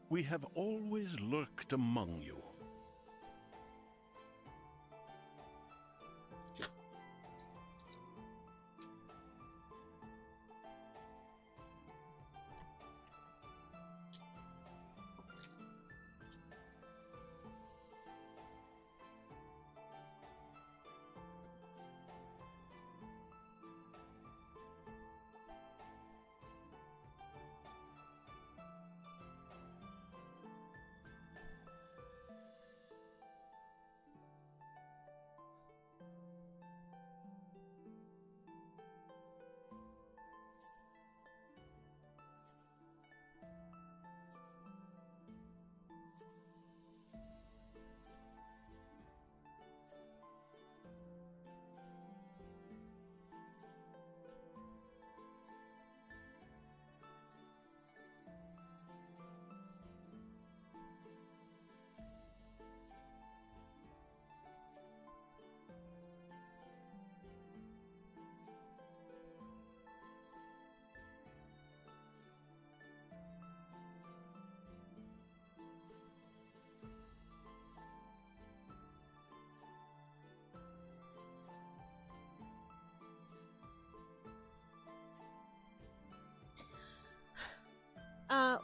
We have always lurked among you.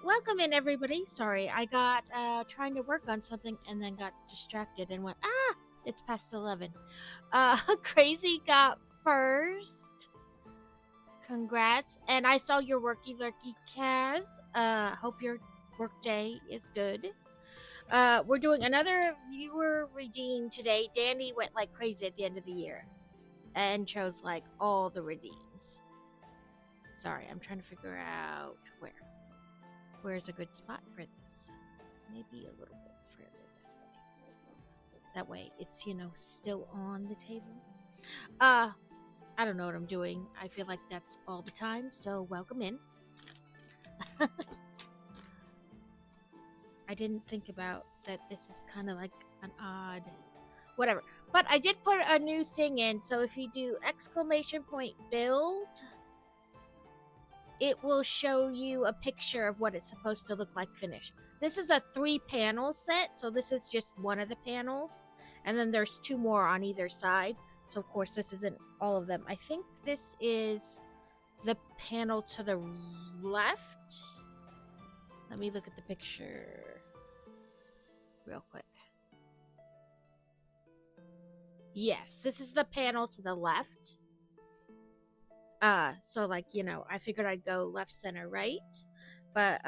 Welcome in everybody. Sorry, I got trying to work on something and then got distracted and went, it's past 11. Crazy got first. Congrats. And I saw your worky lurky Kaz. Hope your work day is good. We're doing another viewer redeem today. Danny went like crazy at the end of the year and chose like all the redeems. Sorry, I'm trying to figure out where's a good spot for this. Maybe a little bit further that way. It's, still on the table. I don't know what I'm doing. I feel like that's all the time, so welcome in. I didn't think about that this is kind of like an odd whatever. But I did put a new thing in, so if you do !build, it will show you a picture of what it's supposed to look like finished. This is a 3-panel set, so this is just one of the panels. And then there's 2 more on either side. So, of course, this isn't all of them. I think this is the panel to the left. Let me look at the picture real quick. Yes, this is the panel to the left. So like, I figured I'd go left, center, right. But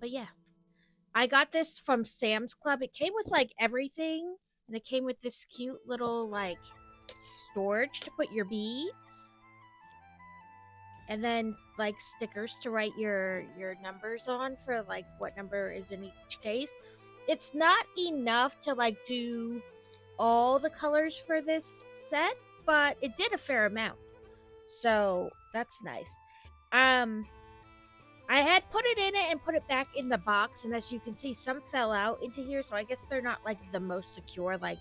yeah. I got this from Sam's Club. It came with like everything, and it came with this cute little like storage to put your beads. And then like stickers to write your numbers on for like what number is in each case. It's not enough to like do all the colors for this set, but it did a fair amount. So that's nice. I had put it in it and put it back in the box, and as you can see, some fell out into here, so I guess they're not like the most secure, like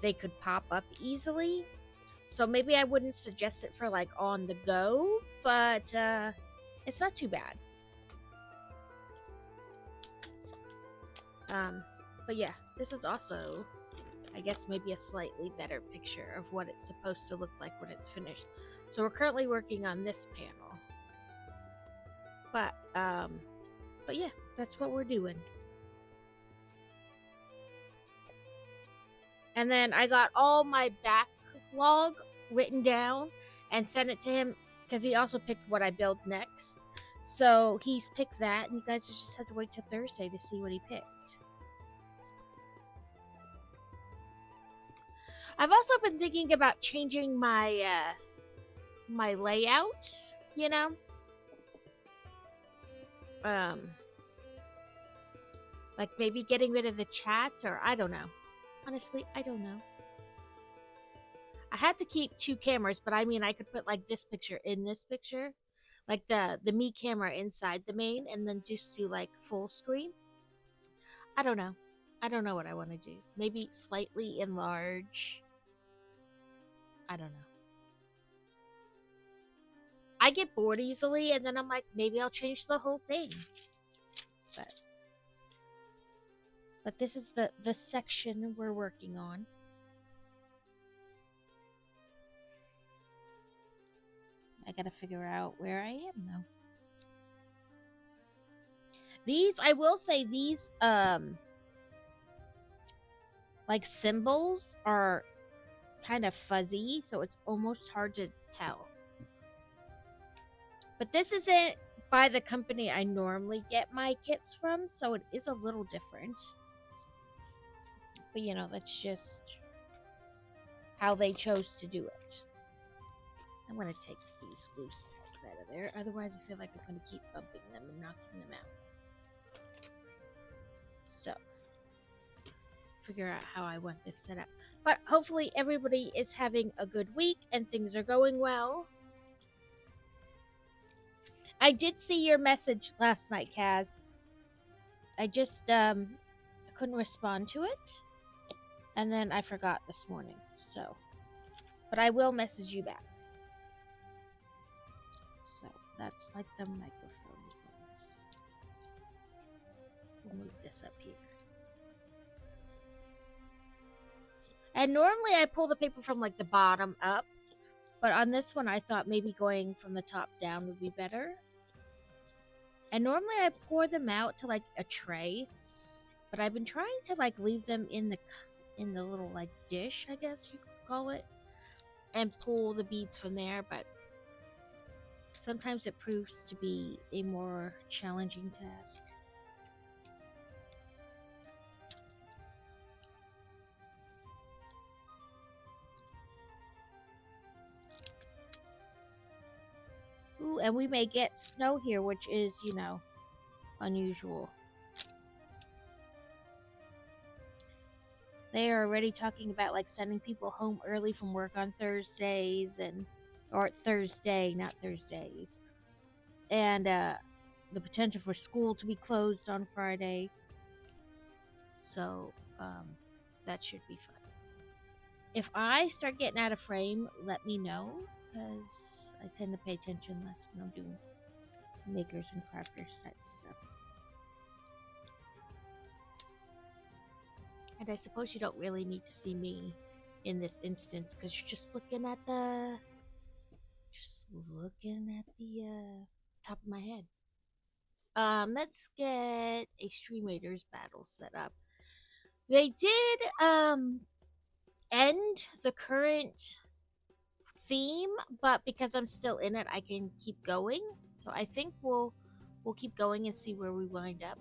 they could pop up easily. So maybe I wouldn't suggest it for like on the go, but it's not too bad. But yeah, this is also, I guess, maybe a slightly better picture of what it's supposed to look like when it's finished. So we're currently working on this panel. But yeah, that's what we're doing. And then I got all my backlog written down and sent it to him because he also picked what I build next. So he's picked that, and you guys just have to wait till Thursday to see what he picked. I've also been thinking about changing my my layout, like maybe getting rid of the chat, or I don't know. Honestly, I don't know. I had to keep 2 cameras, but I mean, I could put like this picture in this picture, like the me camera inside the main, and then just do like full screen. I don't know. I don't know what I want to do. Maybe slightly enlarge. I don't know. I get bored easily, and then I'm like, maybe I'll change the whole thing. But But this is the section we're working on. I gotta figure out where I am though. These, I will say, these like symbols are kind of fuzzy, so it's almost hard to tell. But this isn't by the company I normally get my kits from, so it is a little different. But you know, that's just how they chose to do it. I'm gonna take these loose pegs out of there, otherwise I feel like I'm gonna keep bumping them and knocking them out. So, figure out how I want this set up. But hopefully everybody is having a good week and things are going well. I did see your message last night, Kaz. I just couldn't respond to it. And then I forgot this morning. So, but I will message you back. So, that's like the microphone buttons. We'll move this up here. And normally I pull the paper from like the bottom up, but on this one I thought maybe going from the top down would be better. And normally I pour them out to like a tray, but I've been trying to like leave them in the little like dish, I guess you could call it, and pull the beads from there, but sometimes it proves to be a more challenging task. Ooh, and we may get snow here, which is, you know, unusual. They are already talking about like sending people home early from work on Thursdays or Thursday, not Thursdays. And the potential for school to be closed on Friday. So that should be fun. If I start getting out of frame, let me know, because I tend to pay attention less when I'm doing makers and crafters type stuff. And I suppose you don't really need to see me in this instance, because you're just looking at the top of my head. Let's get a Stream Raiders battle set up. They did end the current theme, but because I'm still in it, I can keep going. So I think we'll keep going and see where we wind up.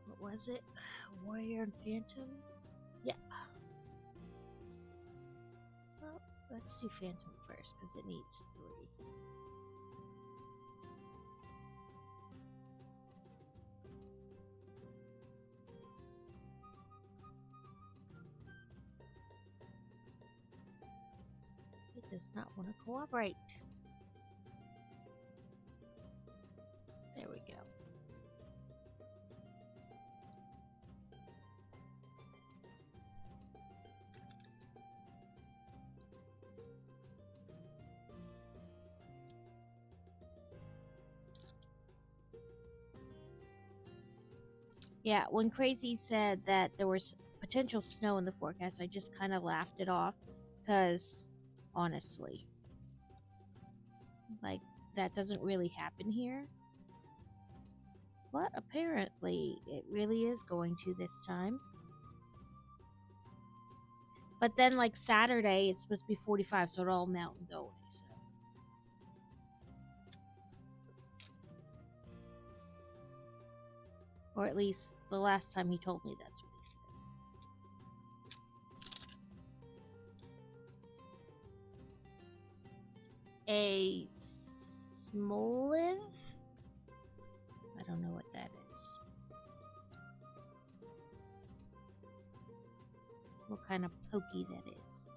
What was it? Warrior and Phantom? Yeah. Well, let's do Phantom first, because it needs 3. It does not want to cooperate. There we go. Yeah, when Crazy said that there was potential snow in the forecast, I just kind of laughed it off, because honestly, like, that doesn't really happen here. But apparently, it really is going to this time. But then, like, Saturday, it's supposed to be 45, so it'll all melt and go away, so. Or at least the last time he told me that's what he said. A Smoliv? I don't know what that is. What kind of pokey that is.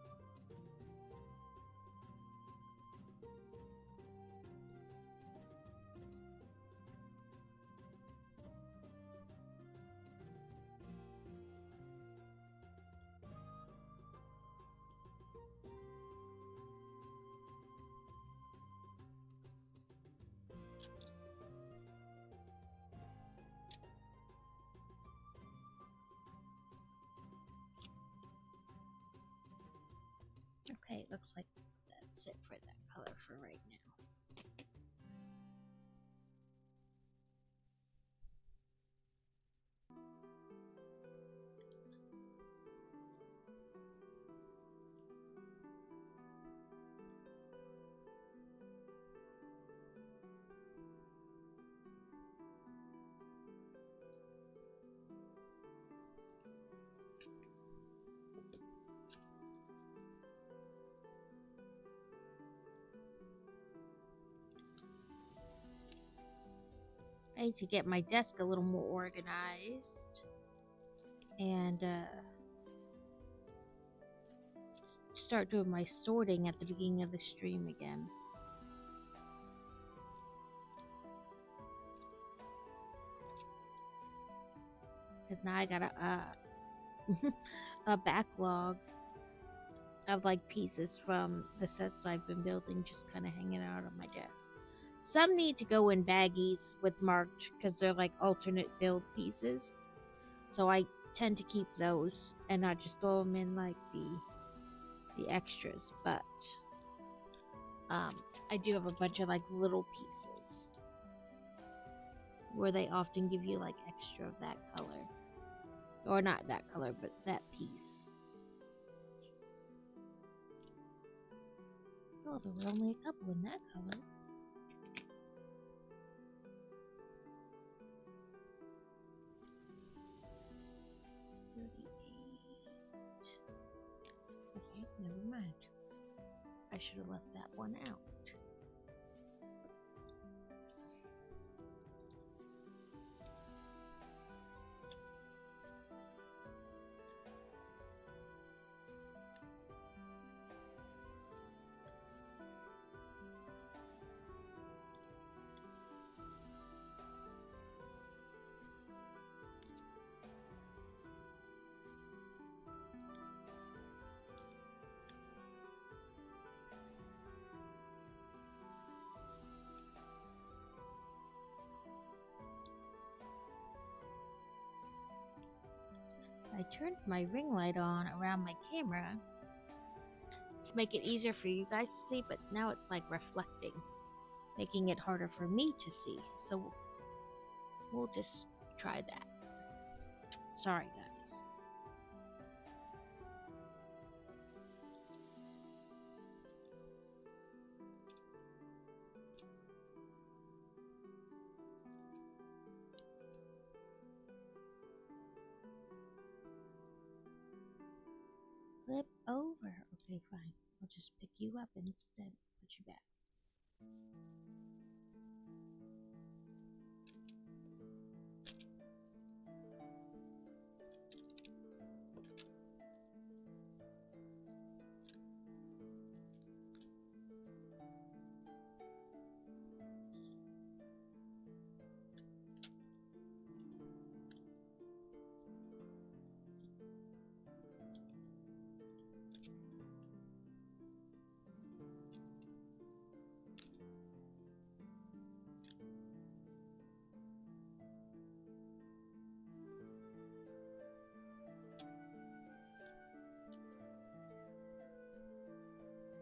Okay, looks like that's it for that color for right now. I need to get my desk a little more organized and start doing my sorting at the beginning of the stream again. Because now I got a backlog of like pieces from the sets I've been building just kind of hanging out on my desk. Some need to go in baggies with marked because they're like alternate build pieces. So I tend to keep those and not just throw them in like the extras. But I do have a bunch of like little pieces where they often give you like extra of that color. Or not that color, but that piece. Oh, there were only a couple in that color. Okay, never mind. I should have left that one out. I turned my ring light on around my camera to make it easier for you guys to see, but now it's like reflecting, making it harder for me to see. So we'll just try that. Sorry, guys. Flip over. Okay, fine. I'll just pick you up instead. Put you back.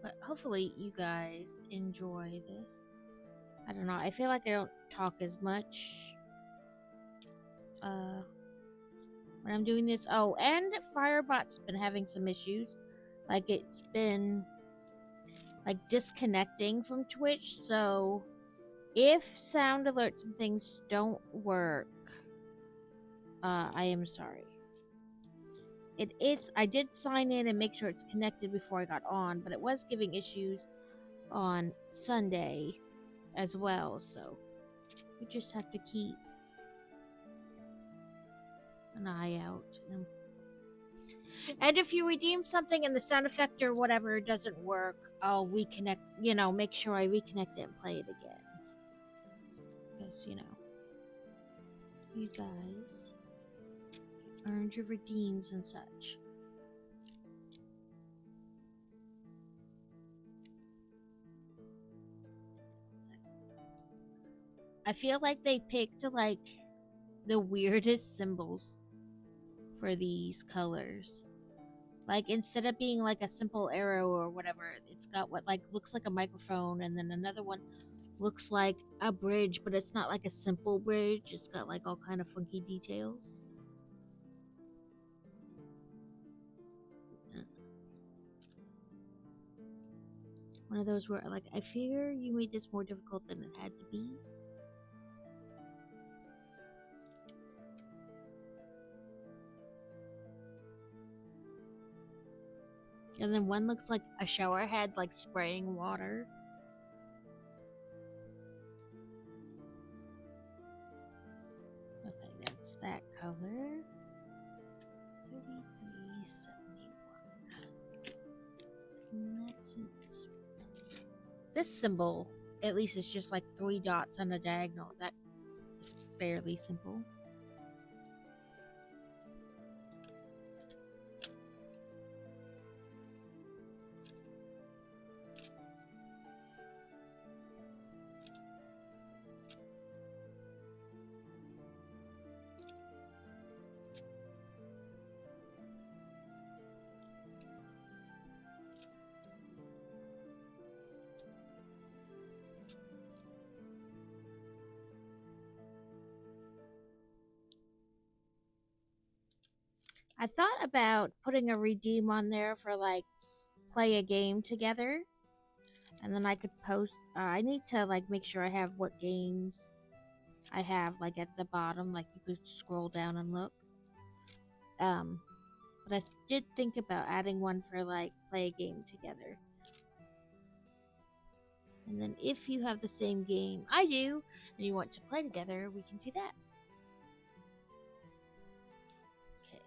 But hopefully you guys enjoy this. I don't know. I feel like I don't talk as much when I'm doing this. Oh, and Firebot's been having some issues. Like it's been like disconnecting from Twitch. So if sound alerts and things don't work, I am sorry. I did sign in and make sure it's connected before I got on, but it was giving issues on Sunday as well, so you just have to keep an eye out. And if you redeem something and the sound effect or whatever doesn't work, I'll reconnect, make sure I reconnect it and play it again. Because, you guys earned your redeems and such. I feel like they picked like the weirdest symbols for these colors. Like instead of being like a simple arrow or whatever, it's got what like looks like a microphone, and then another one looks like a bridge, but it's not like a simple bridge. It's got like all kind of funky details. One of those where like I fear you made this more difficult than it had to be. And then one looks like a shower head, like spraying water. Okay, that's that color. 3371. This symbol, at least, is just like 3 dots on a diagonal. That is fairly simple. I thought about putting a redeem on there for like play a game together, and then I could post. I need to like make sure I have what games I have like at the bottom, like you could scroll down and look. But I did think about adding one for like play a game together. And then if you have the same game I do and you want to play together, we can do that. Okay.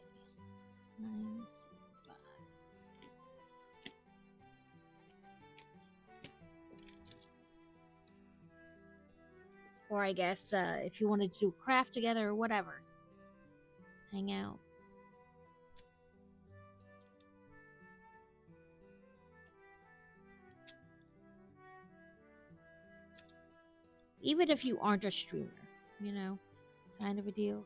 975. Or I guess if you wanted to do a craft together or whatever. Hang out. Even if you aren't a streamer, you know, kind of a deal.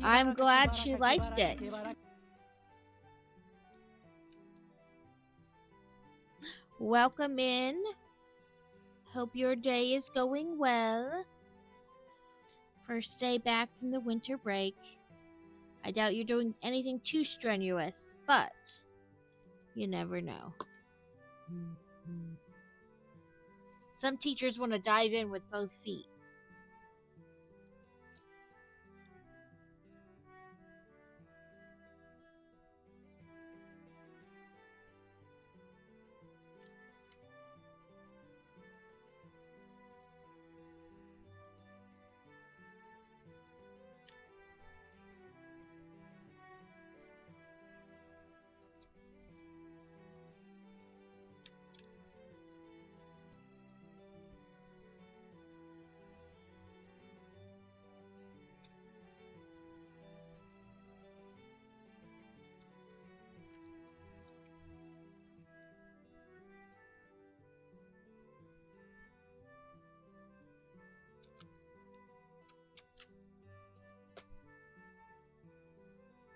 I'm glad she liked it. Welcome in. Hope your day is going well. First day back from the winter break. I doubt you're doing anything too strenuous, but you never know. Some teachers want to dive in with both feet.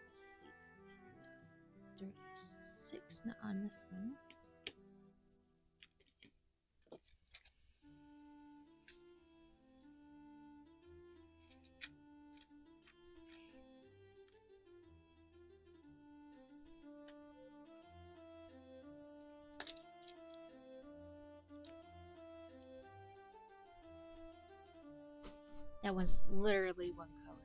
Let's see. 36, not on this one. That one's literally one color.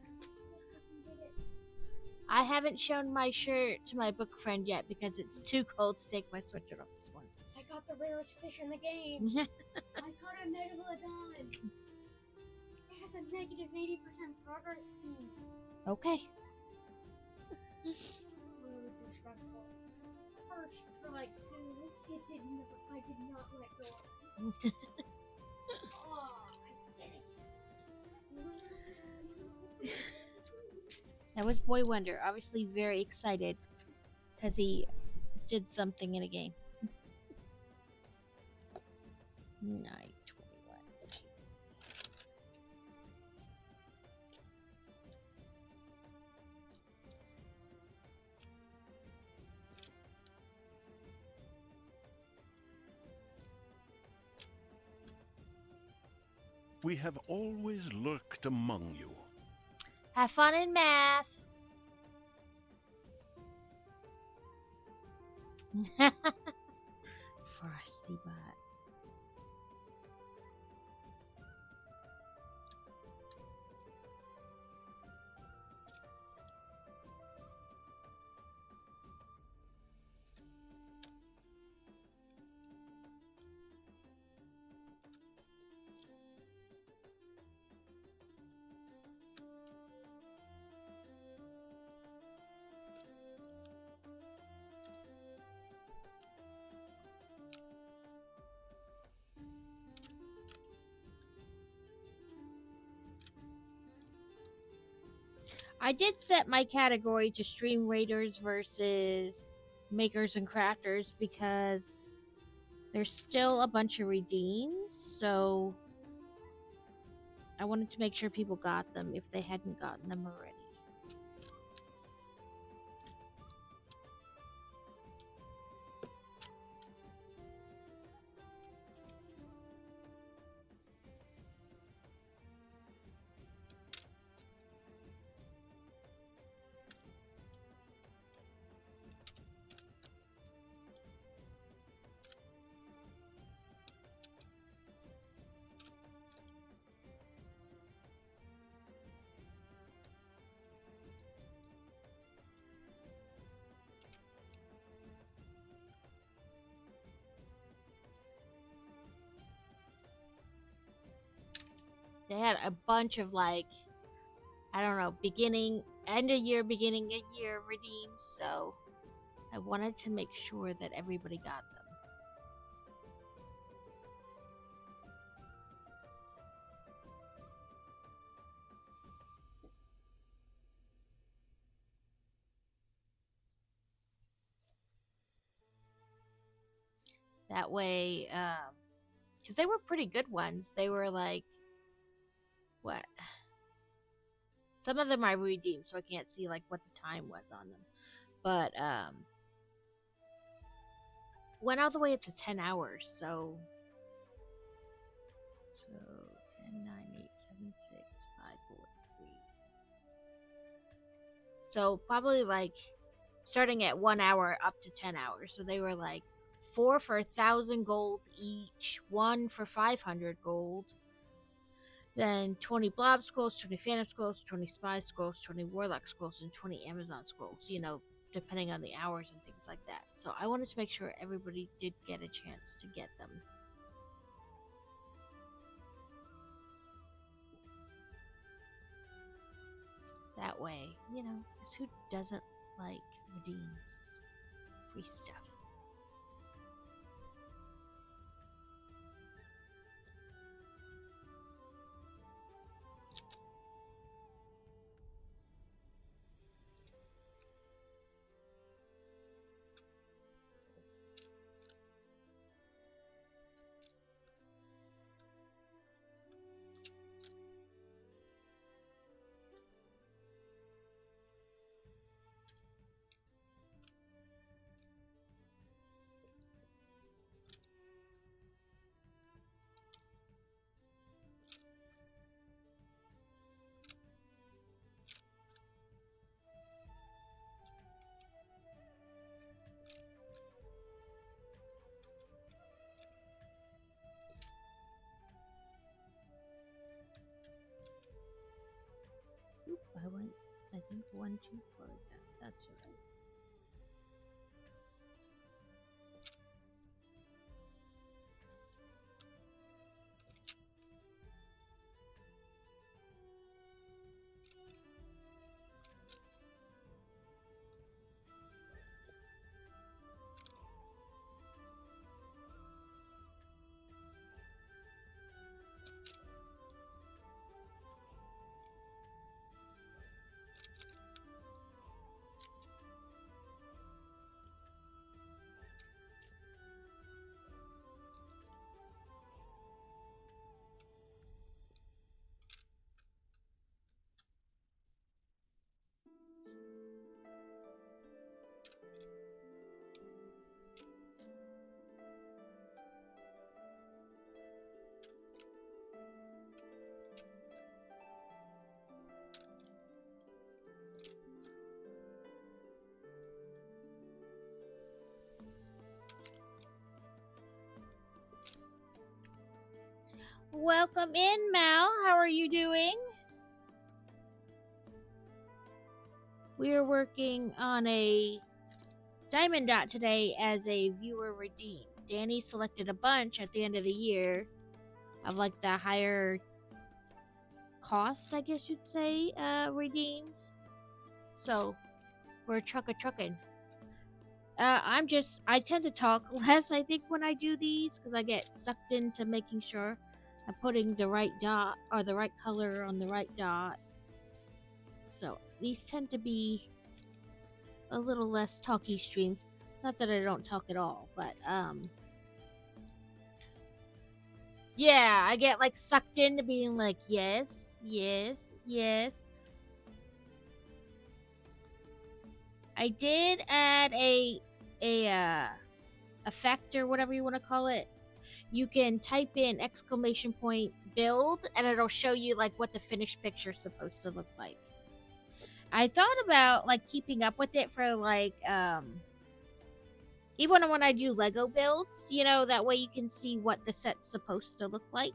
I haven't shown my shirt to my book friend yet because it's too cold to take my sweatshirt off this morning. I got the rarest fish in the game. I caught a megalodon. It has a negative 80% progress speed. Okay. Oh, it was so stressful. First try too. It didn't. I did not let go. Oh, I did it. That was Boy Wonder, obviously very excited because he did something in a game. 9:21. We have always lurked among you. Have fun in math. Frosty Bot. I did set my category to Stream Raiders versus Makers and Crafters because there's still a bunch of redeems, so I wanted to make sure people got them if they hadn't gotten them already. They had a bunch of like, I don't know, end of year, beginning of year redeems, so I wanted to make sure that everybody got them. That way, because they were pretty good ones. They were like, what? Some of them I redeemed, so I can't see like what the time was on them. But went all the way up to 10 hours, so 10, 9, 8, 7, 6, 5, 4, 3. So probably like starting at 1 hour up to 10 hours. So they were like 4 for 1,000 gold each, 1 for 500 gold, then 20 blob scrolls, 20 phantom scrolls, 20 spy scrolls, 20 warlock scrolls, and 20 Amazon scrolls, you know, depending on the hours and things like that. So I wanted to make sure everybody did get a chance to get them. That way, you know, because who doesn't like redeems? Free stuff. Oop, I went, I think, 1 too far down. That's right. Welcome in, Mal. How are you doing? We are working on a diamond dot today as a viewer redeem. Danny selected a bunch at the end of the year of like the higher costs, I guess you'd say, redeems. So we're trucking. I tend to talk less, I think, when I do these because I get sucked into making sure I'm putting the right dot or the right color on the right dot. So these tend to be a little less talky streams. Not that I don't talk at all, but yeah, I get like sucked into being like yes. I did add a effect or whatever you want to call it. You can type in !build and it'll show you like what the finished picture is supposed to look like. I thought about like keeping up with it for like even when I do Lego builds, you know, that way you can see what the set's supposed to look like.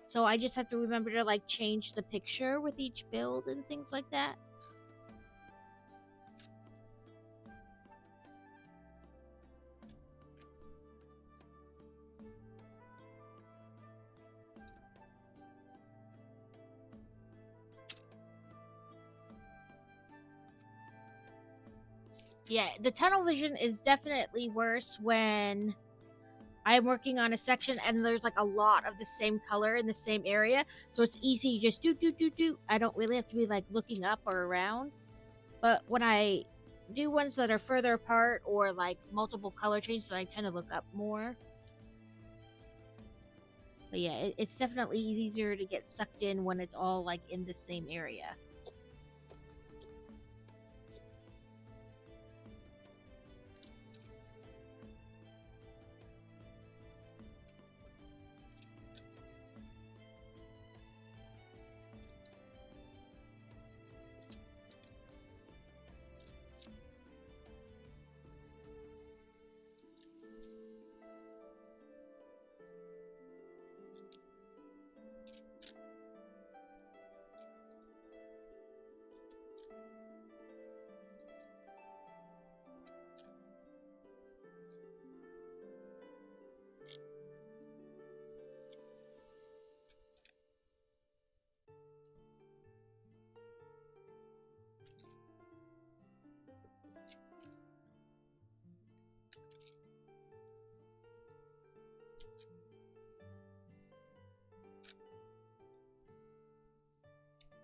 So I just have to remember to like change the picture with each build and things like that. Yeah, the tunnel vision is definitely worse when I'm working on a section and there's like a lot of the same color in the same area, so it's easy to just do. I don't really have to be like looking up or around. But when I do ones that are further apart or like multiple color changes, I tend to look up more. But yeah, it's definitely easier to get sucked in when it's all like in the same area.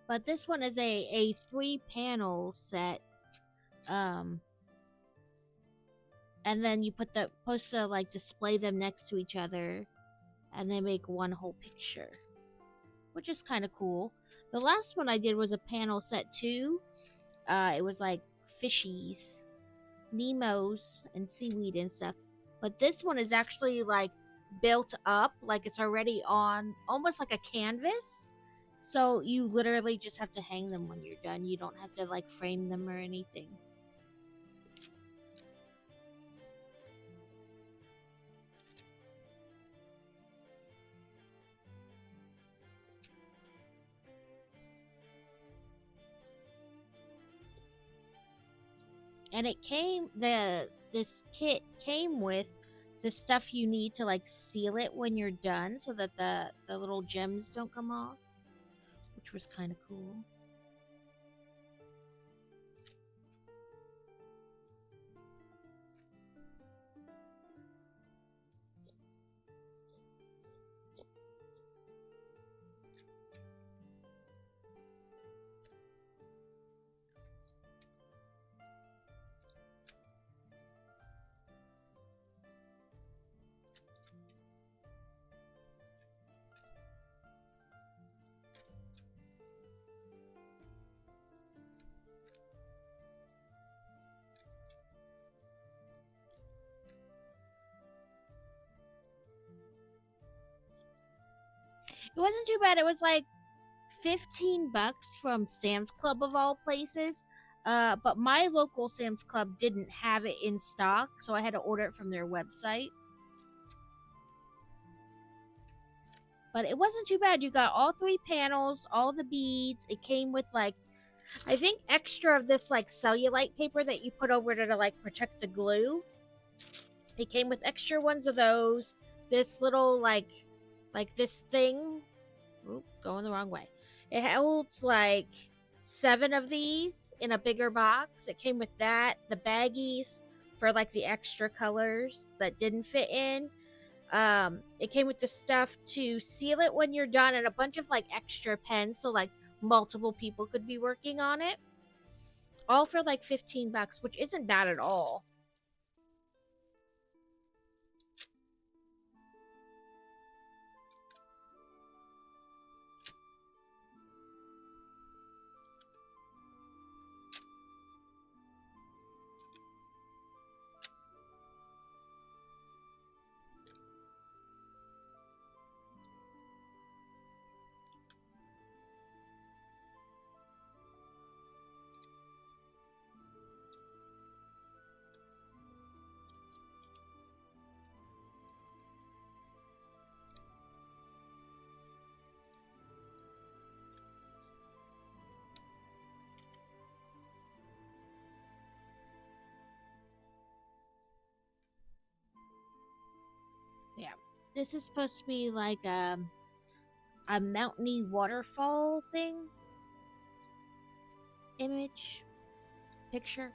But this one is a 3-panel set. And then you put the supposed to like display them next to each other and they make one whole picture, which is kind of cool. The last one I did was a panel set too. It was like fishies, Nemos, and seaweed and stuff. But this one is actually like built up, like it's already on almost like a canvas. So you literally just have to hang them when you're done. You don't have to like frame them or anything. And this kit came with the stuff you need to like seal it when you're done so that the little gems don't come off, which was kind of cool. It wasn't too bad. It was like $15 from Sam's Club of all places. But my local Sam's Club didn't have it in stock, so I had to order it from their website. But it wasn't too bad. You got all 3 panels, all the beads. It came with like, I think extra of this like cellulite paper that you put over to like protect the glue. It came with extra ones of those. This little like this thing. Oop, going the wrong way. It holds like 7 of these in a bigger box. It came with that, the baggies for like the extra colors that didn't fit in. It came with the stuff to seal it when you're done and a bunch of like extra pens so like multiple people could be working on it. All for like $15, which isn't bad at all. Yeah. This is supposed to be like a mountainy waterfall thing. Image. Picture.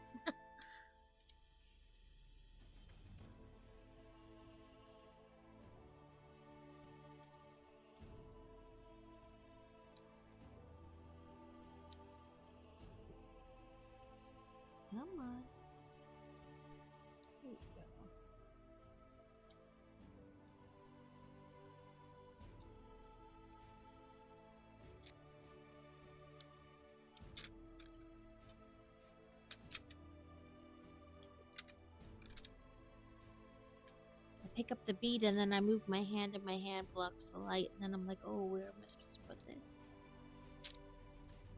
Come on. There we go. I pick up the bead and then I move my hand and my hand blocks the light and then I'm like, oh, where am I supposed to put this?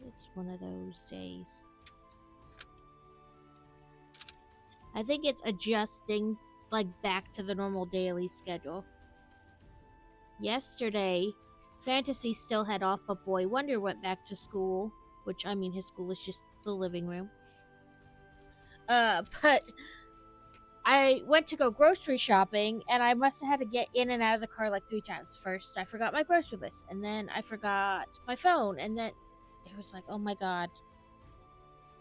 It's one of those days. I think it's adjusting like back to the normal daily schedule. Yesterday, Fantasy still had off, but Boy Wonder went back to school, which I mean his school is just the living room. But I went to go grocery shopping and I must have had to get in and out of the car like 3 times. First, I forgot my grocery list, and then I forgot my phone, and then it was like, oh my god.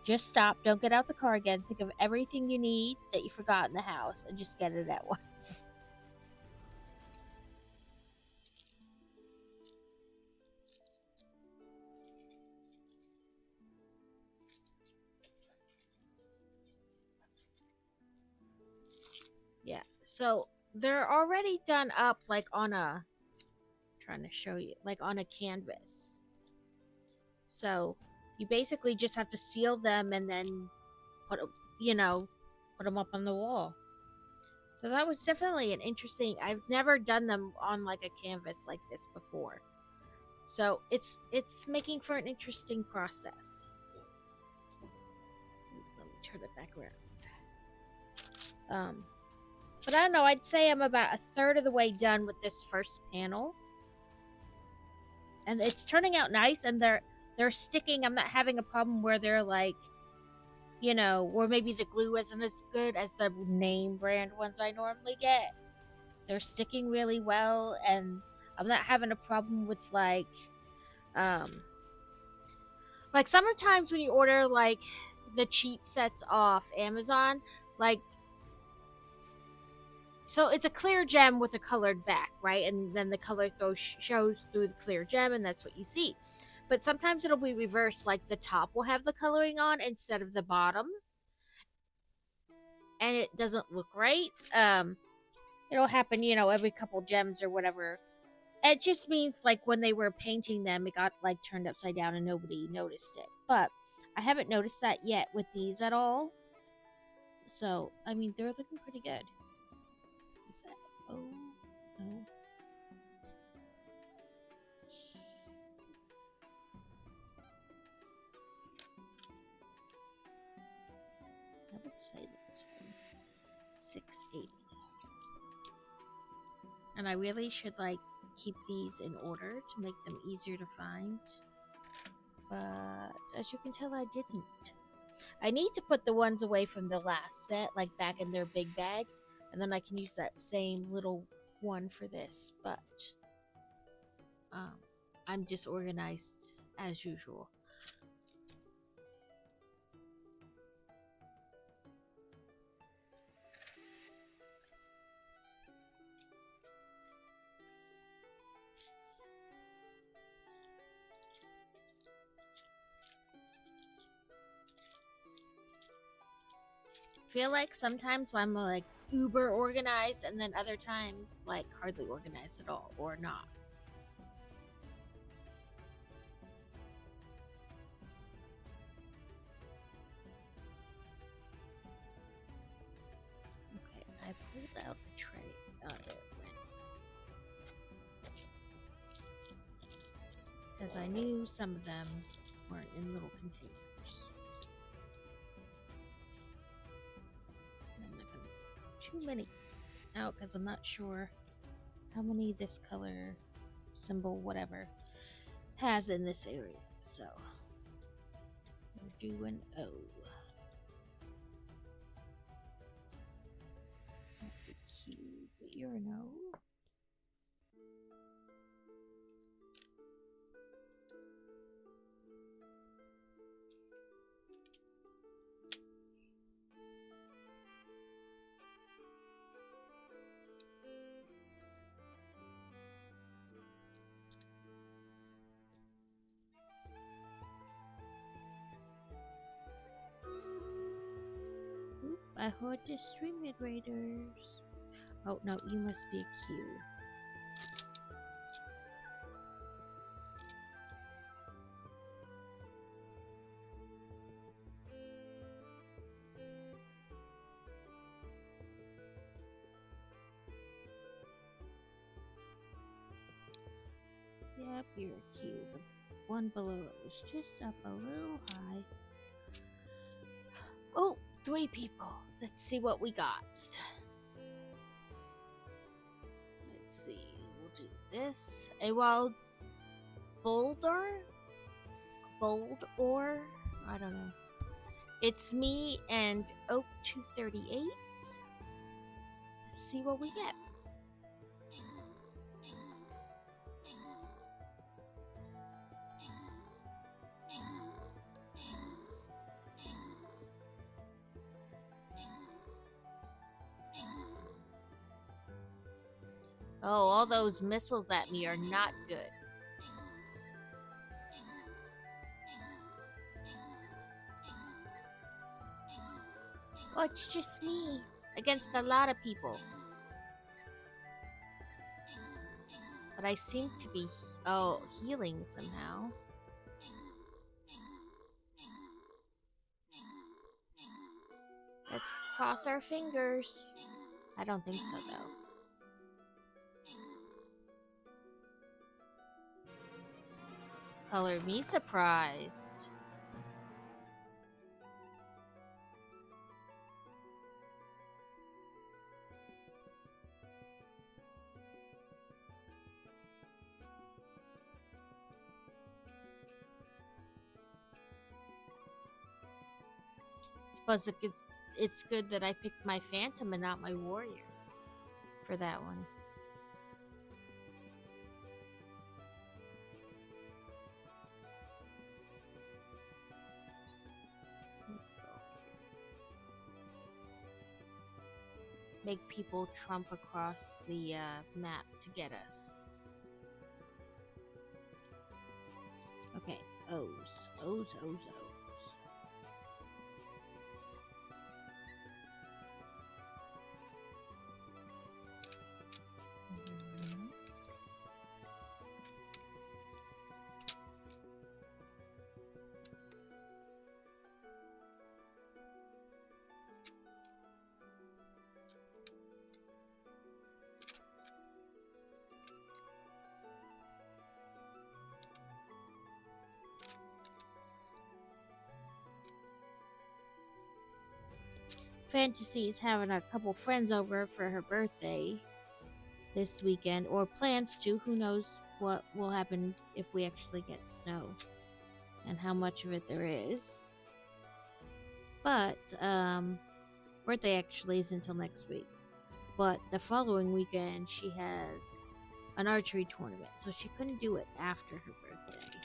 Just stop, don't get out the car again, think of everything you need that you forgot in the house, and just get it at once. Yeah, so they're already done up like on a, I'm trying to show you, like on a canvas. So you basically just have to seal them and then put them up on the wall. So that was definitely an interesting, I've never done them on like a canvas like this before. So it's making for an interesting process. Let me turn it back around. But I don't know, I'd say I'm about a third of the way done with this first panel. And it's turning out nice, and they're sticking. I'm not having a problem where they're like, you know, or maybe the glue isn't as good as the name brand ones I normally get. They're sticking really well, and I'm not having a problem with sometimes when you order like the cheap sets off Amazon, like, so it's a clear gem with a colored back, right? And then the color shows through the clear gem, and that's what you see. But sometimes it'll be reversed, like the top will have the coloring on instead of the bottom, and it doesn't look right. It'll happen, you know, every couple gems or whatever. It just means like when they were painting them, it got like turned upside down and nobody noticed it. But I haven't noticed that yet with these at all. So I mean, they're looking pretty good. What's that? Oh no. I would say that's 680. And I really should like keep these in order to make them easier to find. But as you can tell, I didn't. I need to put the ones away from the last set, like back in their big bag, and then I can use that same little one for this. But I'm disorganized as usual. Feel like sometimes I'm like uber organized, and then other times like hardly organized at all, or not. Okay, I pulled out the tray. Oh, there it went. Because I knew some of them weren't in little containers. I'm not gonna put too many out because I'm not sure how many this color symbol whatever has in this area. So we're doing O. That's a Q, but you're an O. Oop, I heard the stream raiders. Oh no, you must be a Q. Yep, you're a Q. The one below it was just up a little high. Oh, 3 people. Let's see what we got. Let's see. We'll do this. A wild boulder? Bold-or? I don't know. It's me and Oak 238. Let's see what we get. Oh, all those missiles at me are not good. Oh, it's just me against a lot of people. But I seem to be, healing somehow. Let's cross our fingers. I don't think so, though. Color me surprised. It's Plus, it's good that I picked my Phantom and not my Warrior for that one. Make people trump across the map to get us. Okay, O's. O's, O's, O's. Mhm. Fantasy's having a couple friends over for her birthday this weekend, or plans to. Who knows what will happen if we actually get snow and how much of it there is. But birthday actually is until next week. But the following weekend she has an archery tournament, so she couldn't do it after her birthday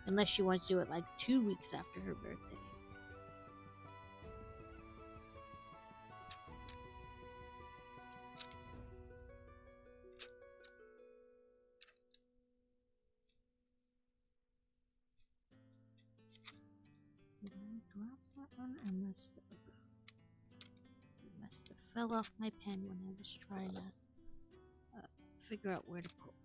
unless she wants to do it like 2 weeks after her birthday. Did I drop that one? I must have. It must have fell off my pen when I was trying to figure out where to put one.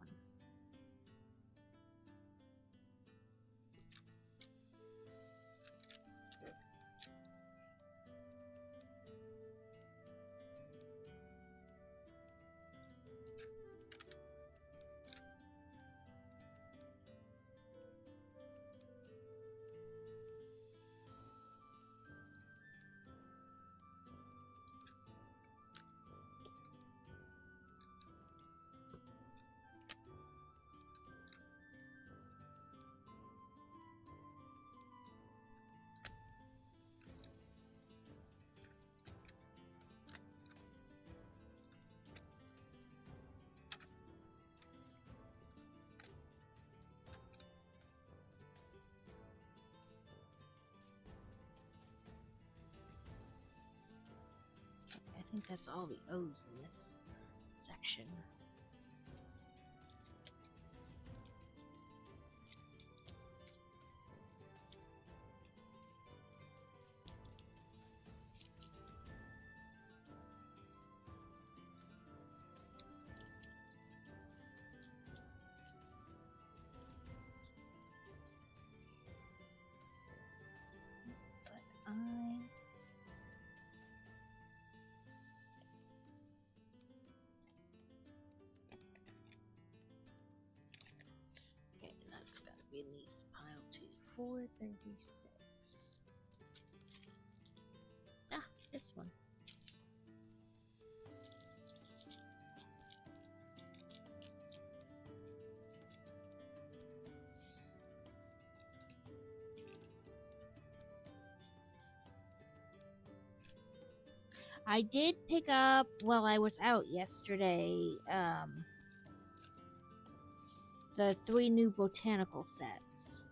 I think that's all the O's in this section. Looks like okay, that's gotta be in these pile 2, 436. Ah, this one. I did pick up while I was out yesterday, the 3 new botanical sets.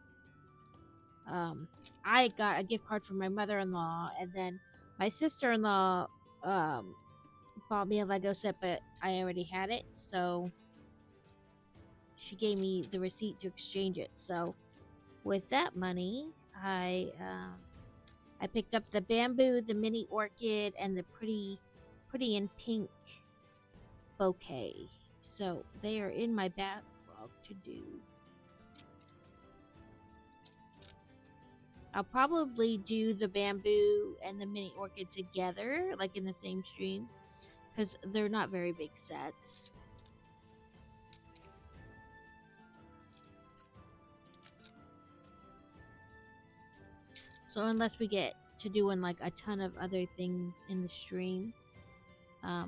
I got a gift card from my mother-in-law, and then my sister-in-law bought me a Lego set, but I already had it, so she gave me the receipt to exchange it. So with that money, I picked up the bamboo, the mini orchid, and the pretty in pink bouquet. So they are in my backlog to do. I'll probably do the bamboo and the mini orchid together, like in the same stream, because they're not very big sets. So unless we get to doing like a ton of other things in the stream, I'll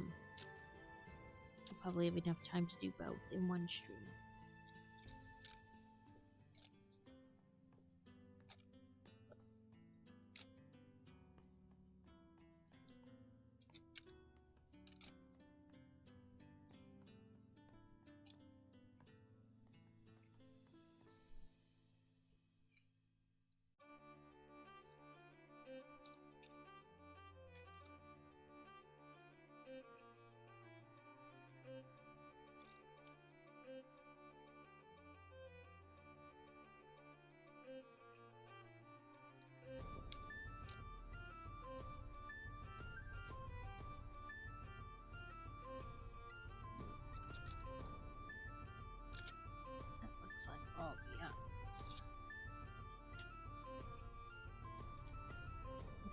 probably have enough time to do both in one stream.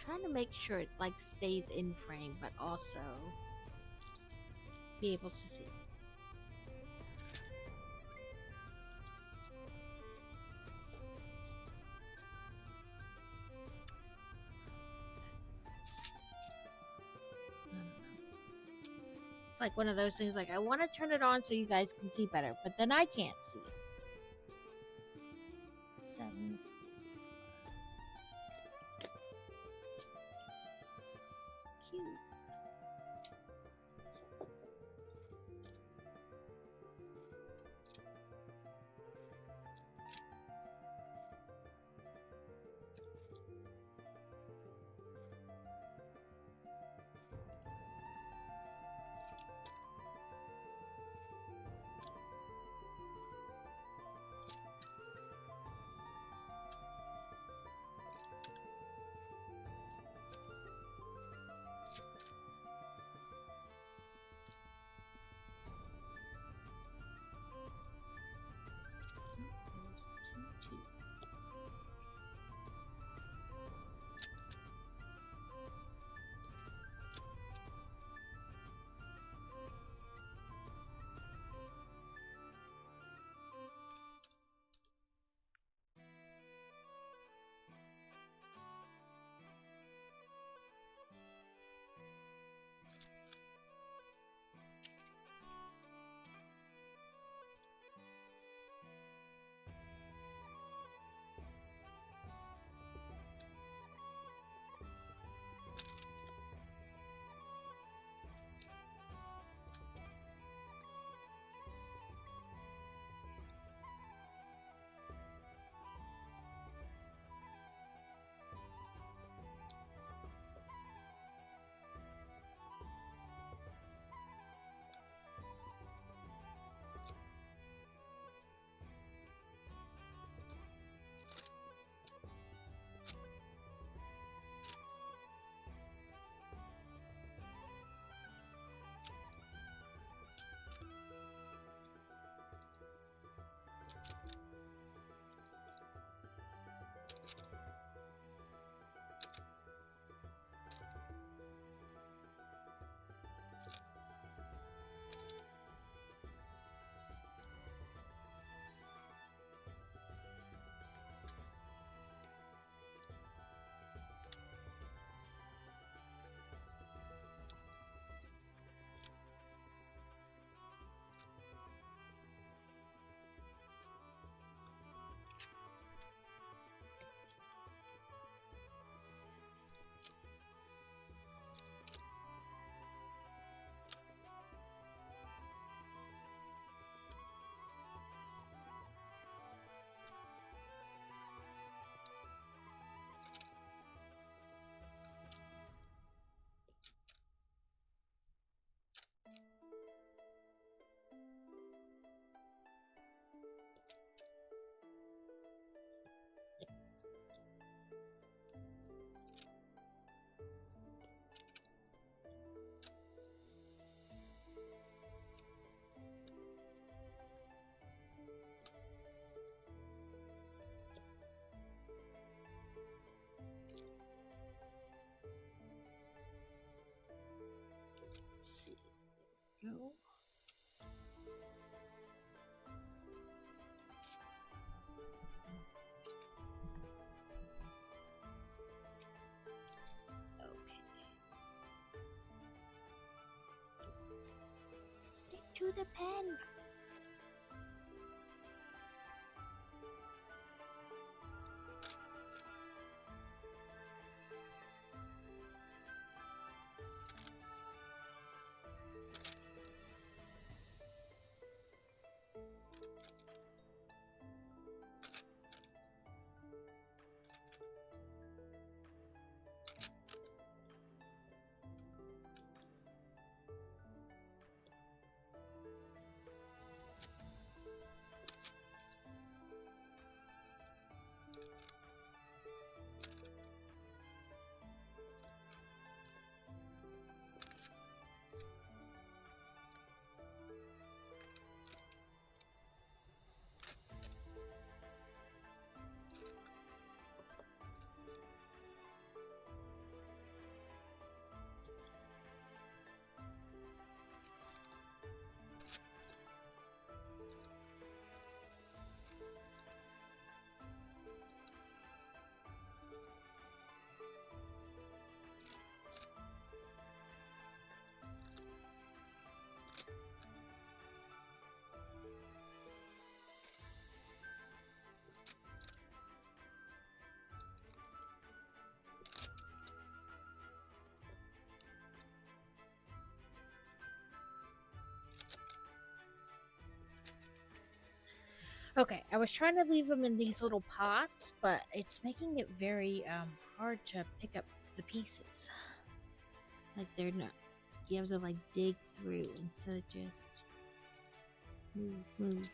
trying to make sure it like stays in frame, but also be able to see. I don't know. It's like one of those things like I want to turn it on so you guys can see better, but then I can't see. 7. Cute. See. There we go. Okay. Stick to the pen. Okay, I was trying to leave them in these little pots, but it's making it very hard to pick up the pieces. Like they're not. You have to like dig through instead of just move.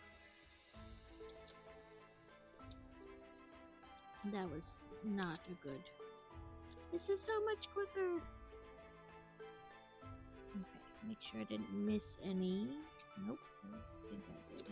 That was not a good. This is so much quicker. Okay, make sure I didn't miss any. Nope, I think I did.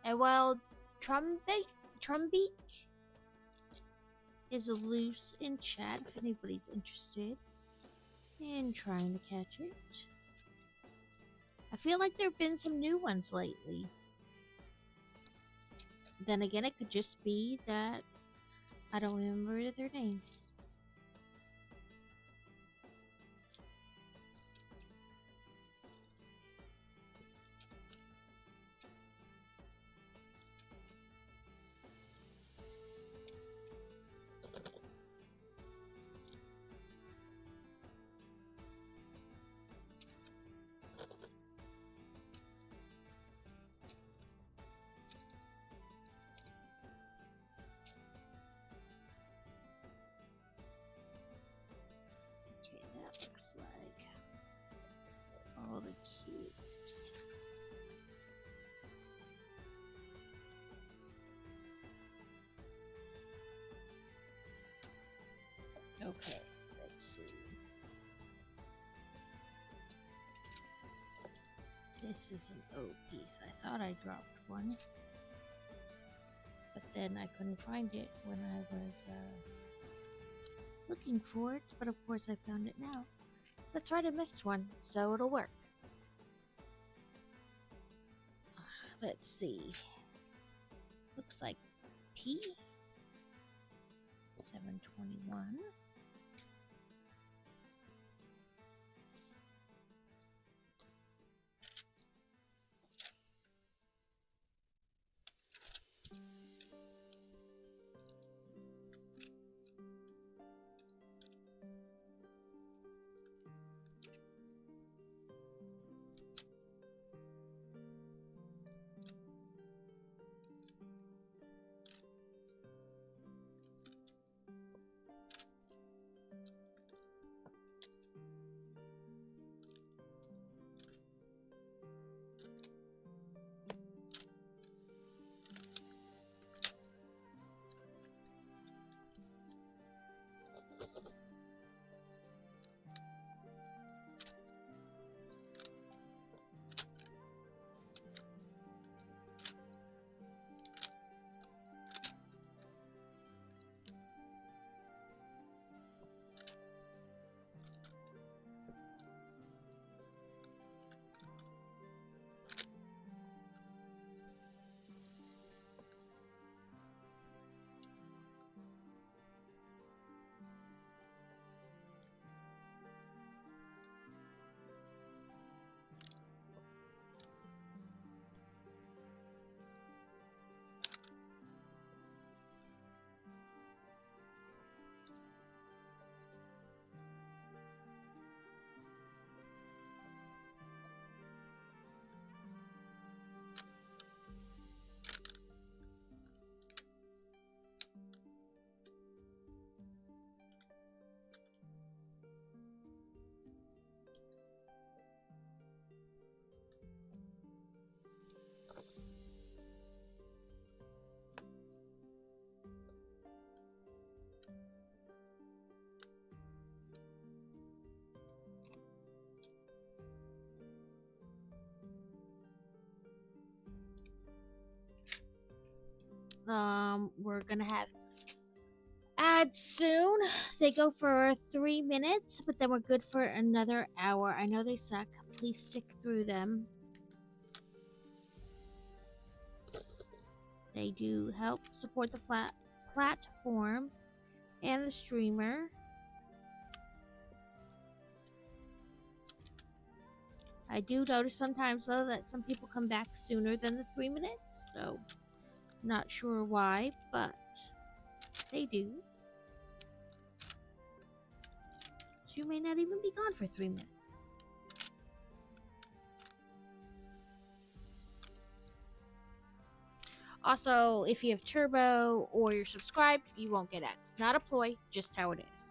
And while Trumbeak is loose in chat, if anybody's interested in trying to catch it. I feel like there have been some new ones lately. Then again, it could just be that I don't remember their names. Okay, that looks like all the cubes. Okay, let's see. This is an O piece. I thought I dropped one, but then I couldn't find it when I was looking for it. But of course, I found it now. That's right, I missed one, so it'll work. Let's see. Looks like P. 721. We're gonna have ads soon. They go for 3 minutes, but then we're good for another hour. I know they suck. Please stick through them. They do help support the platform and the streamer. I do notice sometimes though that some people come back sooner than the 3 minutes, so not sure why, but they do. So you may not even be gone for 3 minutes. Also, if you have Turbo or you're subscribed, you won't get ads. Not a ploy, just how it is.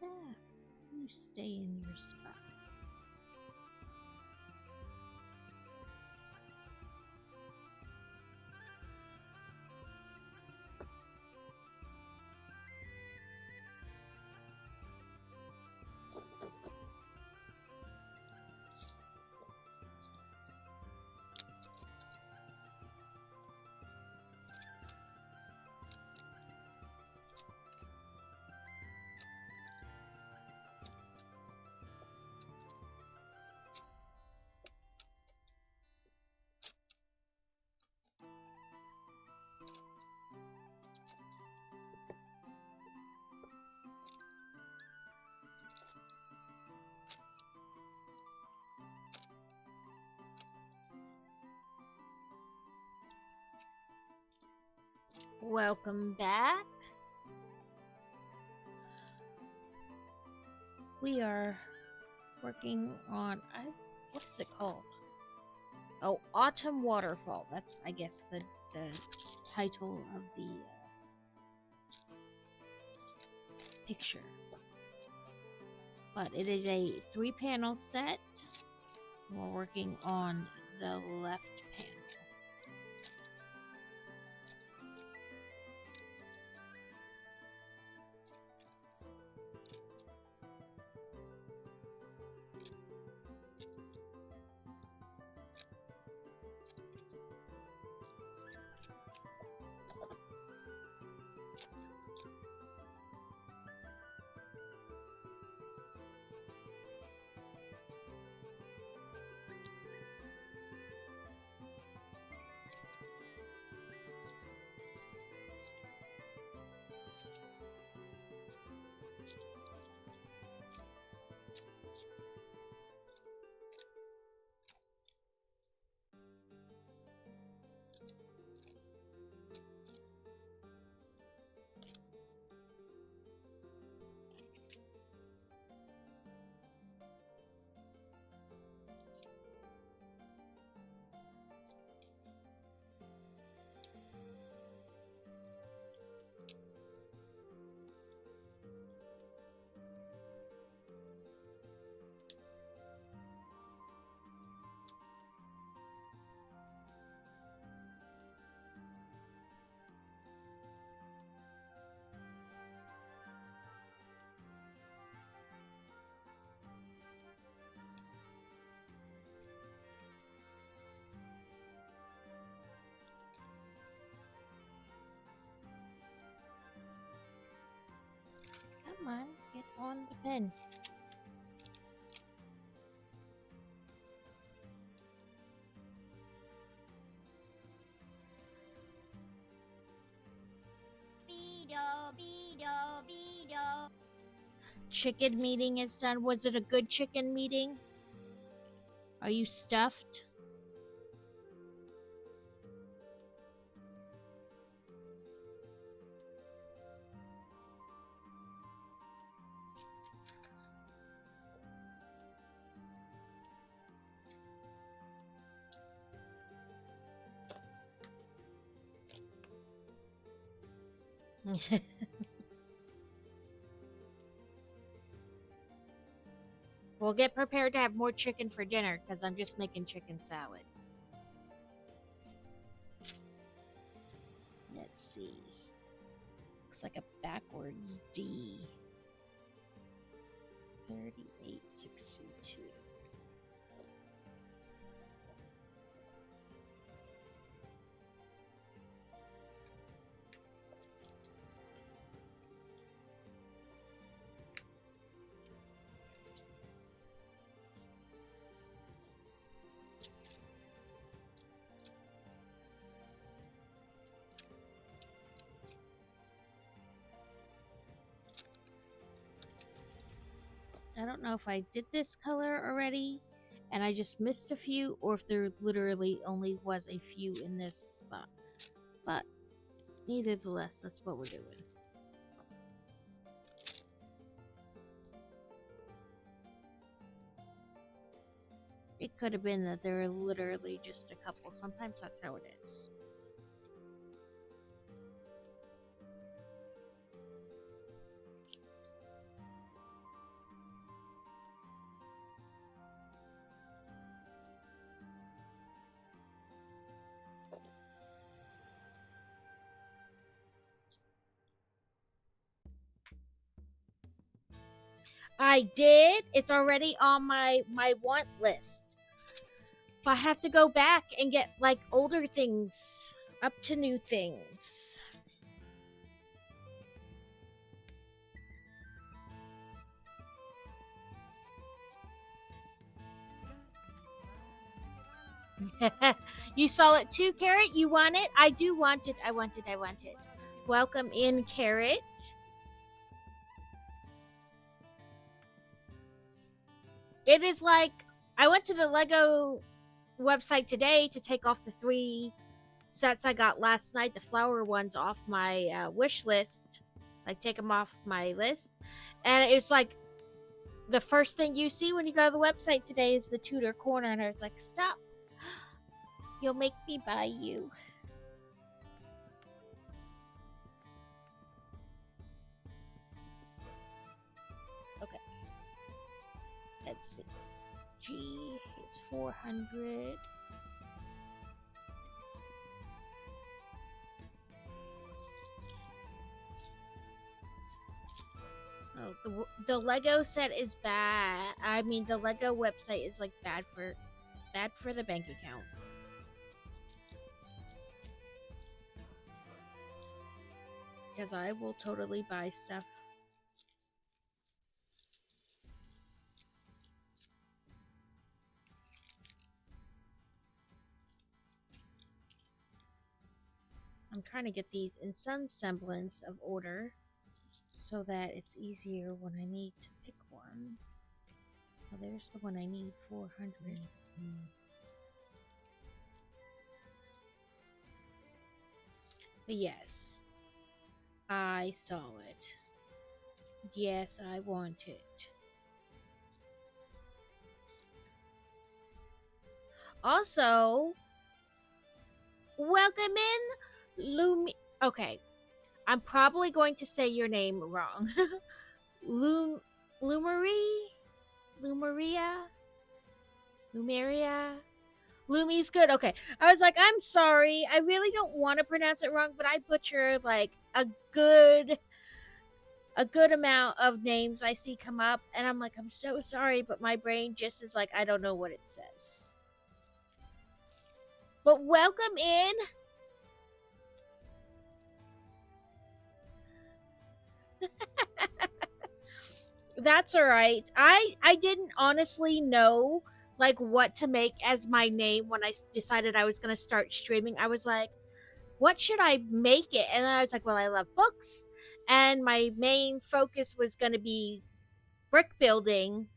Yeah, you stay in your spot. Welcome back. We are working on what is it called? Oh, Autumn Waterfall. That's, I guess, the title of the picture. But it is a 3-panel set. We're working on the left panel. Come on, get on the pen. Chicken meeting is done. Was it a good chicken meeting? Are you stuffed? We'll get prepared to have more chicken for dinner because I'm just making chicken salad. Let's see. Looks like a backwards D. 3862. I don't know if I did this color already and I just missed a few or if there literally only was a few in this spot. But nevertheless, that's what we're doing. It could have been that there were literally just a couple. Sometimes that's how it is. I did. It's already on my want list. But I have to go back and get like older things up to new things. You saw it too, Carrot? You want it? I do want it. I want it. I want it. Welcome in, Carrot. It is like, I went to the Lego website today to take off the 3 sets I got last night, the flower ones, off my wish list. Like, take them off my list. And it's like, the first thing you see when you go to the website today is the Tudor corner. And I was like, stop. You'll make me buy you. Okay. Let's see. G is 400. Oh, the Lego set is bad. I mean, the Lego website is like bad for the bank account. Because I will totally buy stuff. I'm trying to get these in some semblance of order so that it's easier when I need to pick one. Well, there's the one I need, 400. But yes, I saw it. Yes, I want it. Also, welcome in, Lumi. Okay, I'm probably going to say your name wrong. Lumeria. Lumi's good. Okay, I was like, I'm sorry. I really don't want to pronounce it wrong, but I butcher like a good amount of names I see come up, and I'm like, I'm so sorry, but my brain just is like, I don't know what it says. But welcome in. That's all right. I didn't honestly know like what to make as my name when I decided I was going to start streaming. I was like, what should I make it? And then I was like, well, I love books and my main focus was going to be brick building.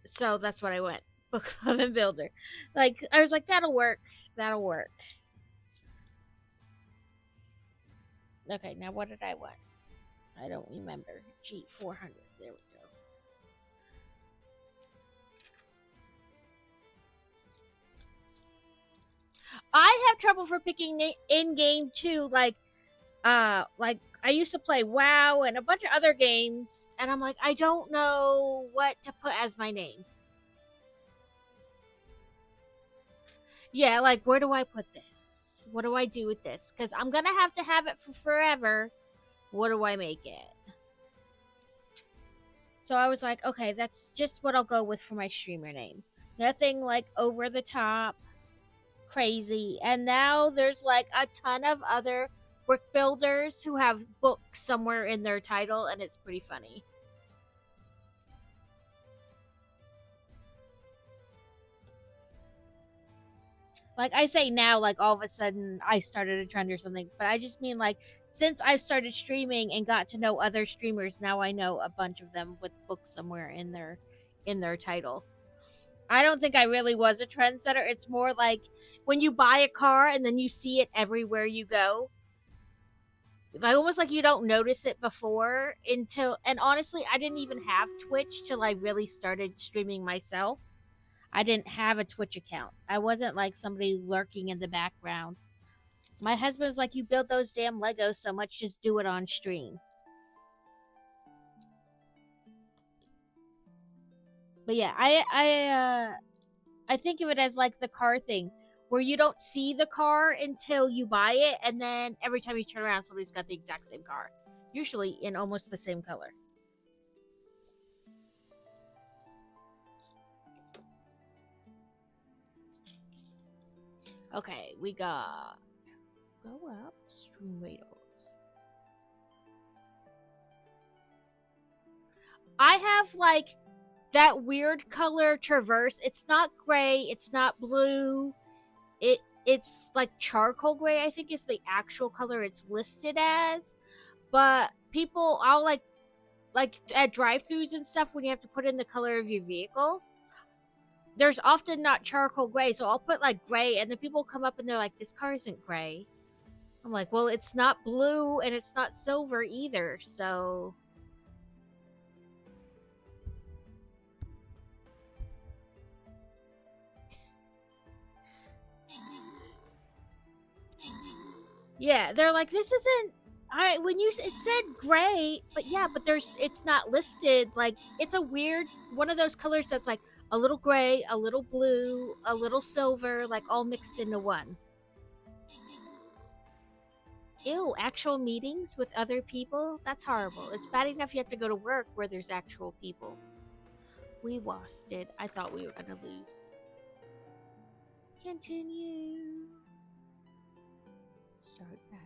So that's what I went. Book club and builder. Like I was like, that'll work. That'll work. Okay, now what did I want? I don't remember. G400. There we go. I have trouble for picking in game too. Like I used to play WoW and a bunch of other games, and I'm like, I don't know what to put as my name. Yeah, like where do I put this? What do I do with this? Because I'm gonna have it for forever. What do I make it? So I was like, okay, that's just what I'll go with for my streamer name. Nothing like over the top, crazy. And now there's like a ton of other brick builders who have books somewhere in their title, and it's pretty funny. Like I say now, like all of a sudden I started a trend or something, but I just mean like since I started streaming and got to know other streamers, now I know a bunch of them with books somewhere in their title. I don't think I really was a trendsetter. It's more like when you buy a car and then you see it everywhere you go. Like almost like you don't notice it before until, and honestly, I didn't even have Twitch till I really started streaming myself. I didn't have a Twitch account. I wasn't like somebody lurking in the background. My husband's like, you build those damn Legos so much, just do it on stream. But yeah, I think of it as like the car thing, where you don't see the car until you buy it, and then every time you turn around, somebody's got the exact same car, usually in almost the same color. Okay, we got go up stream radars. I have like that weird color traverse. It's not gray, it's not blue. It's like charcoal gray, I think is the actual color it's listed as. But people, I'll like at drive-throughs and stuff when you have to put in the color of your vehicle, there's often not charcoal gray, so I'll put like gray, and then people come up and they're like, this car isn't gray. I'm like, well, it's not blue and it's not silver either, so yeah, they're like, this isn't. I when you it said gray, but yeah, but it's not listed. Like it's a weird one of those colors that's like a little gray, a little blue, a little silver, like all mixed into one. Ew, actual meetings with other people? That's horrible. It's bad enough you have to go to work where there's actual people. We lost it. I thought we were gonna lose. Continue. Start battle.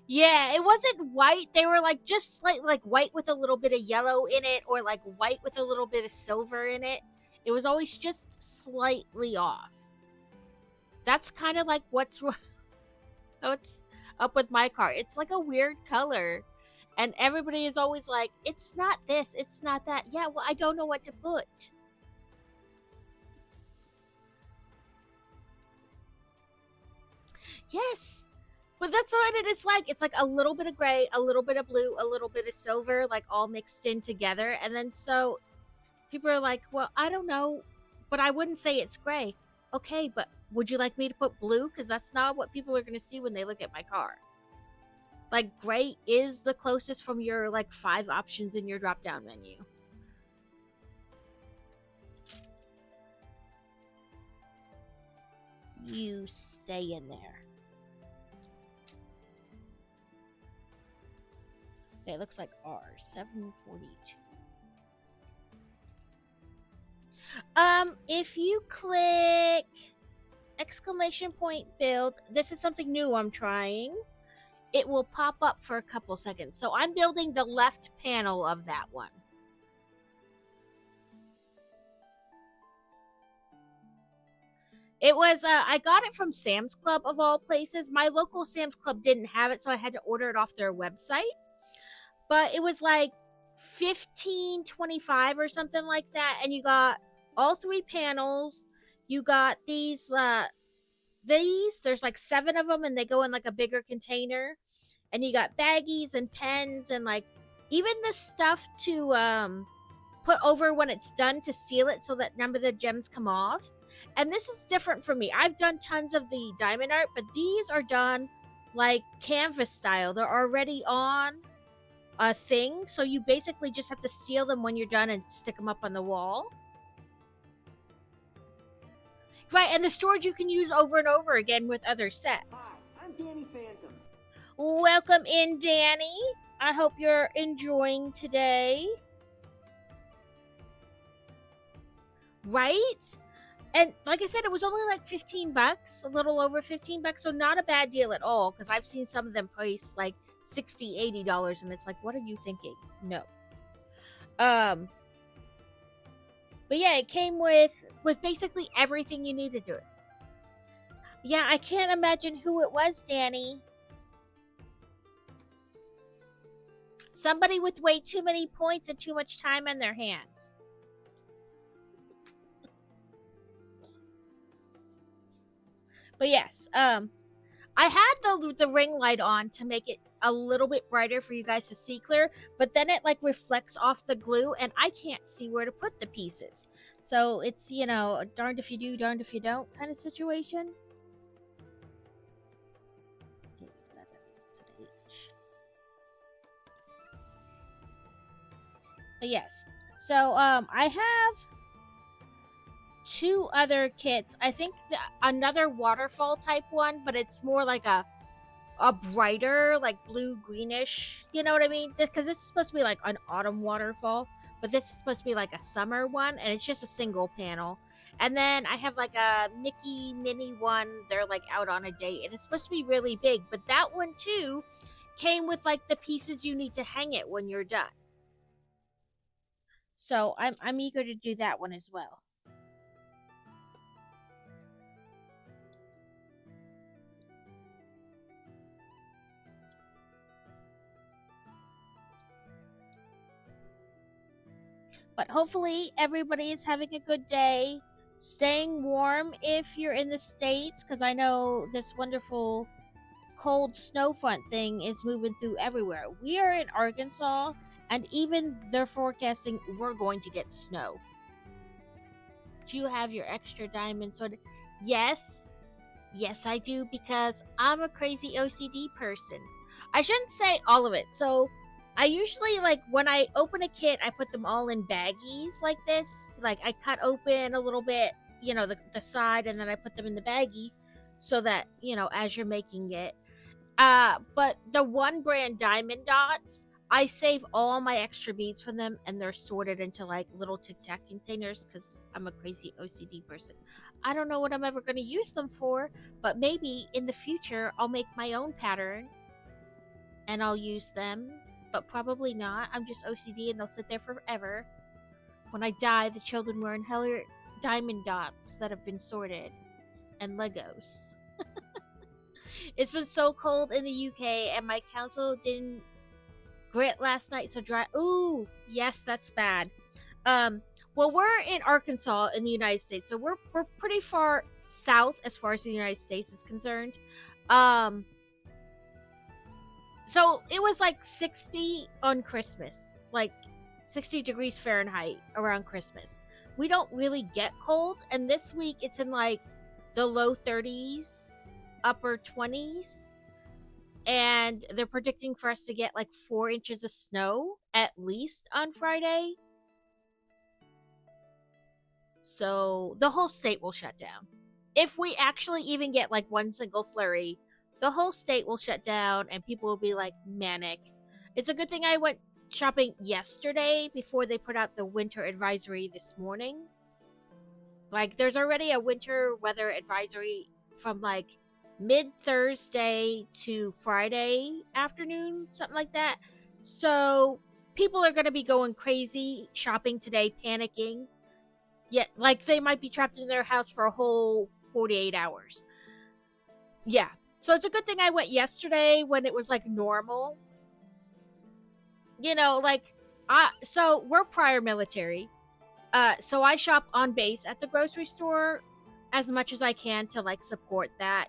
Yeah, it wasn't white. They were like just slightly like white with a little bit of yellow in it, or like white with a little bit of silver in it. It was always just slightly off. That's kind of like what's up with my car. It's like a weird color. And everybody is always like, it's not this, it's not that. Yeah, well, I don't know what to put. Yes. But that's what it is like. It's like a little bit of gray, a little bit of blue, a little bit of silver, like all mixed in together. And then so people are like, well, I don't know, but I wouldn't say it's gray. Okay, but would you like me to put blue? Because that's not what people are going to see when they look at my car. Like, gray is the closest from your, like, 5 options in your drop-down menu. You stay in there. Okay, it looks like R742. If you click exclamation point build, this is something new I'm trying, it will pop up for a couple seconds. So I'm building the left panel of that one. It was, I got it from Sam's Club of all places. My local Sam's Club didn't have it, so I had to order it off their website. But it was like $15.25 or something like that, and you got all 3 panels. You got these, there's like 7 of them, and they go in like a bigger container. And you got baggies and pens and like even the stuff to put over when it's done to seal it so that none of the gems come off. And this is different for me. I've done tons of the diamond art, but these are done like canvas style. They're already on a thing, so you basically just have to seal them when you're done and stick them up on the wall. Right, and the storage you can use over and over again with other sets. Hi, I'm Danny Phantom. Welcome in, Danny. I hope you're enjoying today. Right? And like I said, it was only like $15, a little over $15, so not a bad deal at all, because I've seen some of them price like $60, $80, and it's like, what are you thinking? No. But yeah, it came with basically everything you need to do it. Yeah, I can't imagine who it was, Danny. Somebody with way too many points and too much time on their hands. But yes, I had the ring light on to make it a little bit brighter for you guys to see clear, but then it like reflects off the glue and I can't see where to put the pieces. So it's, you know, darned if you do, darned if you don't kind of situation. But yes, so I have 2 other kits. I think another waterfall type one, but it's more like a brighter, like blue greenish, you know what I mean? Because this is supposed to be like an autumn waterfall, but this is supposed to be like a summer one, and it's just a single panel. And then I have like a Mickey mini one. They're like out on a date, and it's supposed to be really big, but that one too came with like the pieces you need to hang it when you're done. So I'm eager to do that one as well. But hopefully everybody is having a good day, staying warm if you're in the States, because I know this wonderful cold snow front thing is moving through everywhere. We are in Arkansas, and even they're forecasting we're going to get snow. Do you have your extra diamond sword? Yes. Yes, I do, because I'm a crazy OCD person. I shouldn't say all of it. So I usually, like, when I open a kit, I put them all in baggies like this. Like, I cut open a little bit, you know, the side, and then I put them in the baggie so that, you know, as you're making it. But the one brand diamond dots, I save all my extra beads from them, and they're sorted into, like, little Tic Tac containers because I'm a crazy OCD person. I don't know what I'm ever going to use them for, but maybe in the future I'll make my own pattern and I'll use them. But probably not. I'm just OCD and they'll sit there forever. When I die, the children will inherit diamond dots that have been sorted. And Legos. It's been so cold in the UK and my council didn't grit last night, so dry. Ooh, yes, that's bad. Well, we're in Arkansas in the United States, so we're pretty far south as far as the United States is concerned. So it was like 60 on Christmas, like 60 degrees Fahrenheit around Christmas. We don't really get cold, and this week it's in like the low 30s, upper 20s, and they're predicting for us to get like 4 inches of snow at least on Friday. So the whole state will shut down. If we actually even get like one single flurry, the whole state will shut down and people will be like manic. It's a good thing I went shopping yesterday before they put out the winter advisory this morning. Like, there's already a winter weather advisory from like mid Thursday to Friday afternoon, something like that. So people are going to be going crazy shopping today, panicking. Yet, like, they might be trapped in their house for a whole 48 hours. Yeah. So it's a good thing I went yesterday when it was like normal. You know, like, so we're prior military. So I shop on base at the grocery store as much as I can to like support that.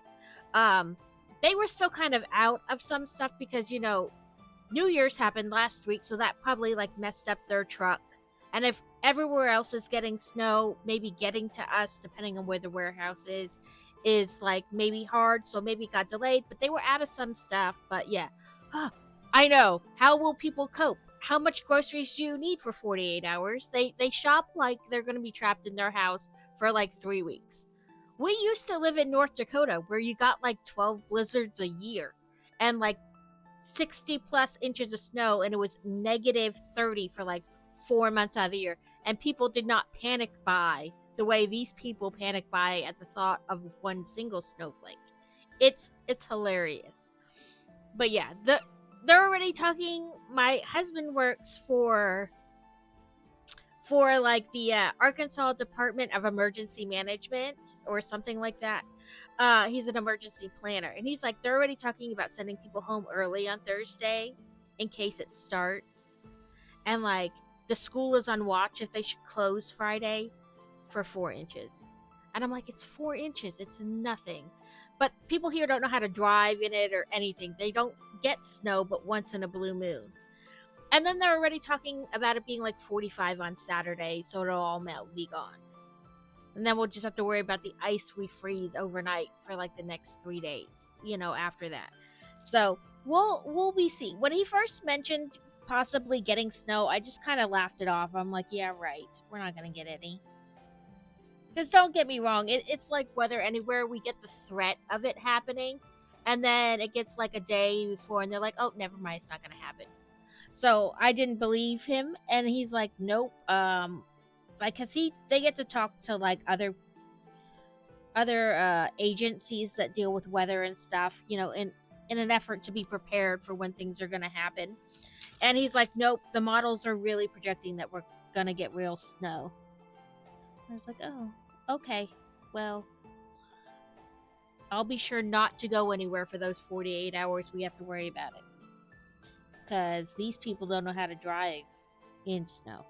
Um, they were still kind of out of some stuff because, you know, New Year's happened last week, so that probably like messed up their truck. And if everywhere else is getting snow, maybe getting to us, depending on where the warehouse is like maybe hard, so maybe it got delayed. But they were out of some stuff. But yeah, I know. How will people cope? How much groceries do you need for 48 hours? They shop like they're going to be trapped in their house for like 3 weeks. We used to live in North Dakota where you got like 12 blizzards a year and like 60 plus inches of snow, and it was negative 30 for like 4 months out of the year. And people did not panic buy the way these people panic buy at the thought of one single snowflake. It's hilarious. But yeah, they're already talking. My husband works for like the Arkansas Department of Emergency Management or something like that. He's an emergency planner, and he's like, they're already talking about sending people home early on Thursday in case it starts. And like, the school is on watch if they should close Friday for 4 inches. And I'm like, it's 4 inches, it's nothing. But people here don't know how to drive in it or anything. They don't get snow but once in a blue moon. And then they're already talking about it being like 45 on Saturday, so it'll all melt, be gone. And then we'll just have to worry about the ice we freeze overnight for like the next 3 days, you know, after that. So we'll be see. When he first mentioned possibly getting snow, I just kind of laughed it off. I'm like, yeah, right. We're not going to get any. Because don't get me wrong, it's like weather anywhere. We get the threat of it happening, and then it gets like a day before, and they're like, oh, never mind, it's not going to happen. So I didn't believe him, and he's like, nope. Like, cause they get to talk to like other agencies that deal with weather and stuff, you know, in an effort to be prepared for when things are gonna happen. And he's like, nope, the models are really projecting that we're gonna get real snow. I was like, oh, okay, well, I'll be sure not to go anywhere for those 48 hours we have to worry about it. Because these people don't know how to drive in snow.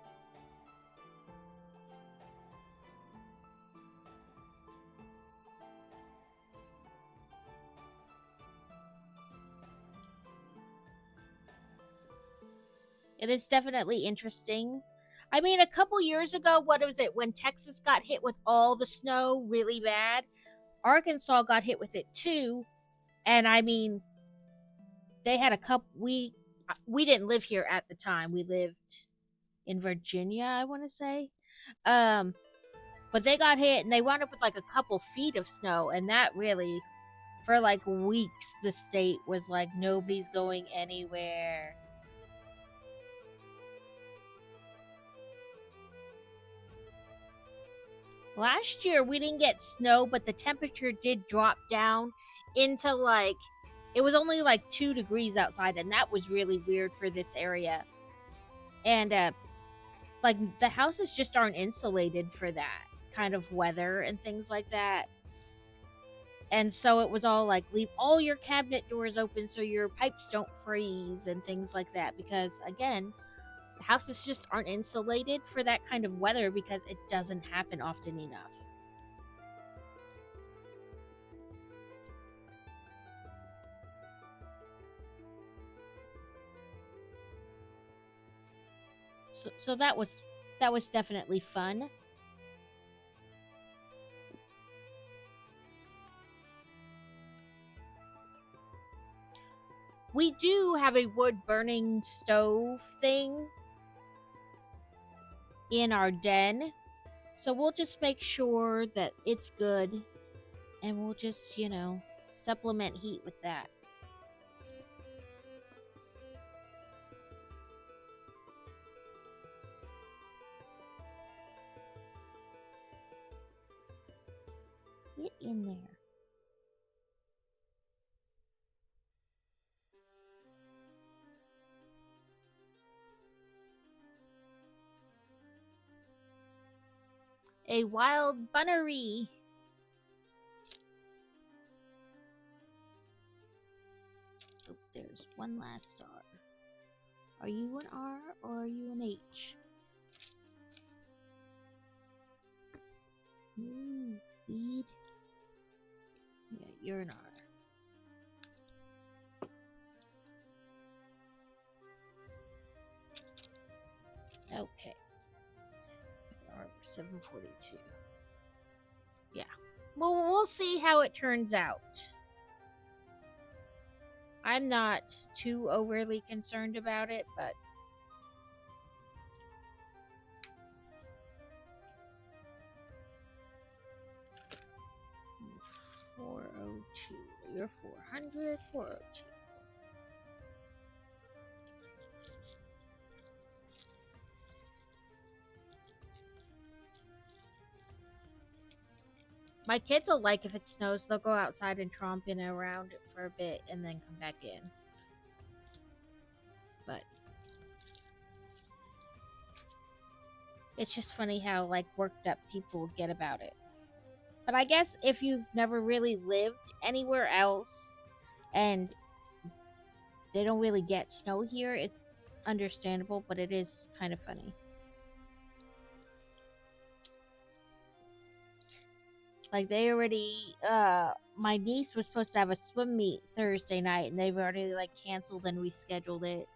It is definitely interesting. I mean, a couple years ago, what was it, when Texas got hit with all the snow really bad, Arkansas got hit with it too. And I mean, they had a couple, we didn't live here at the time. We lived in Virginia, I want to say. But they got hit and they wound up with like a couple feet of snow, and that really, for like weeks, the state was like, nobody's going anywhere. Last year we didn't get snow, but the temperature did drop down into like, it was only like 2 degrees outside, and that was really weird for this area. And like, the houses just aren't insulated for that kind of weather and things like that. And so it was all like, leave all your cabinet doors open so your pipes don't freeze and things like that, because again, the houses just aren't insulated for that kind of weather because it doesn't happen often enough. So that was definitely fun. We do have a wood burning stove thing in our den, so we'll just make sure that it's good, and we'll just, you know, supplement heat with that. Get in there. a wild bunnery. Oh, there's one last star. Are you an R or are you an H? Ooh, bead. Yeah, you're an R. Okay. R 742. Yeah. Well, we'll see how it turns out. I'm not too overly concerned about it, but 402. You're 400, 402. My kids will like if it snows, they'll go outside and tromp in and around it for a bit and then come back in. But it's just funny how like worked up people get about it. But I guess if you've never really lived anywhere else and they don't really get snow here, it's understandable, but it is kind of funny. Like they already, my niece was supposed to have a swim meet Thursday night, and they've already like canceled and rescheduled it.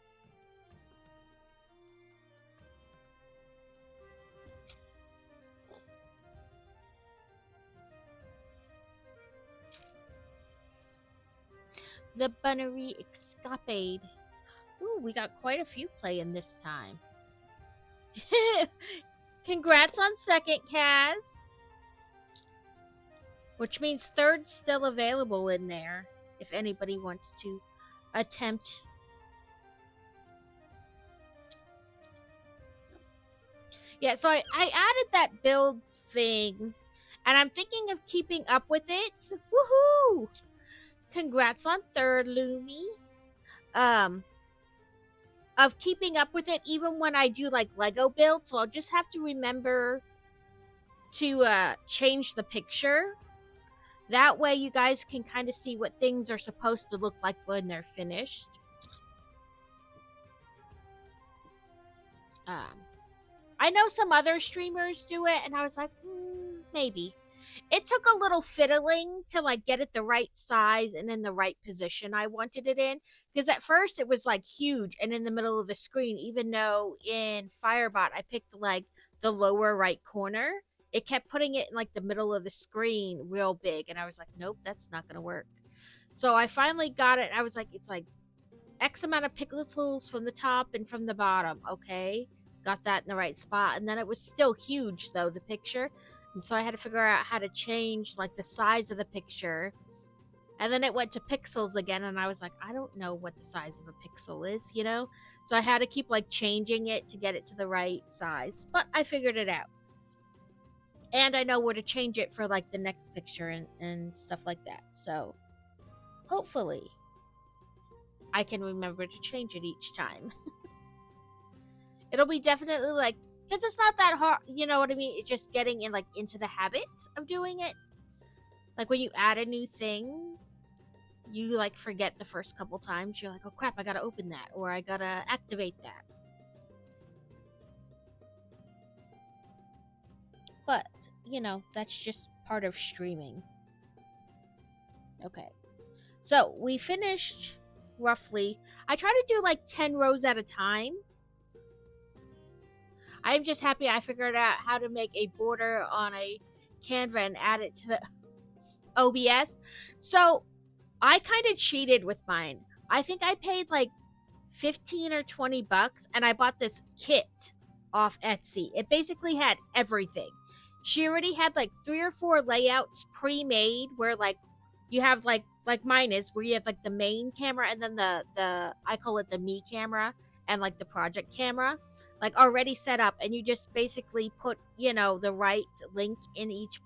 The Bunnery Escapade. Ooh, we got quite a few playing this time. Congrats on second, Kaz. Which means third's still available in there if anybody wants to attempt. Yeah, so I added that build thing, and I'm thinking of keeping up with it. Woohoo! Congrats on third, Lumi. Of keeping up with it even when I do like Lego builds, so I'll just have to remember to change the picture. That way you guys can kind of see what things are supposed to look like when they're finished. I know some other streamers do it, and I was like, maybe. It took a little fiddling to like get it the right size and in the right position I wanted it in. Because at first it was like huge and in the middle of the screen, even though in Firebot I picked like the lower right corner. It kept putting it in like the middle of the screen real big, and I was like, nope, that's not gonna work. So I finally got it, and I was like, it's like X amount of pixels from the top and from the bottom. Okay, got that in the right spot. And then it was still huge though, the picture, and so I had to figure out how to change like the size of the picture. And then it went to pixels again, and I was like, I don't know what the size of a pixel is, you know? So I had to keep like changing it to get it to the right size, but I figured it out. And I know where to change it for like the next picture and stuff like that. So hopefully I can remember to change it each time. It'll be definitely like, because it's not that hard, you know what I mean? It's just getting in like into the habit of doing it. Like when you add a new thing, you like forget the first couple times. You're like, oh crap, I gotta open that, or I gotta activate that. But you know, that's just part of streaming. Okay. So, we finished roughly. I try to do like 10 rows at a time. I'm just happy I figured out how to make a border on a Canva and add it to the OBS. So, I kind of cheated with mine. I think I paid like 15 or 20 bucks, and I bought this kit off Etsy. It basically had everything. She already had like 3 or 4 layouts pre-made where like you have like mine is, where you have like the main camera and then the I call it the me camera and like the project camera like already set up, and you just basically put, you know, the right link in each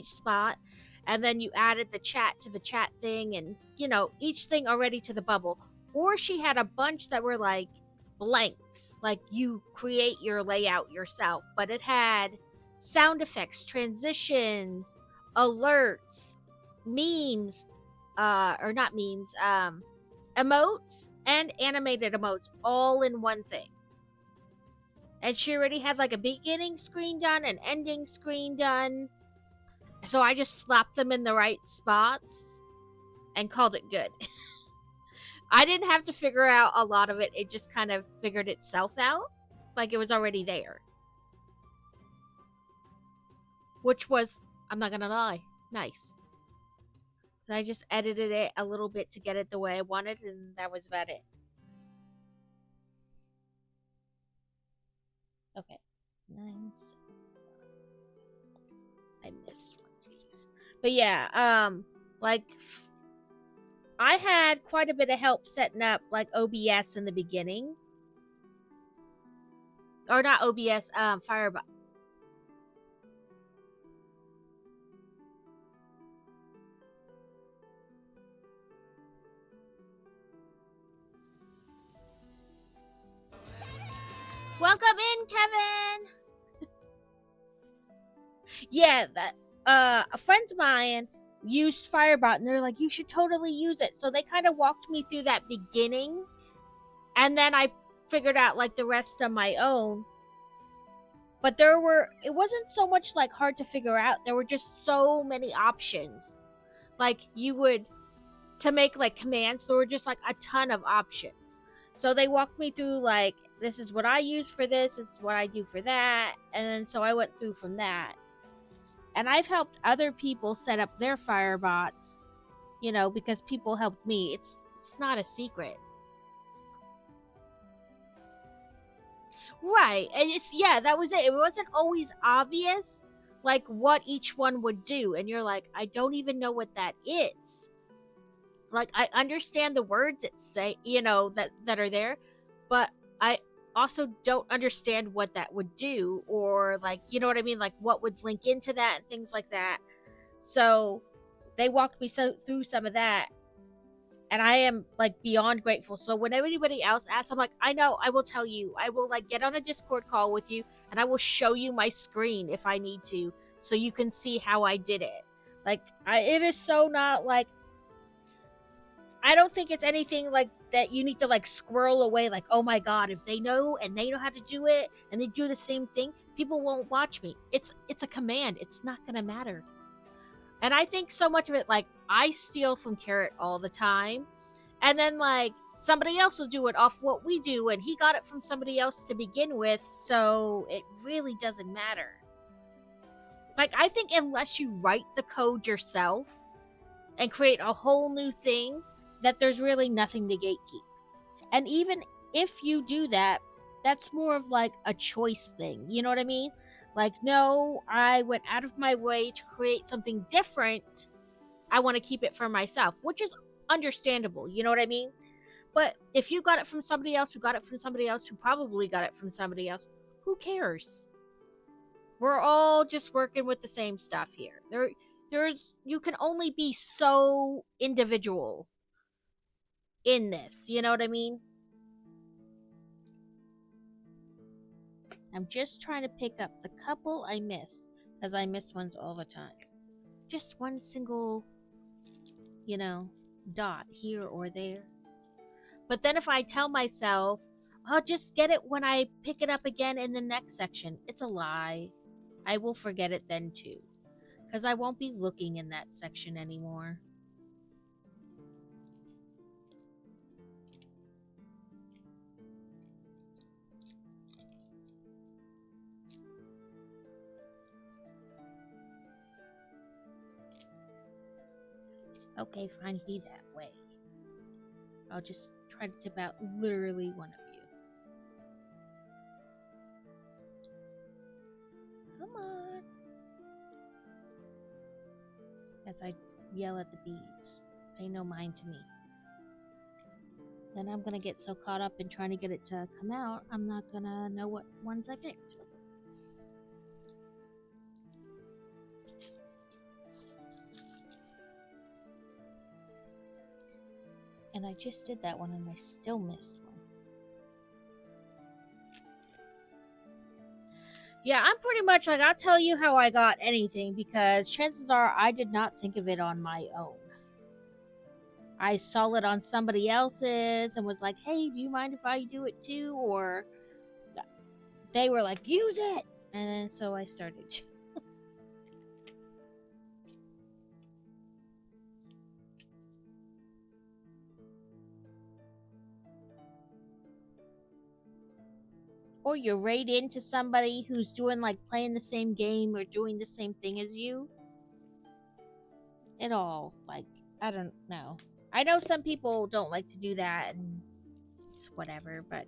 spot, and then you added the chat to the chat thing, and you know, each thing already to the bubble. Or she had a bunch that were like blanks, like you create your layout yourself, but it had sound effects, transitions, alerts, memes, or not memes, emotes and animated emotes all in one thing. And she already had like a beginning screen done, an ending screen done. So I just slapped them in the right spots and called it good. I didn't have to figure out a lot of it. It just kind of figured itself out. Like it was already there. Which was, I'm not gonna lie, nice. And I just edited it a little bit to get it the way I wanted, and that was about it. Okay. 9, 7. I missed one of these. But yeah, like I had quite a bit of help setting up like OBS in the beginning. Or not OBS, Fireball. Welcome in, Kevin. Yeah, that friends of mine used Firebot, and they're like, you should totally use it. So they kind of walked me through that beginning, and then I figured out like the rest on my own. But it wasn't so much like hard to figure out. There were just so many options. Like to make like commands, there were just like a ton of options. So they walked me through like, this is what I use for this is what I do for that. And then so I went through from that. And I've helped other people set up their Firebots, because people helped me. It's not a secret. Right. And that was it. It wasn't always obvious like what each one would do. And you're like, I don't even know what that is. Like I understand the words it say, that are there, but I also don't understand what that would do, or like, you know what I mean? Like what would link into that and things like that. So they walked me through some of that, and I am like beyond grateful. So when anybody else asks, I'm like, I know, I will tell you. I will like get on a Discord call with you, and I will show you my screen if I need to, so you can see how I did it. Like it is so not like, I don't think it's anything like that you need to like squirrel away like, oh my god, if they know and they know how to do it and they do the same thing, people won't watch me. It's a command. It's not gonna matter. And I think so much of it, like I steal from Carrot all the time, and then like somebody else will do it off what we do, and he got it from somebody else to begin with, so it really doesn't matter. Like I think unless you write the code yourself and create a whole new thing, that there's really nothing to gatekeep. And even if you do that, that's more of like a choice thing. You know what I mean? Like, no, I went out of my way to create something different. I want to keep it for myself, which is understandable. You know what I mean? But if you got it from somebody else who got it from somebody else who probably got it from somebody else, who cares? We're all just working with the same stuff here. You can only be so individual in this, you know what I mean? I'm just trying to pick up the couple I missed, as I miss ones all the time. Just one single, dot here or there. But then if I tell myself, I'll just get it when I pick it up again in the next section, it's a lie. I will forget it then too, because I won't be looking in that section anymore. Okay, fine, be that way. I'll just try to tip out literally one of you. Come on. As I yell at the bees. Pay no mind to me. Then I'm gonna get so caught up in trying to get it to come out, I'm not gonna know what ones I picked. And I just did that one and I still missed one. Yeah, I'm pretty much like, I'll tell you how I got anything because chances are I did not think of it on my own. I saw it on somebody else's and was like, hey, do you mind if I do it too? Or they were like, use it! And then so I started to. Or you raid into somebody who's doing like playing the same game or doing the same thing as you. It all, like, I don't know. I know some people don't like to do that and it's whatever, but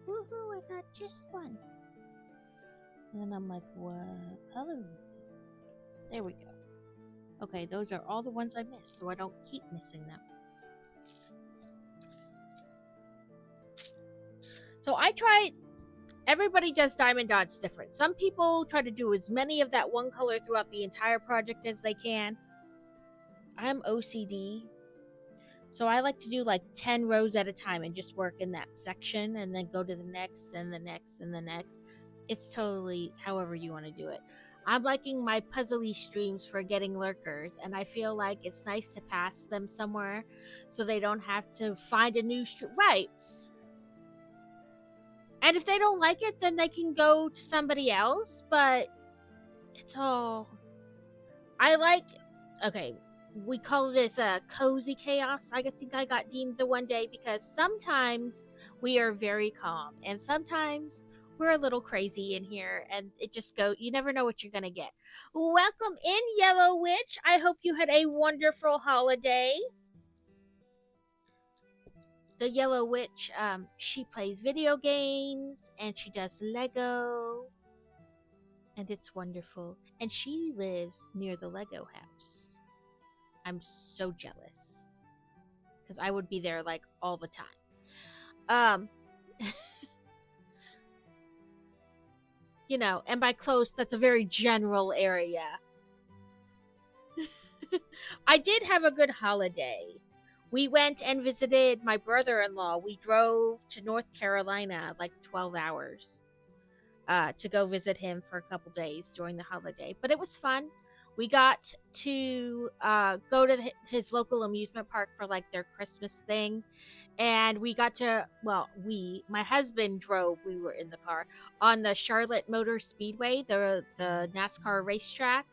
woohoo, I got just one. And then I'm like, what color is it? There we go. Okay, those are all the ones I missed, so I don't keep missing them. So I try. Everybody does diamond dots different. Some people try to do as many of that one color throughout the entire project as they can. I'm OCD, so I like to do like 10 rows at a time and just work in that section and then go to the next and the next and the next. It's totally however you want to do it. I'm liking my puzzly streams for getting lurkers, and I feel like it's nice to pass them somewhere so they don't have to find a new stream. Right. And if they don't like it, then they can go to somebody else, but it's all... I like... Okay, we call this a cozy chaos. I think I got deemed the one day because sometimes we are very calm, and sometimes we're a little crazy in here, and it just go. You never know what you're gonna get. Welcome in, Yellow Witch. I hope you had a wonderful holiday. The Yellow Witch, she plays video games and she does Lego, and it's wonderful. And she lives near the Lego house. I'm so jealous because I would be there like all the time. You know, and by close, that's a very general area. I did have a good holiday. We went and visited my brother-in-law. We drove to North Carolina like 12 hours to go visit him for a couple days during the holiday. But it was fun. We got to go to his local amusement park for like their Christmas thing. And we got to, my husband drove, we were in the car, on the Charlotte Motor Speedway, the NASCAR racetrack.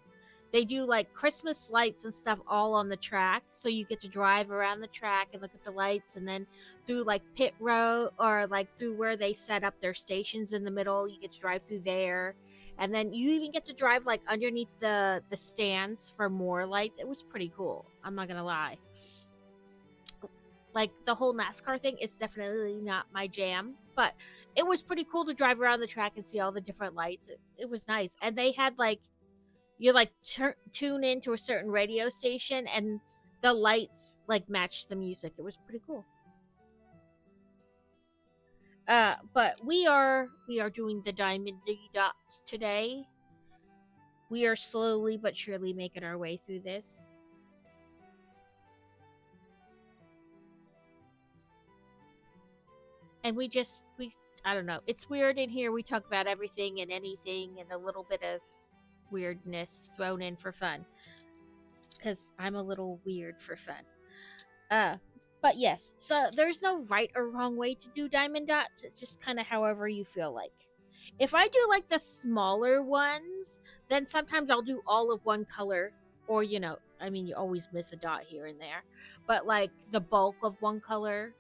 They do like Christmas lights and stuff all on the track, so you get to drive around the track and look at the lights, and then through like pit row or like through where they set up their stations in the middle, you get to drive through there, and then you even get to drive like underneath the stands for more lights. It was pretty cool. I'm not gonna lie. Like the whole NASCAR thing is definitely not my jam, but it was pretty cool to drive around the track and see all the different lights. It was nice, and they had like. You like tune into a certain radio station and the lights like match the music. It was pretty cool. But we are doing the diamond dots today. We are slowly but surely making our way through this. And I don't know. It's weird in here. We talk about everything and anything and a little bit of weirdness thrown in for fun, because I'm a little weird for fun. But yes, so there's no right or wrong way to do diamond dots. It's just kind of however you feel like. If I do like the smaller ones, then sometimes I'll do all of one color, or you always miss a dot here and there, but like the bulk of one color,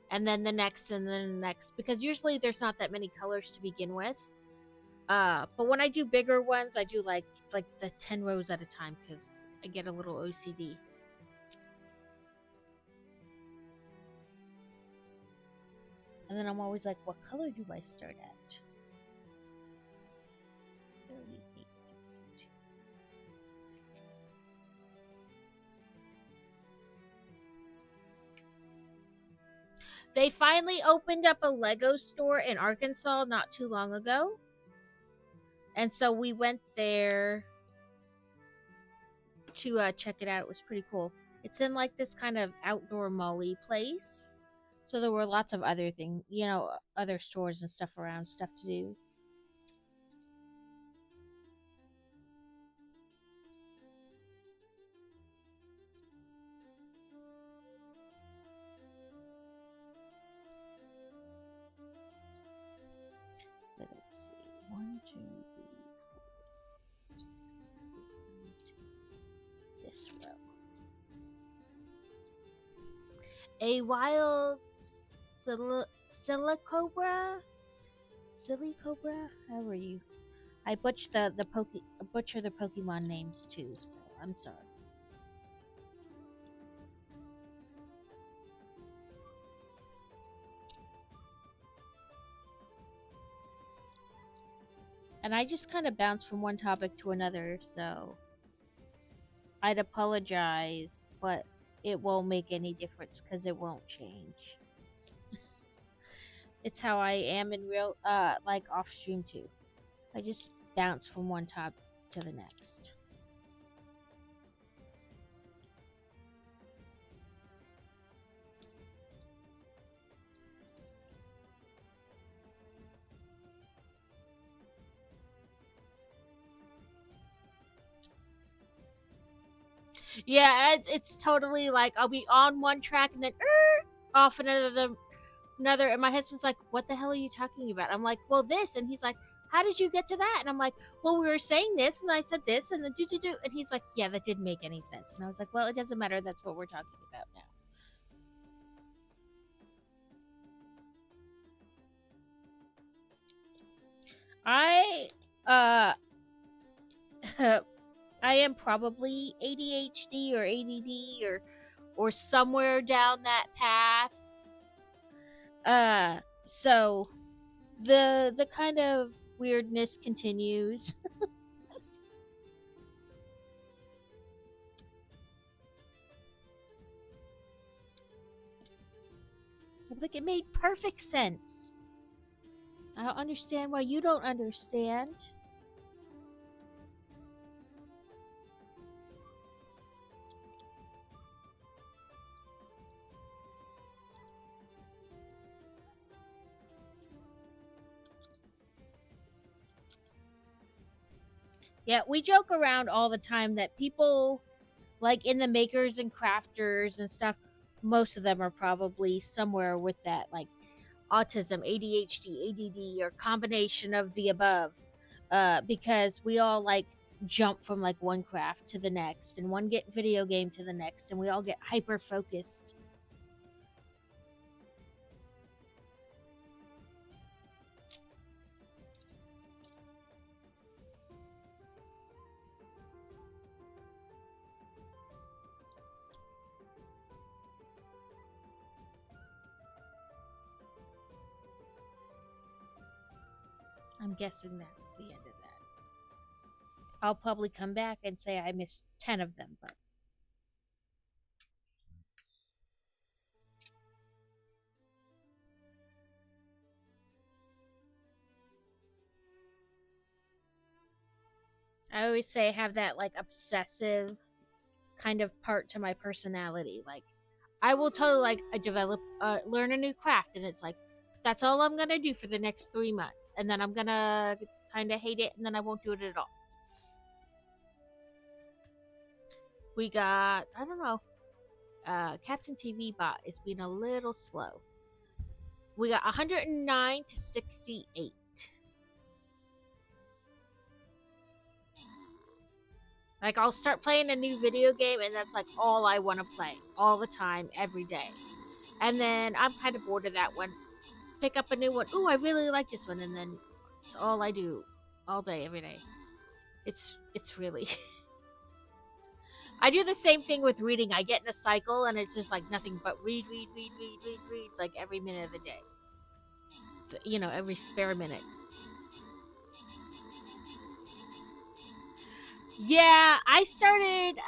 and then the next, and then the next, because usually there's not that many colors to begin with. But when I do bigger ones, I do like the 10 rows at a time because I get a little OCD. And then I'm always like, what color do I start at? 38, 62. They finally opened up a Lego store in Arkansas not too long ago. And so we went there to check it out. It was pretty cool. It's in like this kind of outdoor mall-y place. So there were lots of other things, other stores and stuff around, stuff to do. Let's see. 1, 2, 3, 4, 5, 6, 7, 8, 9, 10. This row. A wild silicobra? Silly cobra? How are you? I butcher the Pokemon names too, so I'm sorry. And I just kind of bounce from one topic to another, so I'd apologize, but it won't make any difference because it won't change. It's how I am in real, like off stream too. I just bounce from one topic to the next. Yeah, it's totally like I'll be on one track and then off another, and my husband's like, "What the hell are you talking about?" I'm like, "Well, this," and he's like, "How did you get to that?" And I'm like, "Well, we were saying this, and I said this, and then do," and he's like, "Yeah, that didn't make any sense." And I was like, "Well, it doesn't matter. That's what we're talking about now." I am probably ADHD or ADD or somewhere down that path. So the kind of weirdness continues. I was like, it made perfect sense. I don't understand why you don't understand. Yeah, we joke around all the time that people, like in the makers and crafters and stuff, most of them are probably somewhere with that, like autism, ADHD, ADD, or combination of the above. Because we all like jump from like one craft to the next and one video game to the next, and we all get hyper focused. I'm guessing that's the end of that. I'll probably come back and say I missed 10 of them, but I always say I have that like obsessive kind of part to my personality. Like I will totally like learn a new craft, and it's like that's all I'm gonna do for the next 3 months, and then I'm gonna kind of hate it, and then I won't do it at all. We got, I don't know, Captain TV bot is being a little slow. We got 109 to 68. Like, I'll start playing a new video game, and that's like all I want to play all the time, every day. And then I'm kind of bored of that one. Pick up a new one. Ooh, I really like this one, and then it's all I do all day, every day. It's really. I do the same thing with reading. I get in a cycle, and it's just like nothing but read, like every minute of the day. Every spare minute. Yeah, I started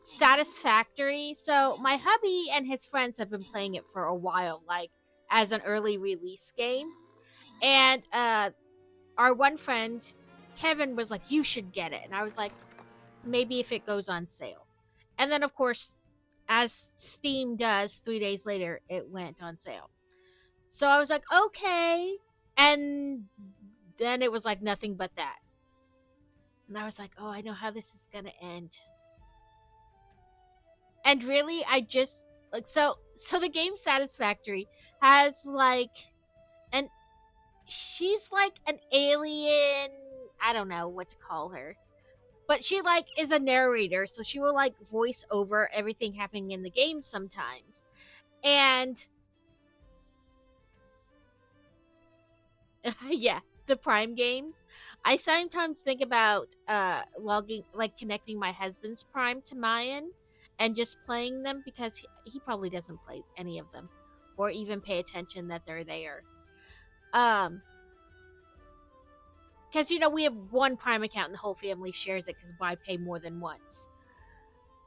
Satisfactory. So my hubby and his friends have been playing it for a while, like as an early release game. And our one friend, Kevin was like, you should get it. And I was like, maybe if it goes on sale. And then, of course, as Steam does, 3 days later, it went on sale. So I was like, okay. And then it was like nothing but that. And I was like, oh, I know how this is going to end. And really, I just, like, so the game Satisfactory has, like, she's like an alien, I don't know what to call her. But she, like, is a narrator, so she will, like, voice over everything happening in the game sometimes. And yeah, the Prime games. I sometimes think about connecting my husband's Prime to mine and just playing them, because he probably doesn't play any of them or even pay attention that they're there. Because, you know, we have one Prime account and the whole family shares it because I pay more than once.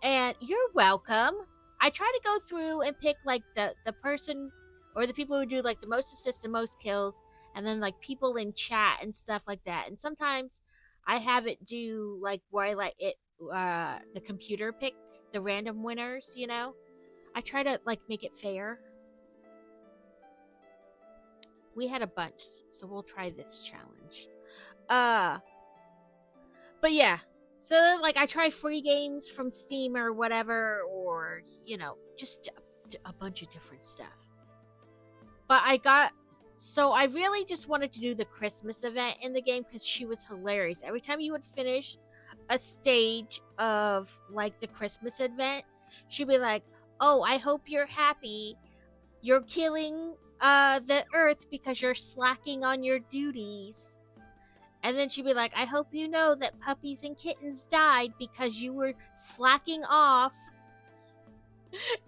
And you're welcome. I try to go through and pick, like, the person or the people who do, like, the most assists and most kills, and then, like, people in chat and stuff like that. And sometimes I have it do, like, where I let it, the computer pick the random winners, you know? I try to, like, make it fair. We had a bunch, so we'll try this challenge. But yeah, so, like, I try free games from Steam or whatever, or, you know, just a bunch of different stuff. But so I really just wanted to do the Christmas event in the game because she was hilarious. Every time you would finish a stage of, like, the Christmas event, she'd be like, oh, I hope you're happy. You're killing the earth because you're slacking on your duties. And then she'd be like, I hope you know that puppies and kittens died because you were slacking off.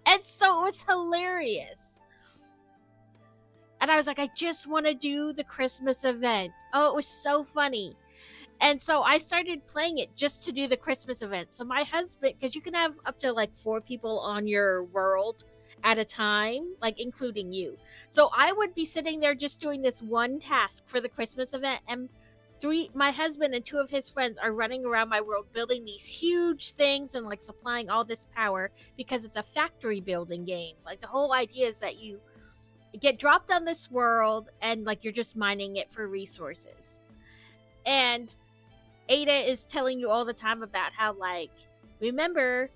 And so it was hilarious. And I was like, I just want to do the Christmas event. Oh, it was so funny. And so I started playing it just to do the Christmas event. So my husband, because you can have up to, like, 4 people on your world at a time, like, including you. So I would be sitting there just doing this one task for the Christmas event, and my husband and 2 of his friends are running around my world building these huge things and, like, supplying all this power because it's a factory building game. Like, the whole idea is that you get dropped on this world and, like, you're just mining it for resources. And Ada is telling you all the time about how, like, remember,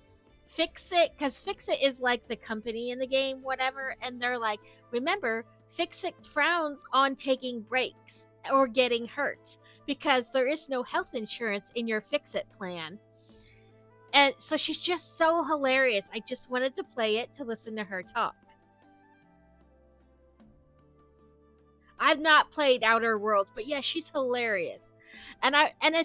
Fix-It, because Fix-It is, like, the company in the game, whatever, and they're like, remember, Fix-It frowns on taking breaks or getting hurt because there is no health insurance in your Fix-It plan. And so she's just so hilarious. I just wanted to play it to listen to her talk. I've not played Outer Worlds, but yeah, she's hilarious. And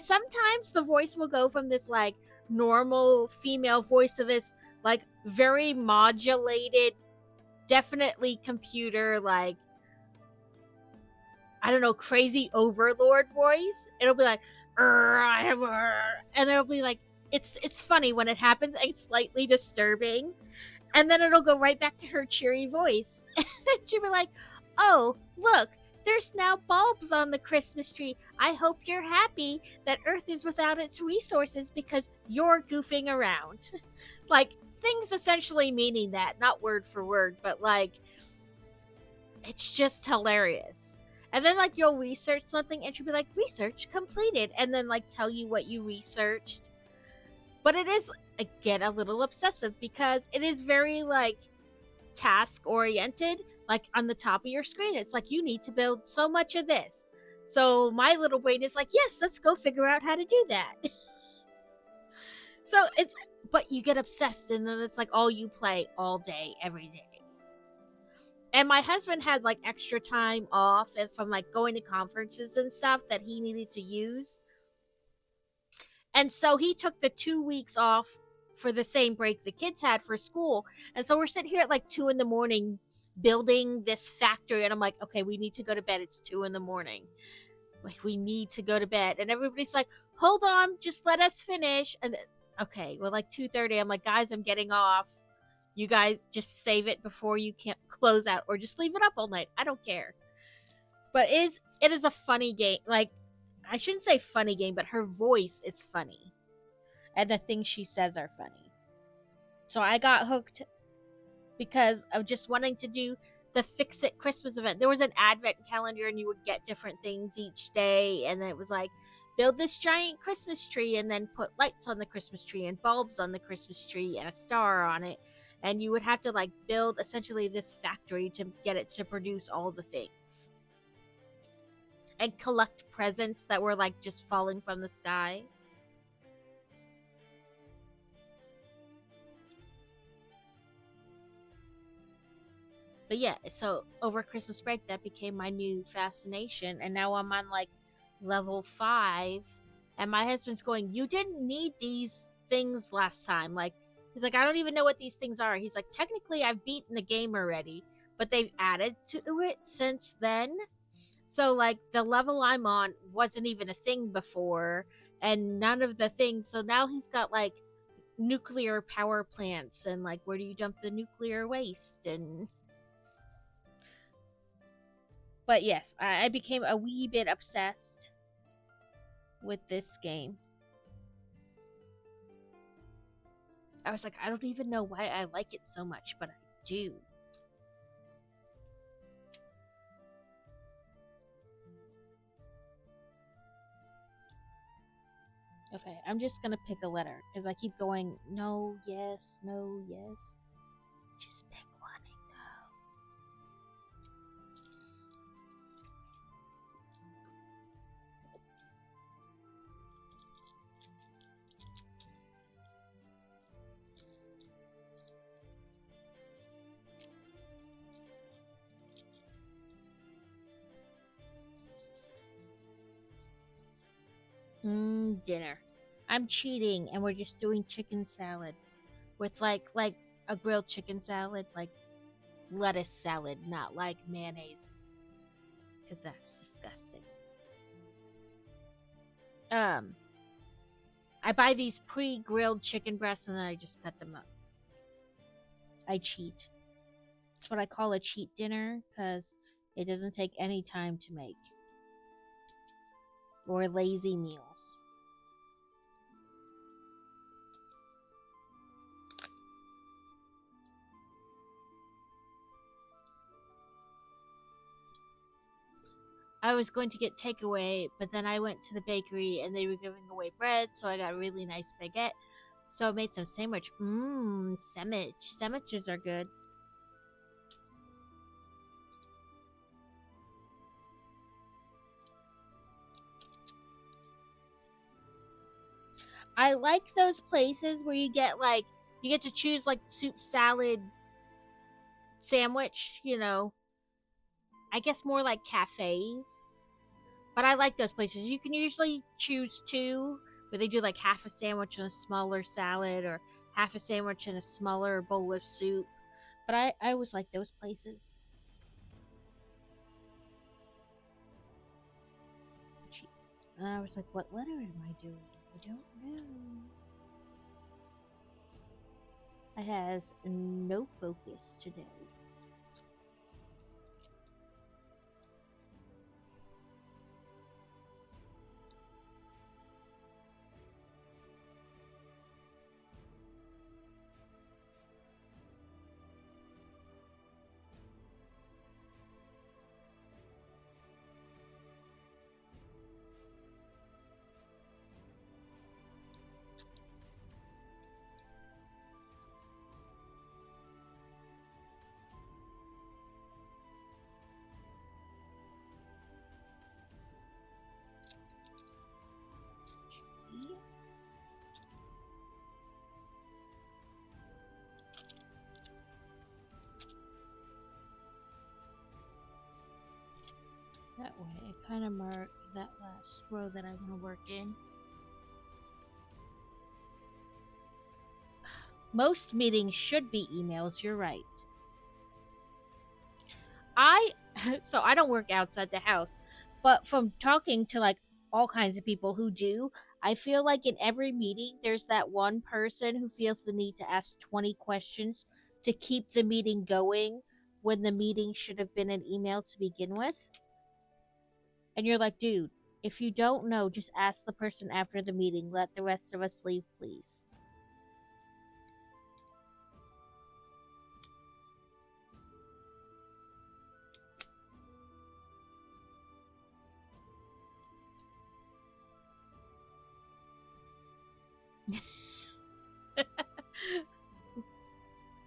sometimes the voice will go from this, like, normal female voice to this, like, very modulated, definitely computer, like, I don't know, crazy overlord voice. It'll be like, and it'll be like, it's funny when it happens, and slightly disturbing. And then it'll go right back to her cheery voice. She'll be like, oh, look, there's now bulbs on the Christmas tree. I hope you're happy that Earth is without its resources because you're goofing around. Like, things essentially meaning that, not word for word, but, like, it's just hilarious. And then, like, you'll research something and she'll be like, research completed, and then, like, tell you what you researched. But it is, again, a little obsessive because it is very, like, task oriented. Like, on the top of your screen, it's like, you need to build so much of this. So my little brain is like, yes, let's go figure out how to do that. So but you get obsessed, and then it's like all you play all day, every day. And my husband had, like, extra time off and from, like, going to conferences and stuff that he needed to use. And so he took the 2 weeks off for the same break the kids had for school. And so we're sitting here at, like, 2 a.m. building this factory. And I'm like, okay, we need to go to bed. It's 2 a.m. Like, we need to go to bed. And everybody's like, hold on, just let us finish. And then, okay, well, like, 2:30, I'm like, guys, I'm getting off. You guys just save it before you can't close out, or just leave it up all night. I don't care. But it is a funny game. Like, I shouldn't say funny game, but her voice is funny. And the things she says are funny. So I got hooked because of just wanting to do the Fix It Christmas event. There was an advent calendar and you would get different things each day. And then it was like, build this giant Christmas tree and then put lights on the Christmas tree and bulbs on the Christmas tree and a star on it. And you would have to like build essentially this factory to get it to produce all the things. And collect presents that were like just falling from the sky. But yeah, so over Christmas break, that became my new fascination. And now I'm on like level 5. And my husband's going, you didn't need these things last time. Like, he's like, I don't even know what these things are. He's like, technically, I've beaten the game already, but they've added to it since then. So, like, the level I'm on wasn't even a thing before, and none of the things. So now he's got like nuclear power plants, and like, where do you dump the nuclear waste? And but yes, I became a wee bit obsessed with this game. I was like, I don't even know why I like it so much, but I do. Okay, I'm just gonna pick a letter because I keep going, no, yes, no, yes. Just pick one and go. Dinner. I'm cheating and we're just doing chicken salad with like a grilled chicken salad, like lettuce salad, not like mayonnaise, because that's disgusting. I buy these pre-grilled chicken breasts and then I just cut them up. I cheat. It's what I call a cheat dinner because it doesn't take any time to make. Or lazy meals. I was going to get takeaway, but then I went to the bakery and they were giving away bread, so I got a really nice baguette. So I made some sandwich. Sandwich. Sandwiches are good. I like those places where you get to choose like soup, salad, sandwich, you know. I guess more like cafes. But I like those places. You can usually choose 2 where they do like half a sandwich and a smaller salad or half a sandwich and a smaller bowl of soup. But I always like those places. And I was like, what letter am I doing? I don't know. I has no focus today. That way, I kind of mark that last row that I'm going to work in. Most meetings should be emails, you're right. So I don't work outside the house, but from talking to like all kinds of people who do, I feel like in every meeting there's that one person who feels the need to ask 20 questions to keep the meeting going when the meeting should have been an email to begin with. And you're like, dude, If you don't know, just ask the person after the meeting. Let the rest of us leave, please.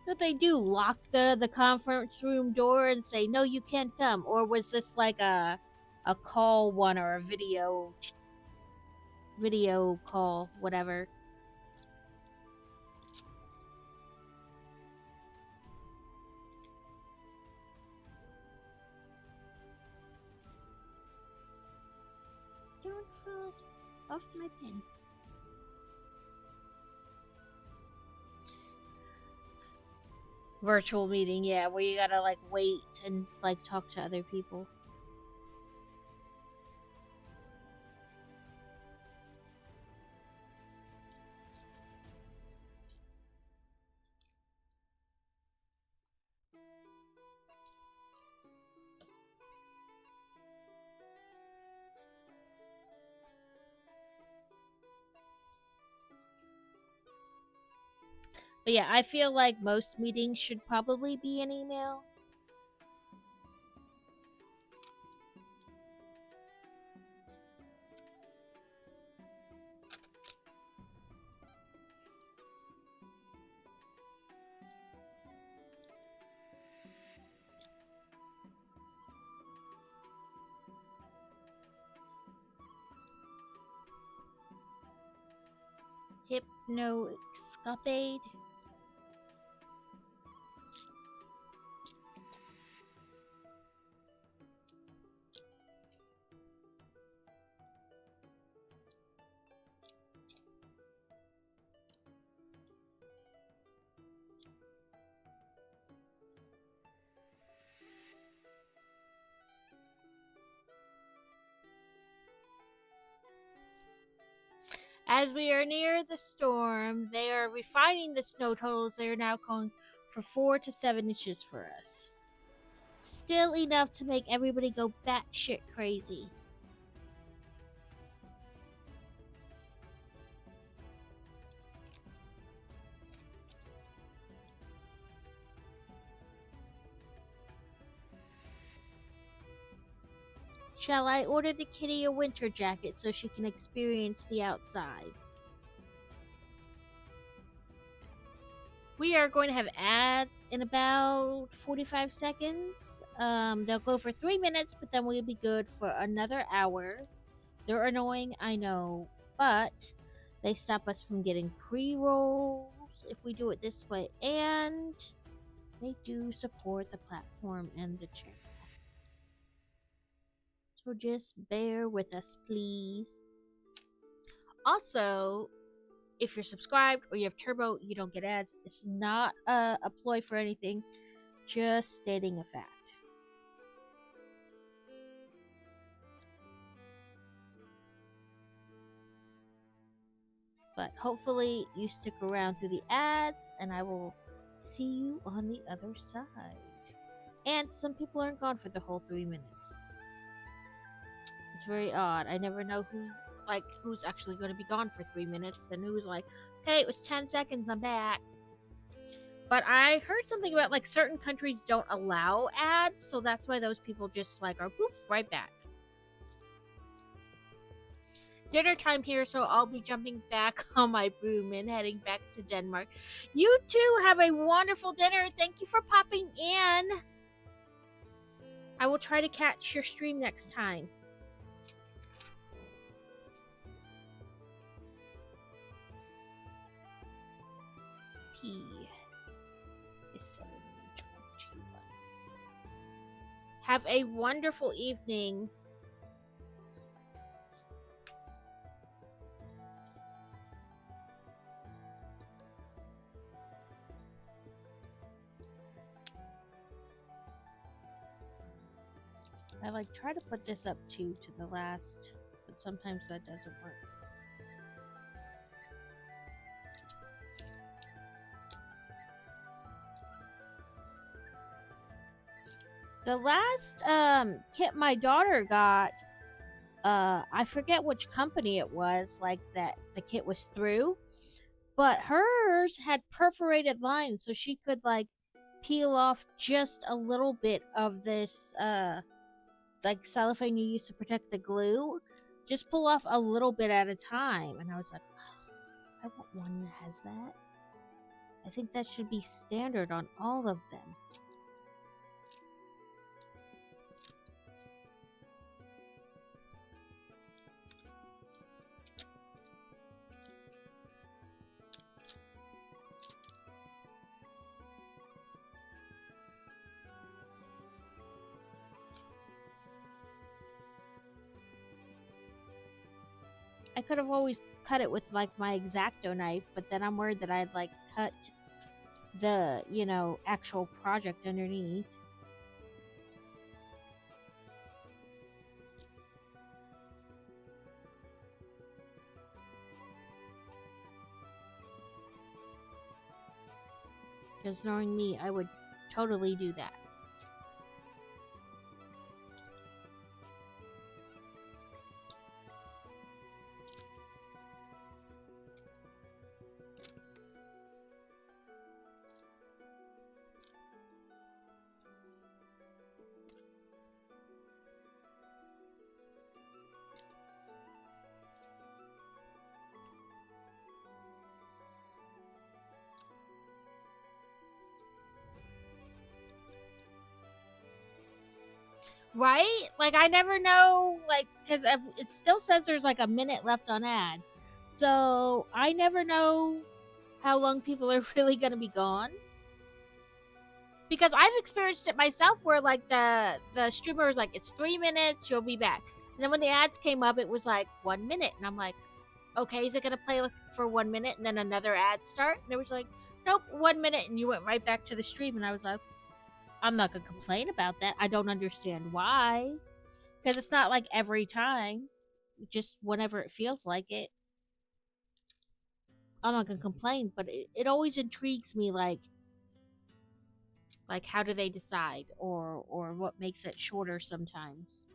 What they do? Lock the conference room door and say, "No, you can't come." Or was this like a call one or a video call, whatever? Don't fall off my pen. Virtual meeting, yeah, where you gotta like wait and like talk to other people. But yeah, I feel like most meetings should probably be an email. Hypnoscopade. As we are near the storm, they are refining the snow totals. They are now calling for 4 to 7 inches for us. Still enough to make everybody go batshit crazy. Shall I order the kitty a winter jacket so she can experience the outside? We are going to have ads in about 45 seconds. They'll go for 3 minutes, but then we'll be good for another hour. They're annoying, I know, but they stop us from getting pre-rolls if we do it this way, and they do support the platform and the channel. So just bear with us, please. Also, if you're subscribed or you have Turbo, you don't get ads. It's not a ploy for anything, just stating a fact. But hopefully you stick around through the ads, and I will see you on the other side. And some people aren't gone for the whole 3 minutes. It's very odd. I never know who's actually going to be gone for 3 minutes and who's like, okay, it was 10 seconds, I'm back. But I heard something about like certain countries don't allow ads, so that's why those people just like are boop right back. Dinner time here, so I'll be jumping back on my broom and heading back to Denmark. You too have a wonderful dinner. Thank you for popping in. I will try to catch your stream next time. P is 7:21. Have a wonderful evening. I like try to put this up too to the last, but sometimes that doesn't work. The last kit my daughter got, I forget which company it was, like that the kit was through, but hers had perforated lines, so she could like peel off just a little bit of this like cellophane you use to protect the glue. Just pull off a little bit at a time, and I was like, oh, I want one that has that. I think that should be standard on all of them. I could have always cut it with like my X-Acto knife, but then I'm worried that I'd like cut the, you know, actual project underneath. Because knowing me, I would totally do that. Right? Like, I never know, like, because it still says there's like a minute left on ads. So I never know how long people are really going to be gone. Because I've experienced it myself where, like, the streamer was like, it's 3 minutes, you'll be back. And then when the ads came up, it was like 1 minute. And I'm like, okay, is it going to play for 1 minute and then another ad start? And it was like, nope, 1 minute. And you went right back to the stream. And I was like, I'm not going to complain about that. I don't understand why. Because it's not like every time. Just whenever it feels like it. I'm not going to complain. But it always intrigues me, like how do they decide? Or what makes it shorter sometimes.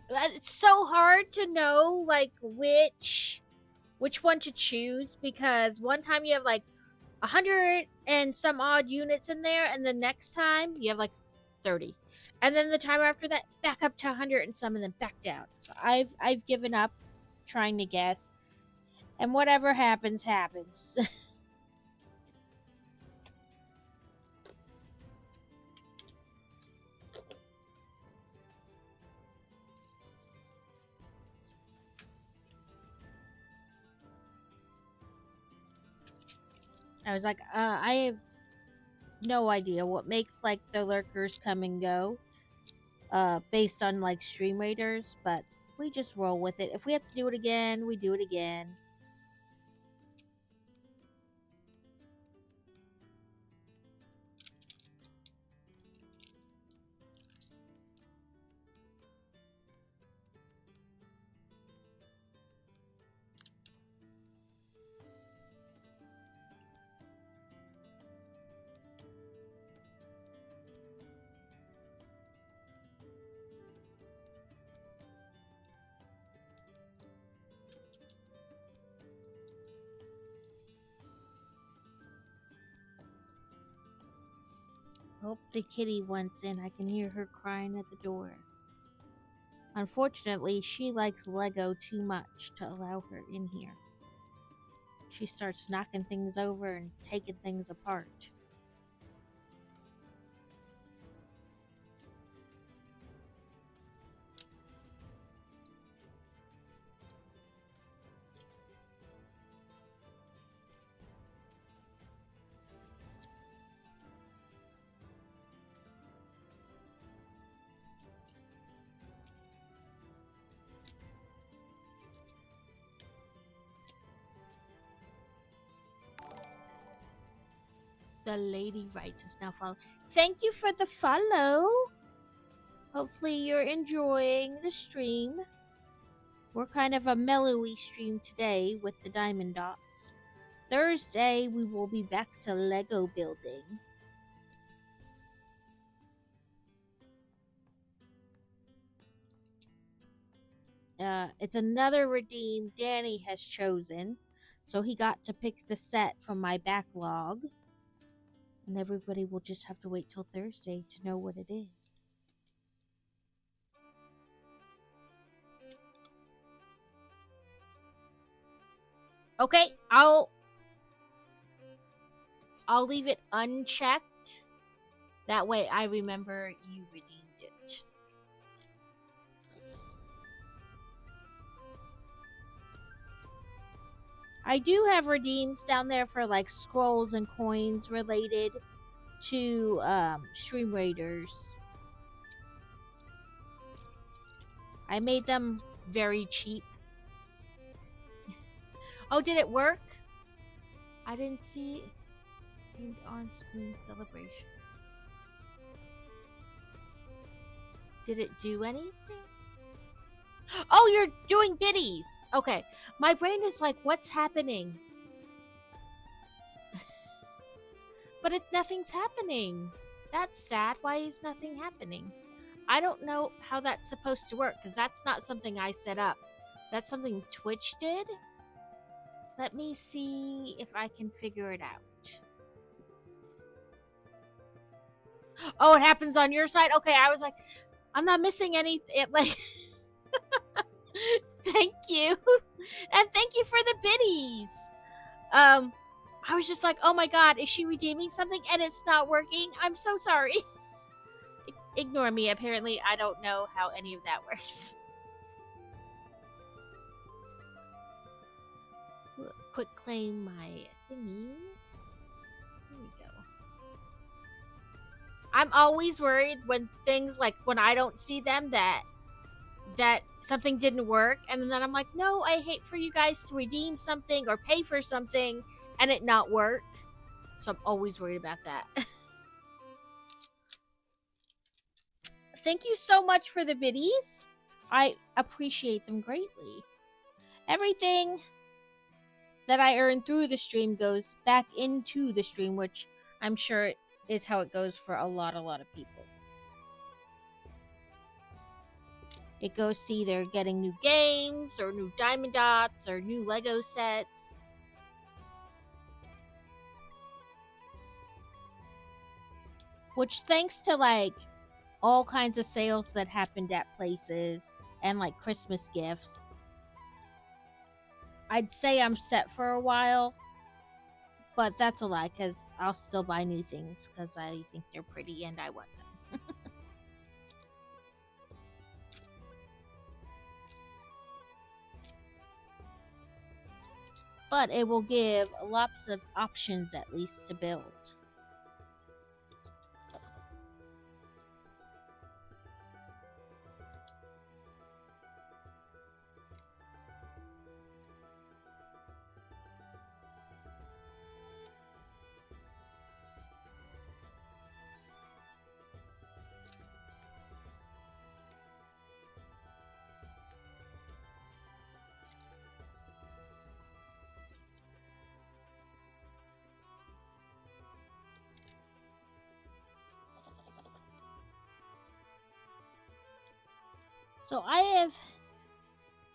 It's so hard to know like which one to choose, because one time you have like 100 and some odd units in there, and the next time you have like 30, and then the time after that back up to 100 and some, and then back down. So I've given up trying to guess, and whatever happens happens. I was like, I have no idea what makes like the lurkers come and go, based on like stream raiders, but we just roll with it. If we have to do it again, we do it again. Hope the kitty wants in. I can hear her crying at the door. Unfortunately, she likes Lego too much to allow her in here. She starts knocking things over and taking things apart. The lady writes is now follow. Thank you for the follow. Hopefully you're enjoying the stream. We're kind of a mellowy stream today with the diamond dots. Thursday we will be back to Lego building. It's another redeem Danny has chosen. So he got to pick the set from my backlog. And everybody will just have to wait till Thursday to know what it is. Okay, I'll leave it unchecked. That way I remember you redeemed it. I do have redeems down there for like scrolls and coins related to Stream Raiders. I made them very cheap. Oh, did it work? I didn't see it on screen celebration. Did it do anything? Oh, you're doing biddies. Okay. My brain is like, what's happening? But nothing's happening. That's sad. Why is nothing happening? I don't know how that's supposed to work because that's not something I set up. That's something Twitch did. Let me see if I can figure it out. Oh, it happens on your side? Okay, I was like, I'm not missing anything. Like, thank you. And thank you for the biddies. I was just like, oh my god, is she redeeming something and it's not working? I'm so sorry. Ignore me. Apparently, I don't know how any of that works. Quick claim my thingies. Here we go. I'm always worried when things like when I don't see them that something didn't work, and then I'm like, no, I hate for you guys to redeem something or pay for something and it not work. So I'm always worried about that. Thank you so much for the biddies. I appreciate them greatly. Everything that I earn through the stream goes back into the stream, which I'm sure is how it goes for a lot of people. It goes to either getting new games or new diamond dots or new Lego sets. Which, thanks to like all kinds of sales that happened at places and like Christmas gifts, I'd say I'm set for a while. But that's a lie, because I'll still buy new things because I think they're pretty and I want them. But it will give lots of options at least to build. So I have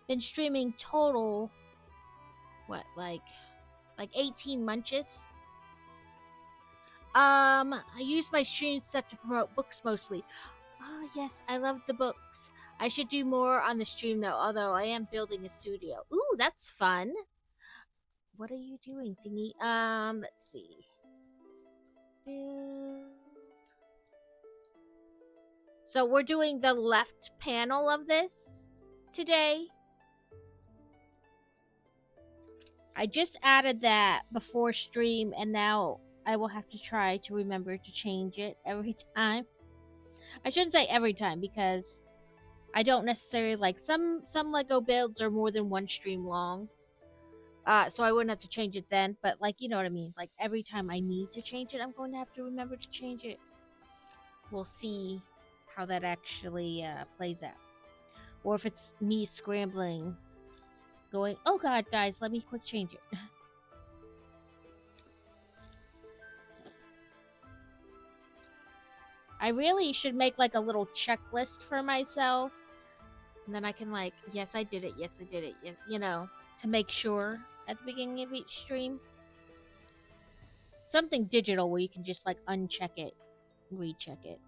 been streaming total, what, like 18 munches. I use my stream stuff to promote books mostly. Oh yes, I love the books. I should do more on the stream though, although I am building a studio. Ooh, that's fun. What are you doing, thingy? Let's see. Build. So we're doing the left panel of this today. I just added that before stream, and now I will have to try to remember to change it every time. I shouldn't say every time, because I don't necessarily like some Lego builds are more than one stream long. So I wouldn't have to change it then. But like, you know what I mean? Like every time I need to change it, I'm going to have to remember to change it. We'll see how that actually plays out. Or if it's me scrambling, going, oh god, guys, let me quick change it. I really should make like a little checklist for myself. And then I can like, yes, I did it. Yes, I did it. Yes, you know, to make sure at the beginning of each stream. Something digital where you can just like uncheck it, recheck it.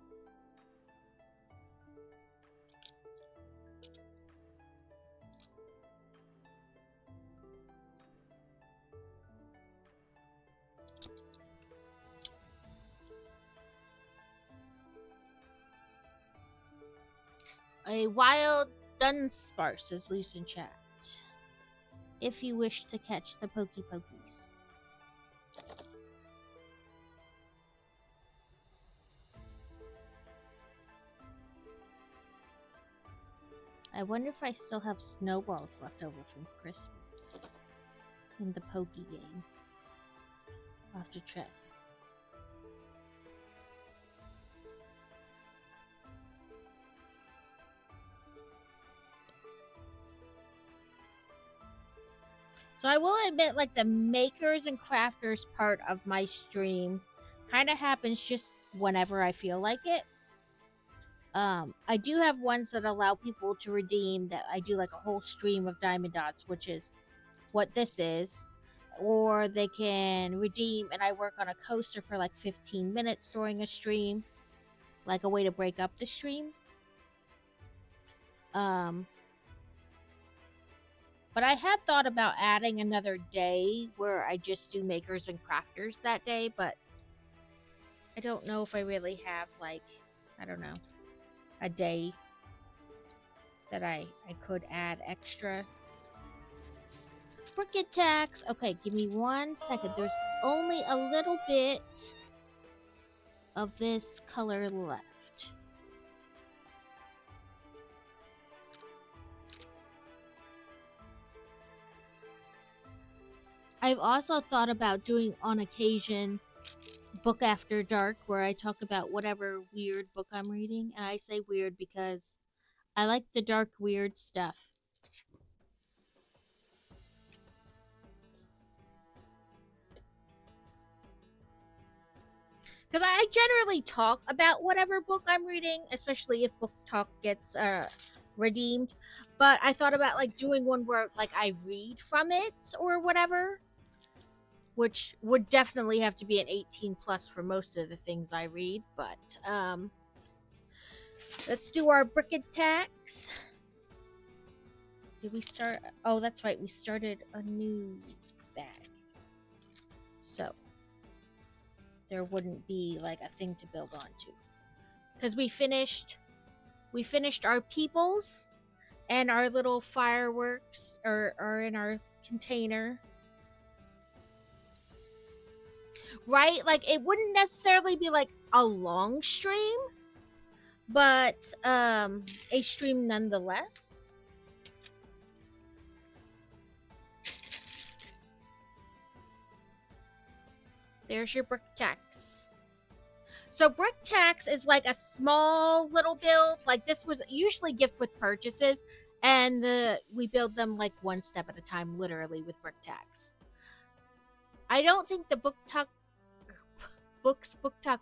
A wild dunsparce is loose in chat. If you wish to catch the pokey pokies. I wonder if I still have snowballs left over from Christmas in the pokey game. I'll have to check. So I will admit, like, the makers and crafters part of my stream kind of happens just whenever I feel like it. I do have ones that allow people to redeem that I do like a whole stream of diamond dots, which is what this is. Or they can redeem and I work on a coaster for like 15 minutes during a stream. Like a way to break up the stream. But I had thought about adding another day where I just do makers and crafters that day, but I don't know if I really have, like, I don't know, a day that I could add extra. Brick attacks. Okay, give me 1 second. There's only a little bit of this color left. I've also thought about doing on occasion Book After Dark where I talk about whatever weird book I'm reading. And I say weird because I like the dark weird stuff. Because I generally talk about whatever book I'm reading, especially if book talk gets redeemed. But I thought about like doing one where like I read from it or whatever. Which would definitely have to be an 18 plus for most of the things I read, but let's do our brick attacks. Did we start? Oh, that's right, we started a new bag. So there wouldn't be like a thing to build onto. Because we finished our peoples and our little fireworks are in our container. Right? Like, it wouldn't necessarily be, like, a long stream, but, a stream nonetheless. There's your brick tax. So, brick tax is, like, a small little build. Like, this was usually gift with purchases, and we build them, like, one step at a time, literally, with brick tax. I don't think the book talk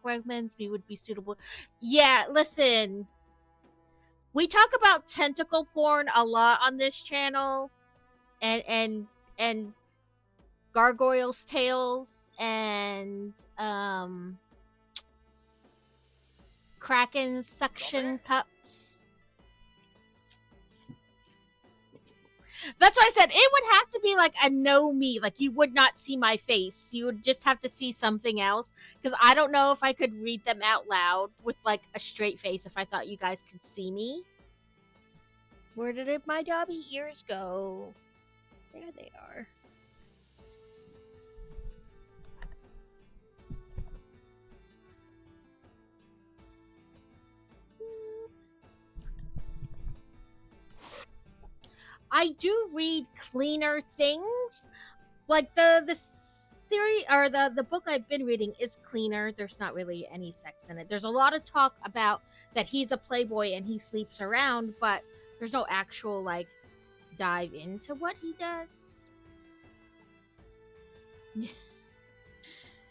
recommends me would be suitable. Yeah, listen. We talk about tentacle porn a lot on this channel. And gargoyles' tails and kraken suction cups. That's what I said. It would have to be like a no me. Like, you would not see my face. You would just have to see something else. Because I don't know if I could read them out loud with, like, a straight face if I thought you guys could see me. Where did my dobby ears go? There they are. I do read cleaner things, like the series or the book I've been reading is cleaner. There's not really any sex in it. There's a lot of talk about that he's a playboy and he sleeps around, but there's no actual like dive into what he does.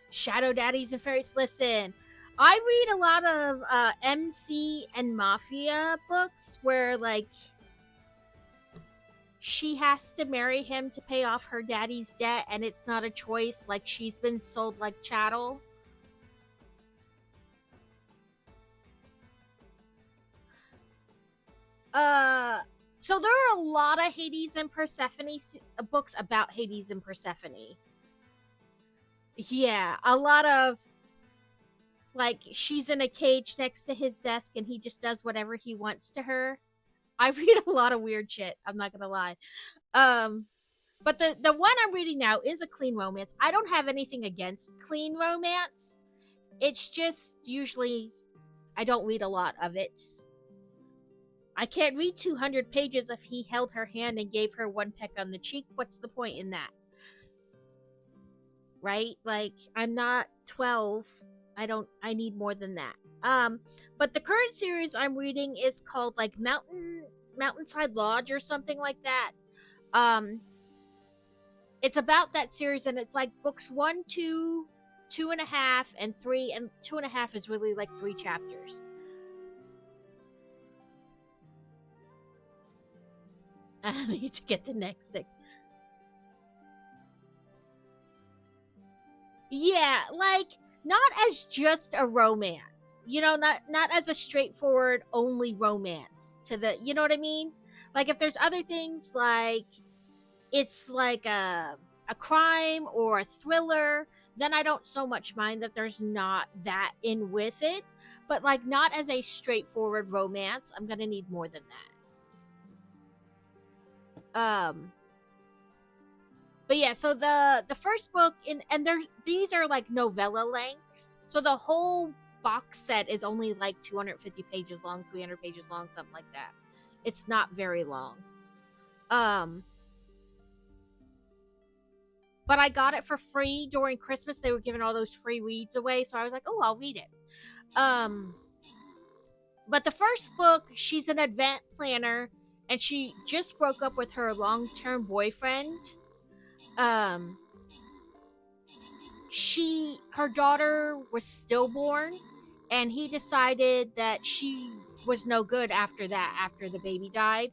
Shadow Daddies and Fairies. Listen, I read a lot of MC and Mafia books where like she has to marry him to pay off her daddy's debt and it's not a choice, like she's been sold like chattel. So there are a lot of Hades and Persephone books about Hades and Persephone. Yeah, a lot of like she's in a cage next to his desk and he just does whatever he wants to her. I read a lot of weird shit, I'm not gonna lie. But the one I'm reading now is a clean romance. I don't have anything against clean romance. It's just usually I don't read a lot of it. I can't read 200 pages if he held her hand and gave her one peck on the cheek. What's the point in that? Right? Like, I'm not 12. I need more than that. But the current series I'm reading is called like Mountainside Lodge or something like that. It's about that series and it's like books 1, 2, 2.5, and 3, and 2.5 is really like 3 chapters. I need to get the next 6. Yeah, like not as just a romance, you know, not as a straightforward only romance to the, you know what I mean? Like if there's other things like it's like a crime or a thriller, then I don't so much mind that there's not that in with it, but like not as a straightforward romance. I'm gonna need more than that. But yeah, so the first book and these are like novella length. So the whole box set is only like 250 pages long, 300 pages long, something like that. It's not very long. But I got it for free during Christmas. They were giving all those free reads away, so I was like, "Oh, I'll read it." But the first book, she's an event planner and she just broke up with her long-term boyfriend. Her daughter was stillborn and he decided that she was no good after the baby died.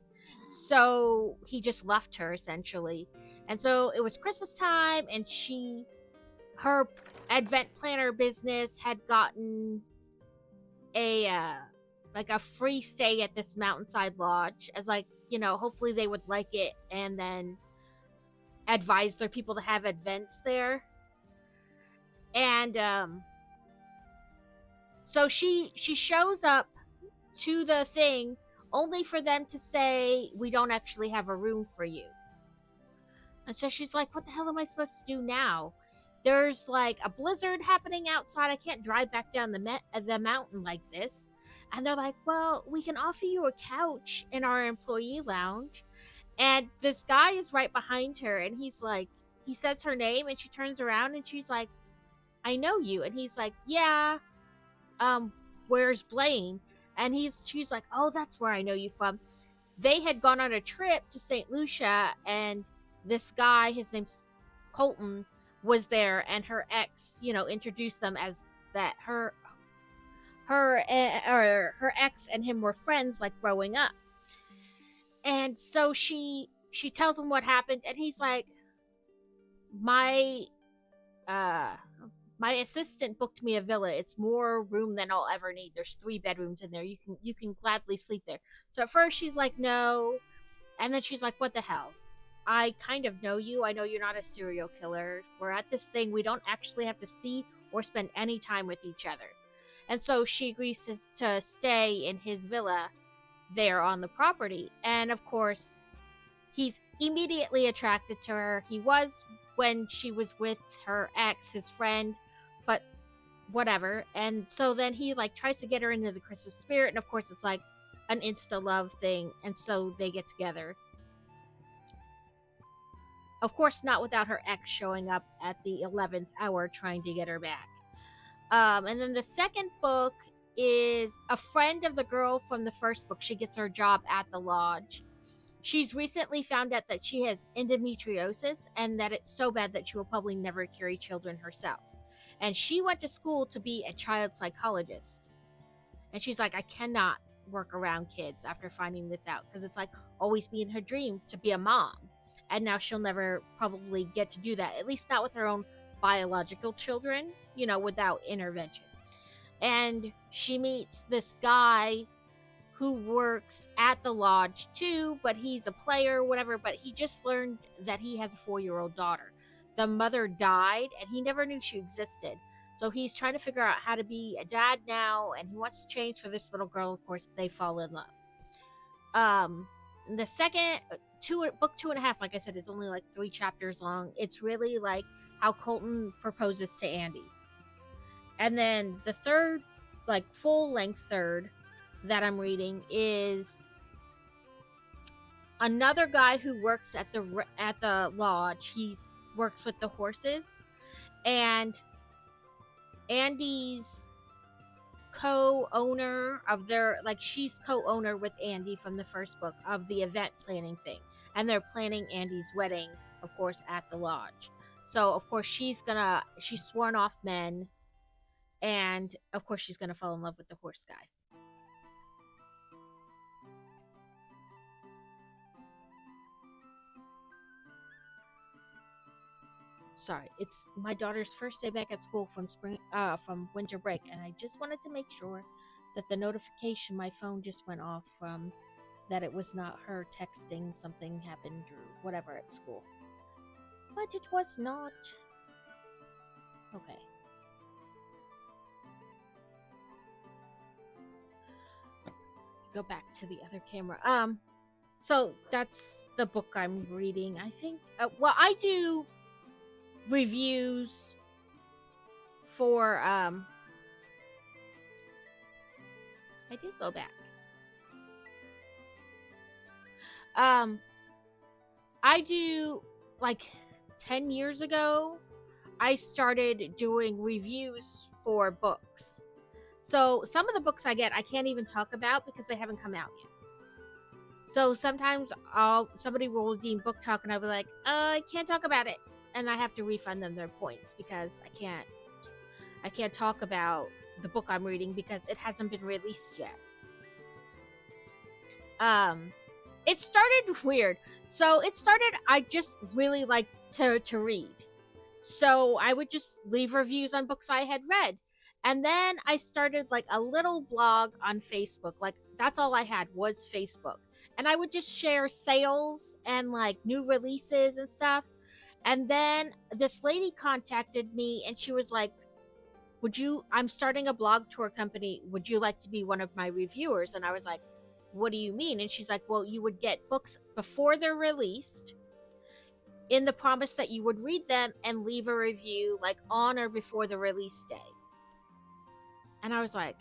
So he just left her essentially. And so it was Christmas time and her advent planner business had gotten a free stay at this Mountainside Lodge as like, you know, hopefully they would like it and then advise their people to have events there. And so she shows up to the thing only for them to say, we don't actually have a room for you. And so she's like, what the hell am I supposed to do now? There's like a blizzard happening outside. I can't drive back down the mountain like this. And they're like, well, we can offer you a couch in our employee lounge. And this guy is right behind her and he's like, he says her name and she turns around and she's like, I know you. And he's like, yeah, where's Blaine? And she's like, oh, that's where I know you from. They had gone on a trip to St. Lucia and this guy, his name's Colton, was there and her ex, you know, introduced them as that her ex and him were friends like growing up. And so she tells him what happened and he's like, my assistant booked me a villa. It's more room than I'll ever need. There's 3 bedrooms in there. You can gladly sleep there. So at first she's like, no. And then she's like, what the hell? I kind of know you. I know you're not a serial killer. We're at this thing. We don't actually have to see or spend any time with each other. And so she agrees to stay in his villa there on the property. And of course, he's immediately attracted to her. He was when she was with her ex, his friend, but whatever. And so then he like tries to get her into the Christmas spirit. And of course, it's like an insta love thing. And so they get together. Of course, not without her ex showing up at the 11th hour trying to get her back. And then the second book is a friend of the girl from the first book. She gets her job at the lodge. She's recently found out that she has endometriosis and that it's so bad that she will probably never carry children herself. And she went to school to be a child psychologist. And she's like, I cannot work around kids after finding this out, because it's like always been her dream to be a mom. And now she'll never probably get to do that, at least not with her own biological children, without intervention. And she meets this guy who works at the lodge too, but he's a player, whatever, but he just learned that he has a 4-year-old daughter. The mother died, and he never knew she existed. So he's trying to figure out how to be a dad now, and he wants to change for this little girl. Of course, they fall in love. The second book 2.5, like I said, is only like 3 chapters long. It's really like how Colton proposes to Andy. And then the third, like full-length third that I'm reading is another guy who works at the lodge. He works with the horses, and Andy's co-owner of she's co-owner with Andy from the first book of the event planning thing, and they're planning Andy's wedding, of course, at the lodge. So of course she's sworn off men, and of course she's gonna fall in love with the horse guy. Sorry, it's my daughter's first day back at school from winter break, and I just wanted to make sure that the notification my phone just went off from that it was not her texting something happened or whatever at school. But it was not. Okay. Go back to the other camera. So that's the book I'm reading. I think I do reviews for I did go back. I do, like 10 years ago, I started doing reviews for books. So some of the books I get, I can't even talk about because they haven't come out yet. So sometimes somebody will redeem Book Talk, and I'll be like, I can't talk about it, and I have to refund them their points because I can't talk about the book I'm reading because it hasn't been released yet. It started weird. So I just really like to read. So I would just leave reviews on books I had read. And then I started like a little blog on Facebook. Like that's all I had was Facebook. And I would just share sales and like new releases and stuff. And then this lady contacted me and she was like, I'm starting a blog tour company. Would you like to be one of my reviewers? And I was like, what do you mean? And she's like, well, you would get books before they're released in the promise that you would read them and leave a review like on or before the release day. And I was like,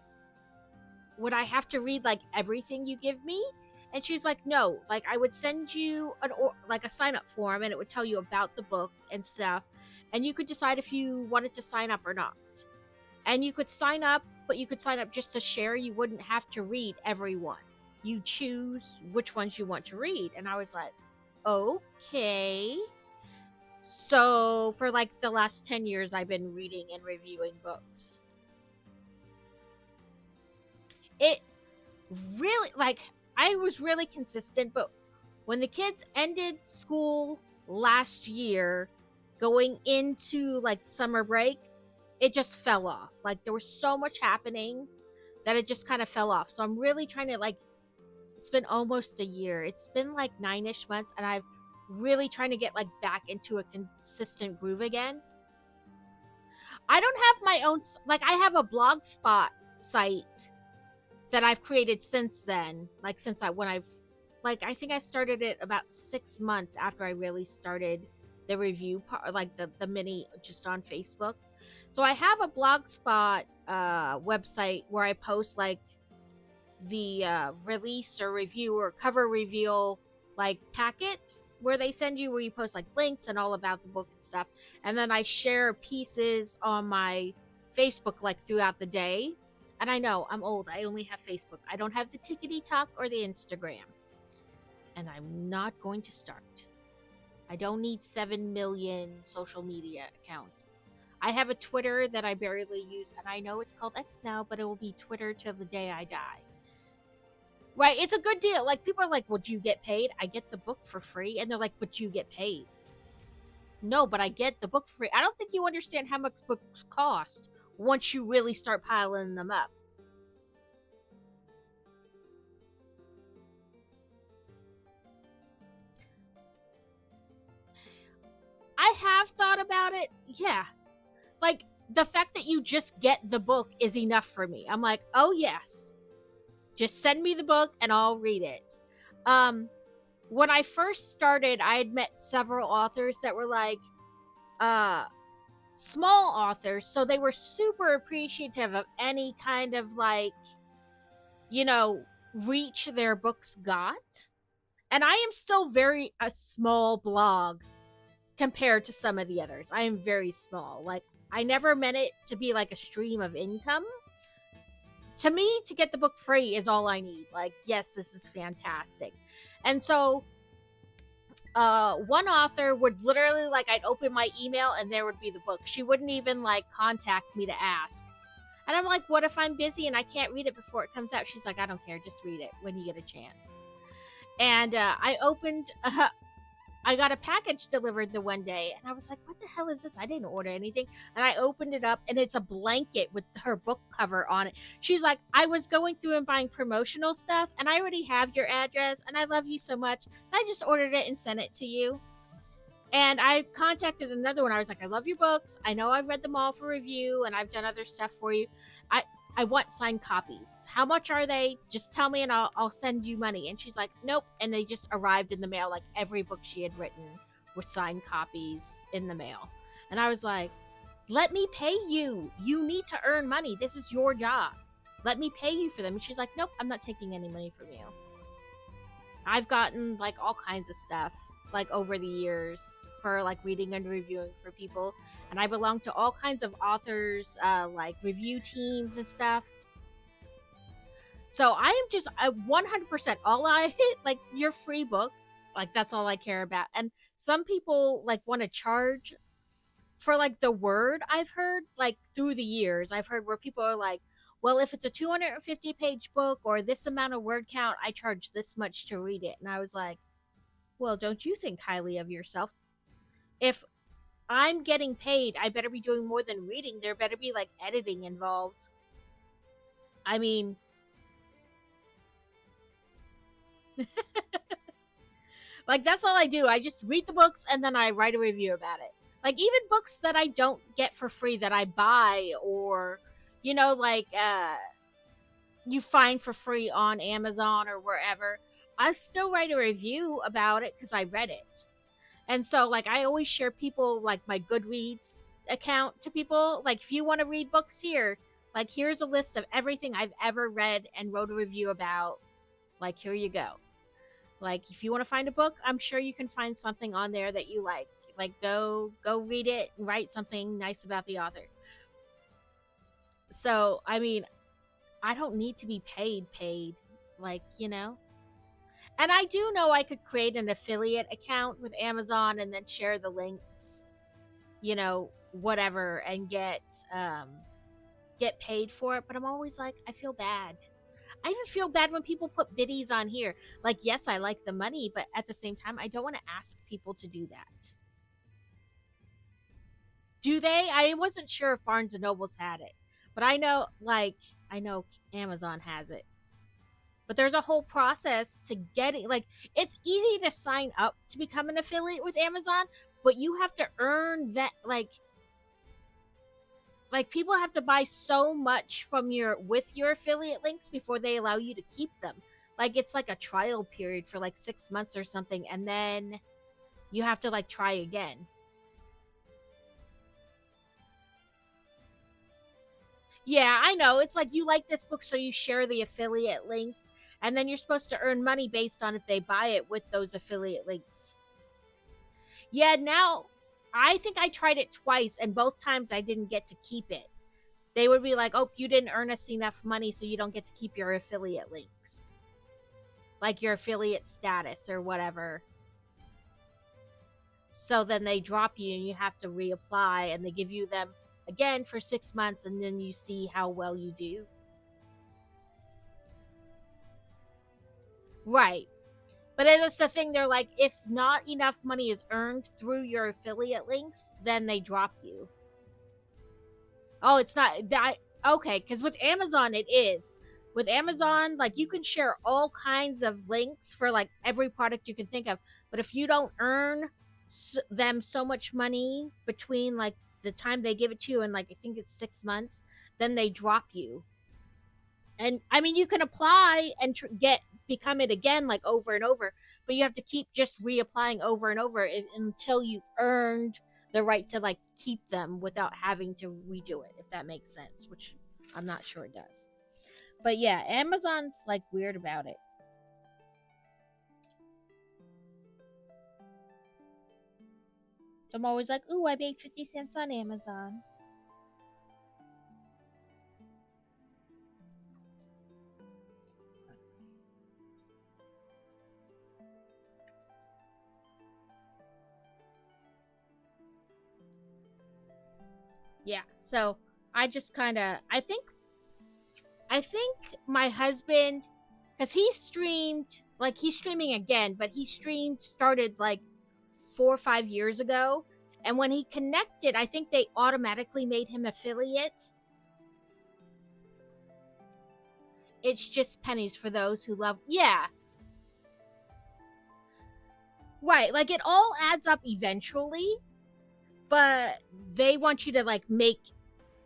would I have to read like everything you give me? And she's like, no, like I would send you a sign-up form and it would tell you about the book and stuff. And you could decide if you wanted to sign up or not. And you could sign up, but you could sign up just to share. You wouldn't have to read every one. You choose which ones you want to read. And I was like, okay. So for like the last 10 years, I've been reading and reviewing books. It really, like, I was really consistent, but when the kids ended school last year, going into like summer break, it just fell off. Like there was so much happening that it just kind of fell off. So I'm really trying to it's been almost a year. It's been like 9-ish months, and I'm really trying to get like back into a consistent groove again. I don't have my own, I have a Blogspot site that I've created since then. I think I started it about 6 months after I really started the review part, like the mini just on Facebook. So I have a Blogspot website where I post like the release or review or cover reveal like packets where they send you, where you post like links and all about the book and stuff. And then I share pieces on my Facebook like throughout the day. And I know I'm old. I only have Facebook. I don't have the TikTok or the Instagram. And I'm not going to start. I don't need 7 million social media accounts. I have a Twitter that I barely use, and I know it's called X now, but it will be Twitter till the day I die. Right? It's a good deal. Like, people are like, well, do you get paid? I get the book for free. And they're like, but you get paid. No, but I get the book free. I don't think you understand how much books cost once you really start piling them up. I have thought about it. Yeah. Like, the fact that you just get the book is enough for me. I'm like, oh, yes. Just send me the book and I'll read it. When I first started, I had met several authors that were like, small authors, so they were super appreciative of any kind of like, you know, reach their books got. And I am still very a small blog compared to some of the others. I am very small. Like, I never meant it to be like a stream of income. To me, to get the book free is all I need. Like, yes, this is fantastic. And so one author would literally, like, I'd open my email and there would be the book. She wouldn't even like contact me to ask. And I'm like, what if I'm busy and I can't read it before it comes out? She's like, I don't care, just read it when you get a chance. And I got a package delivered the one day, and I was like, what the hell is this? I didn't order anything. And I opened it up, and it's a blanket with her book cover on it. She's like, I was going through and buying promotional stuff, and I already have your address, and I love you so much. I just ordered it and sent it to you. And I contacted another one. I was like, I love your books. I know I've read them all for review, and I've done other stuff for you. I want signed copies. How much are they? Just tell me and I'll send you money. And she's like, nope. And they just arrived in the mail. Like, every book she had written with signed copies in the mail. And I was like, let me pay you. You need to earn money. This is your job. Let me pay you for them. And she's like, nope, I'm not taking any money from you. I've gotten like all kinds of stuff like over the years for like reading and reviewing for people, and I belong to all kinds of authors like review teams and stuff. So I am just 100% all I like your free book, like that's all I care about. And some people like want to charge for like the word. I've heard like through the years, I've heard where people are like, well, if it's a 250 page book or this amount of word count, I charge this much to read it. And I was like, well, don't you think highly of yourself? If I'm getting paid, I better be doing more than reading. There better be like editing involved. I mean, like that's all I do. I just read the books and then I write a review about it. Like even books that I don't get for free that I buy, or you know, like you find for free on Amazon or wherever, I still write a review about it because I read it. And so, like, I always share people, like, my Goodreads account to people. Like, if you want to read books here, like, here's a list of everything I've ever read and wrote a review about. Like, here you go. Like, if you want to find a book, I'm sure you can find something on there that you like. Like, go read it and write something nice about the author. So, I mean, I don't need to be paid. Like, you know? And I do know I could create an affiliate account with Amazon and then share the links, you know, whatever, and get paid for it. But I'm always like, I feel bad. I even feel bad when people put biddies on here. Like, yes, I like the money, but at the same time, I don't want to ask people to do that. Do they? I wasn't sure if Barnes & Noble's had it. But I know Amazon has it. But there's a whole process to getting, like, it's easy to sign up to become an affiliate with Amazon, but you have to earn that, like people have to buy so much from your affiliate links before they allow you to keep them. Like, it's like a trial period for like 6 months or something, and then you have to like try again. Yeah, I know. It's like you like this book, so you share the affiliate link. And then you're supposed to earn money based on if they buy it with those affiliate links. Yeah, now I think I tried it twice, and both times I didn't get to keep it. They would be like, oh, you didn't earn us enough money, so you don't get to keep your affiliate links. Like your affiliate status or whatever. So then they drop you and you have to reapply, and they give you them again for 6 months, and then you see how well you do. Right. But that's the thing, they're like, if not enough money is earned through your affiliate links, then they drop you. Oh, it's not that. Okay, because with Amazon, it is. With Amazon, like, you can share all kinds of links for, like, every product you can think of. But if you don't earn them so much money between, like, the time they give it to you and, like, I think it's 6 months, then they drop you. And, I mean, you can apply and become it again, like, over and over. But you have to keep just reapplying over and over until you've earned the right to, like, keep them without having to redo it, if that makes sense, which I'm not sure it does. But yeah, Amazon's like weird about it. So I'm always like, ooh, I made 50 cents on Amazon. Yeah, so I just kind of, I think my husband, because he's streaming again, but he started like 4 or 5 years ago. And when he connected, I think they automatically made him affiliate. It's just pennies for those who love. Yeah. Right. Like, it all adds up eventually, but they want you to, like, make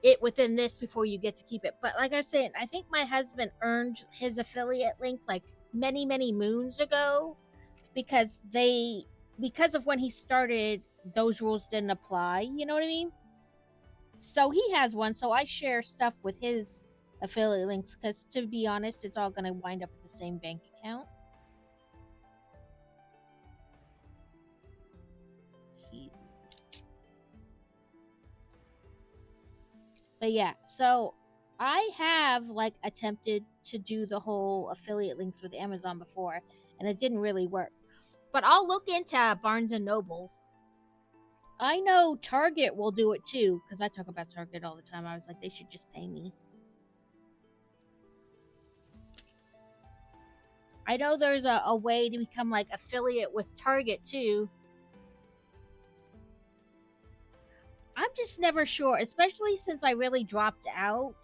it within this before you get to keep it. But like I said, I think my husband earned his affiliate link like many, many moons ago because of when he started, those rules didn't apply. You know what I mean? So he has one. So I share stuff with his affiliate links because, to be honest, it's all going to wind up at the same bank account. But yeah, so I have like attempted to do the whole affiliate links with Amazon before, and it didn't really work. But I'll look into Barnes and Nobles. I know Target will do it too, because I talk about Target all the time. I was like, they should just pay me. I know there's a way to become like affiliate with Target too. I'm just never sure, especially since I really dropped out,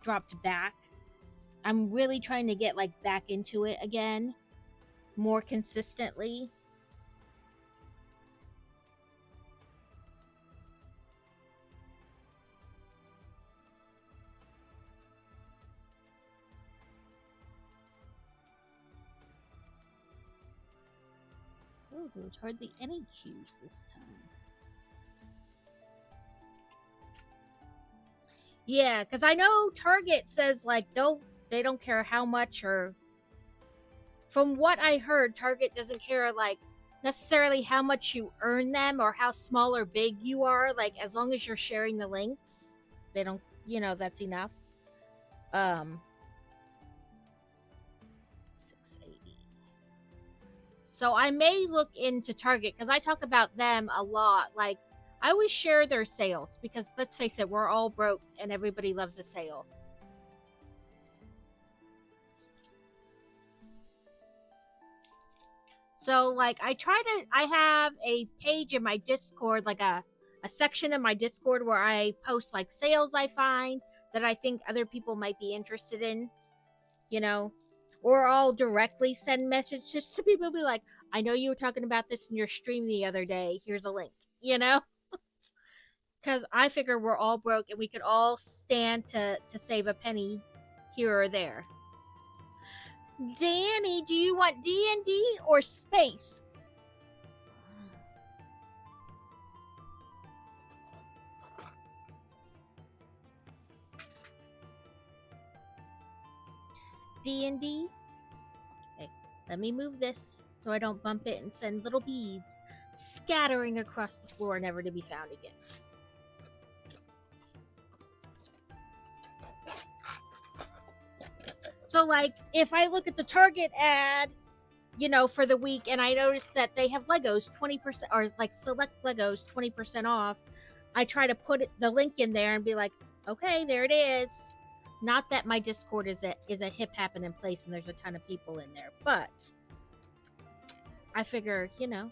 dropped back. I'm really trying to get like back into it again, more consistently. Oh, there was hardly any queues this time. Yeah, because I know Target says like they don't care how much, or from what I heard, Target doesn't care like necessarily how much you earn them or how small or big you are. Like, as long as you're sharing the links, they don't, that's enough. 680. So I may look into Target because I talk about them a lot. Like, I always share their sales because, let's face it, we're all broke and everybody loves a sale. So, like, I have a page in my Discord, like a section in my Discord where I post, like, sales I find that I think other people might be interested in, or I'll directly send messages to people, be like, I know you were talking about this in your stream the other day. Here's a link, Because I figure we're all broke and we could all stand to save a penny here or there. Danny, do you want D&D or space? D&D? Let me move this so I don't bump it and send little beads scattering across the floor, never to be found again. So, like, if I look at the Target ad, you know, for the week, and I notice that they have Legos 20%, or like select Legos 20% off, I try to put the link in there and be like, okay, there it is. Not that my Discord is a hip happening place and there's a ton of people in there, but I figure, you know,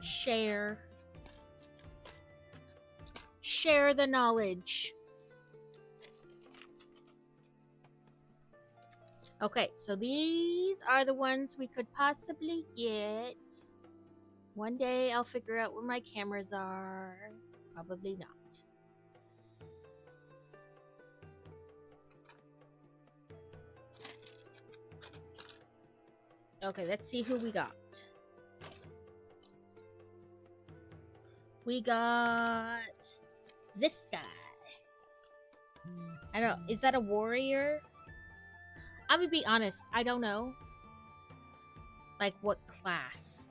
share the knowledge. Okay, so these are the ones we could possibly get. One day I'll figure out where my cameras are. Probably not. Okay, let's see who we got. We got this guy. I don't know. Is that a warrior? I'm gonna be honest. I don't know. Like what class.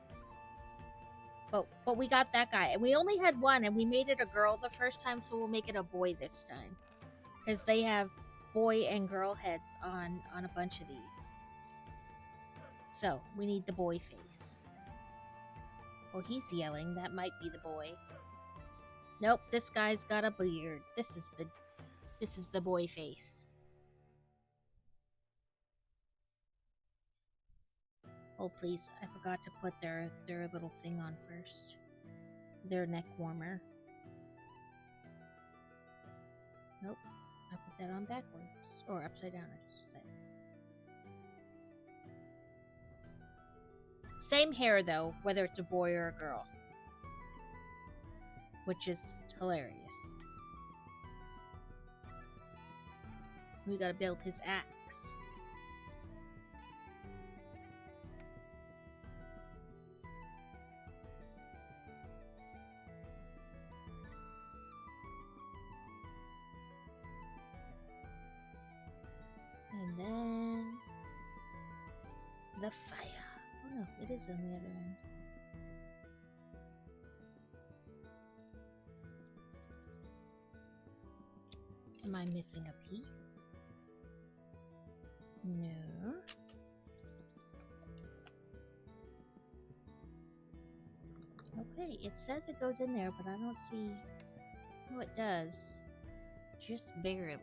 But we got that guy. And we only had one, and we made it a girl the first time, so we'll make it a boy this time. Because they have boy and girl heads on a bunch of these. So, we need the boy face. Oh, he's yelling. That might be the boy. Nope, this guy's got a beard. This is the boy face. Oh, please. I forgot to put their little thing on first. Their neck warmer. Nope. I put that on backwards. Or upside down, I should say. Same hair, though, whether it's a boy or a girl. Which is hilarious. We gotta build his axe. And then the fire. Oh no, it is on the other end. Am I missing a piece? No. Okay, it says it goes in there, but I don't see. Oh, it does. Just barely.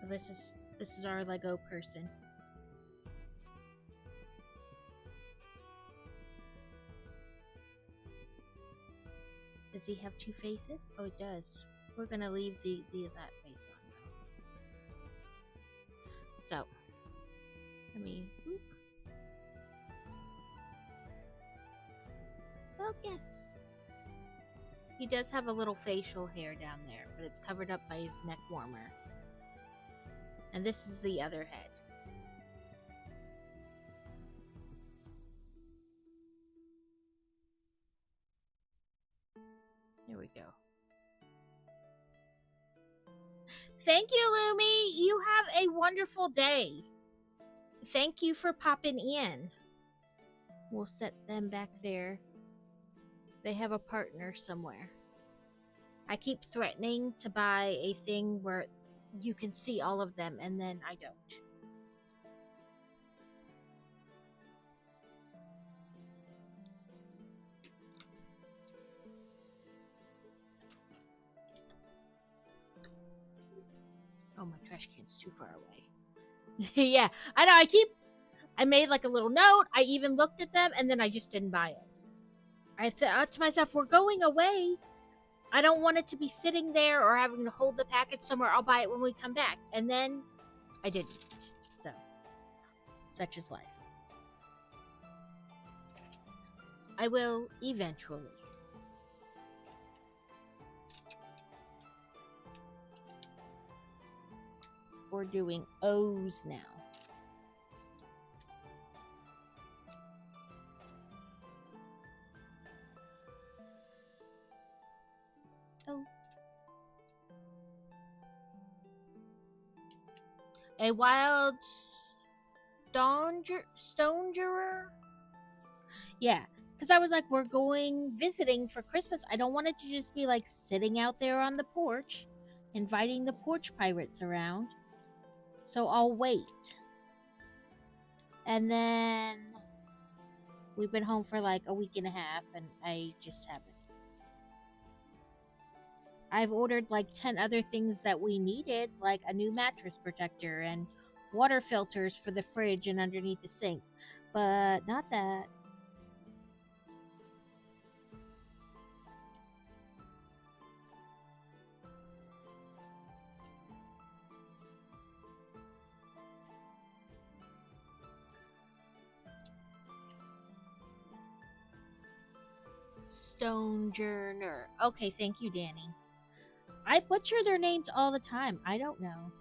So this is our Lego person. Does he have two faces? Oh, it does. We're gonna leave that face on though. So, let me focus. He does have a little facial hair down there, but it's covered up by his neck warmer. And this is the other head. There we go. Thank you, Lumi. You have a wonderful day. Thank you for popping in. We'll set them back there. They have a partner somewhere. I keep threatening to buy a thing where you can see all of them, and then I don't. Oh, my trash can's too far away. Yeah, I know. I made like a little note. I even looked at them, and then I just didn't buy it. I thought to myself, we're going away. I don't want it to be sitting there or having to hold the package somewhere. I'll buy it when we come back. And then I didn't. So, such is life. I will eventually. We're doing O's now. Oh. A wild stonejerer? Yeah, because I was like, we're going visiting for Christmas. I don't want it to just be like sitting out there on the porch, inviting the porch pirates around. So I'll wait. And then we've been home for like a week and a half, and I just haven't. I've ordered like 10 other things that we needed, like a new mattress protector and water filters for the fridge and underneath the sink. But not that. Stonejourner. Okay, thank you, Danny. I butcher their names all the time. I don't know.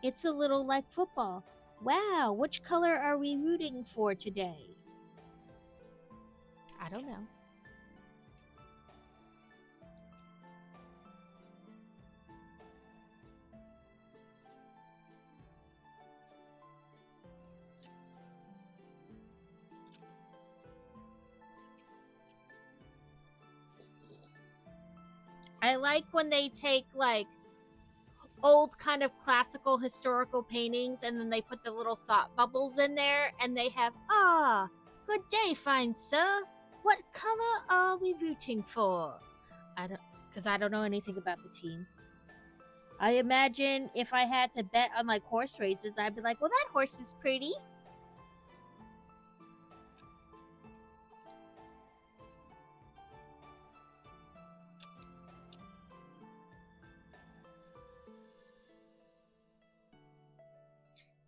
It's a little like football. Wow, which color are we rooting for today? I don't know. I like when they take like old kind of classical historical paintings and then they put the little thought bubbles in there and they have, good day, fine sir. What color are we rooting for? Because I don't know anything about the team. I imagine if I had to bet on like horse races, I'd be like, well, that horse is pretty.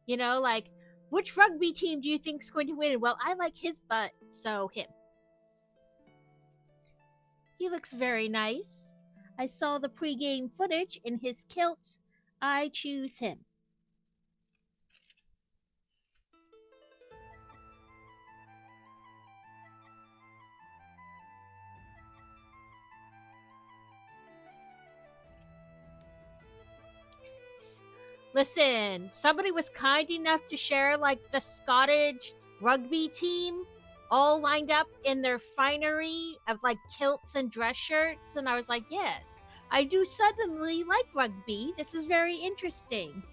You know, like, which rugby team do you think is going to win? Well, I like his butt, so him. He looks very nice. I saw the pregame footage in his kilt. I choose him. Listen, somebody was kind enough to share like the Scottish rugby team all lined up in their finery of like kilts and dress shirts, and I was like, yes, I do suddenly like rugby. This is very interesting.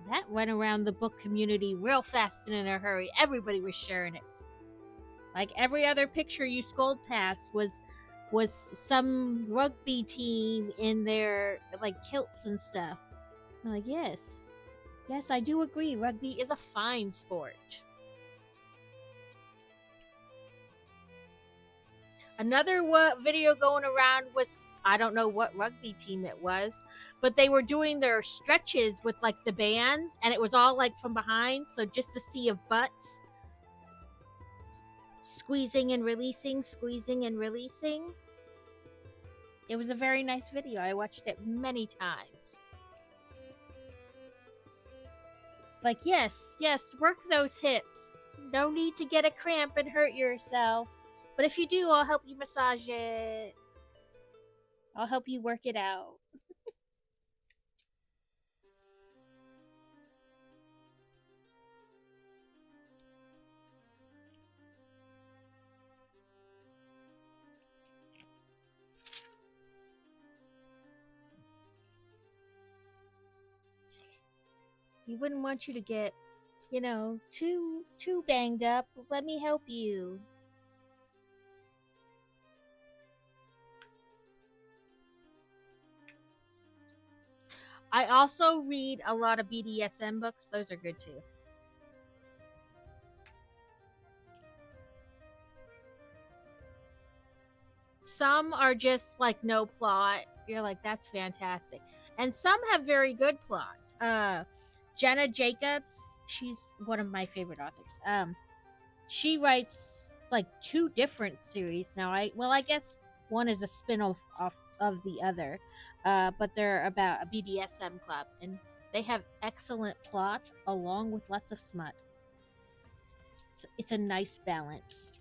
That went around the book community real fast and in a hurry. Everybody was sharing it. Like every other picture you scrolled past was some rugby team in their like kilts and stuff. I'm like, yes, I do agree. Rugby is a fine sport. Another video going around was, I don't know what rugby team it was, but they were doing their stretches with like the bands, and it was all like from behind, so just a sea of butts squeezing and releasing, squeezing and releasing. It was a very nice video. I watched it many times. Like, yes, work those hips. No need to get a cramp and hurt yourself. But if you do, I'll help you massage it. I'll help you work it out. We wouldn't want you to get, too banged up. Let me help you. I also read a lot of BDSM books. Those are good too. Some are just like no plot. You're like, that's fantastic. And some have very good plot. Jenna Jacobs, she's one of my favorite authors. She writes like 2 different series now. I guess One is a spin-off of the other, but they're about a BDSM club, and they have excellent plot along with lots of smut. It's a nice balance.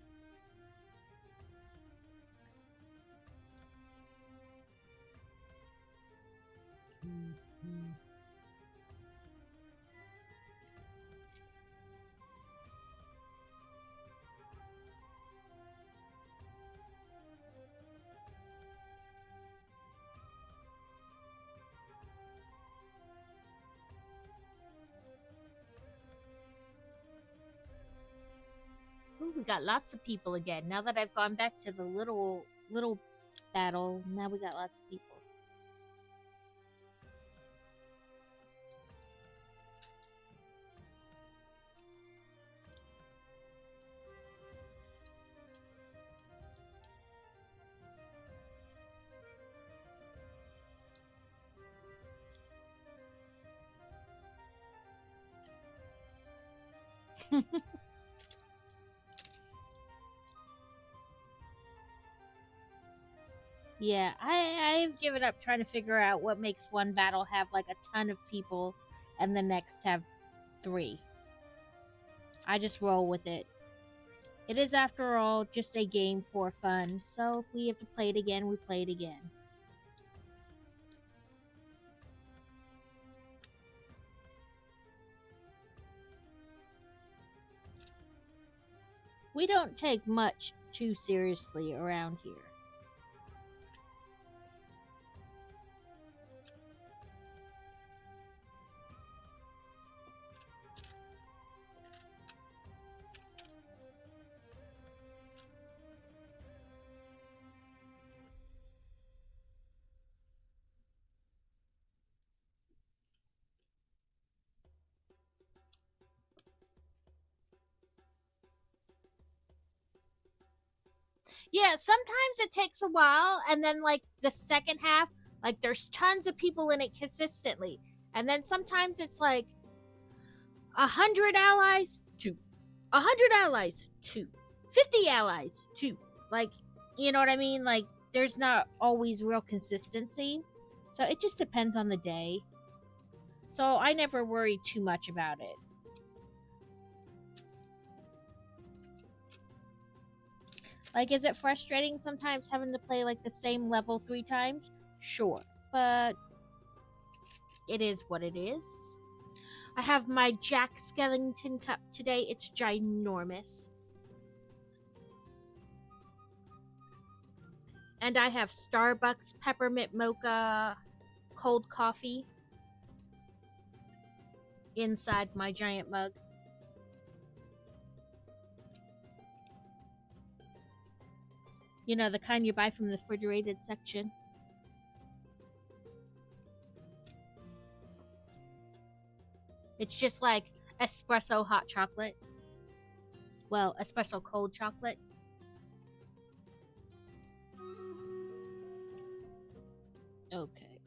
Ooh, we got lots of people again. Now that I've gone back to the little battle, now we got lots of people. Yeah, I've given up trying to figure out what makes one battle have like a ton of people and the next have 3. I just roll with it. It is, after all, just a game for fun, so if we have to play it again, we play it again. We don't take much too seriously around here. Yeah, sometimes it takes a while, and then like the second half, like there's tons of people in it consistently, and then sometimes it's like 100 allies, 2, 100 allies, 2, 50 allies, 2. Like, you know what I mean? Like, there's not always real consistency, so it just depends on the day. So I never worry too much about it. Like, is it frustrating sometimes having to play like the same level 3 times? Sure, but it is what it is. I have my Jack Skellington cup today. It's ginormous. And I have Starbucks peppermint mocha cold coffee inside my giant mug. You know, the kind you buy from the refrigerated section. It's just like espresso hot chocolate. Well, espresso cold chocolate. Okay.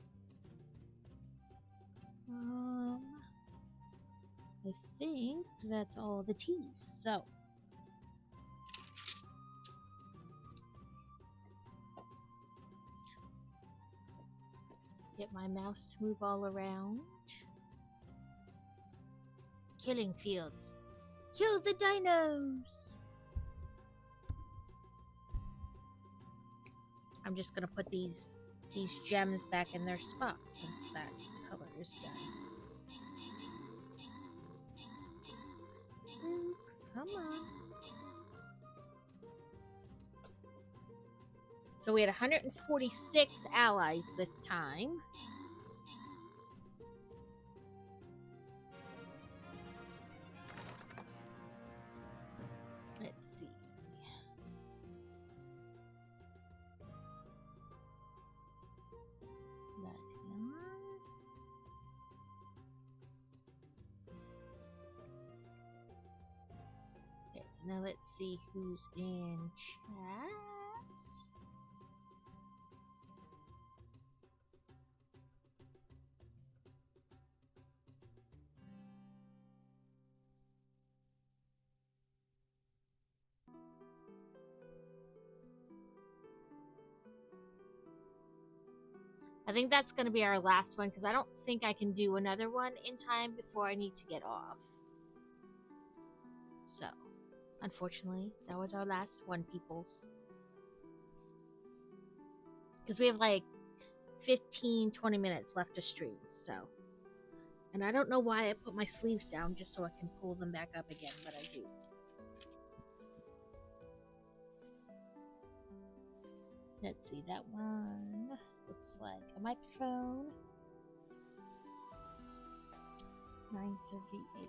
I think that's all the teas. So, get my mouse to move all around. Killing fields. Kill the dinos! I'm just gonna put these gems back in their spot since that color is done. Come on. So we had 146 allies this time. Let's see. Okay, now let's see who's in chat. I think that's going to be our last one because I don't think I can do another one in time before I need to get off. So, unfortunately, that was our last one, peoples. Because we have like 15-20 minutes left to stream, so. And I don't know why I put my sleeves down just so I can pull them back up again, but I do. Let's see, that one looks like a microphone. 938.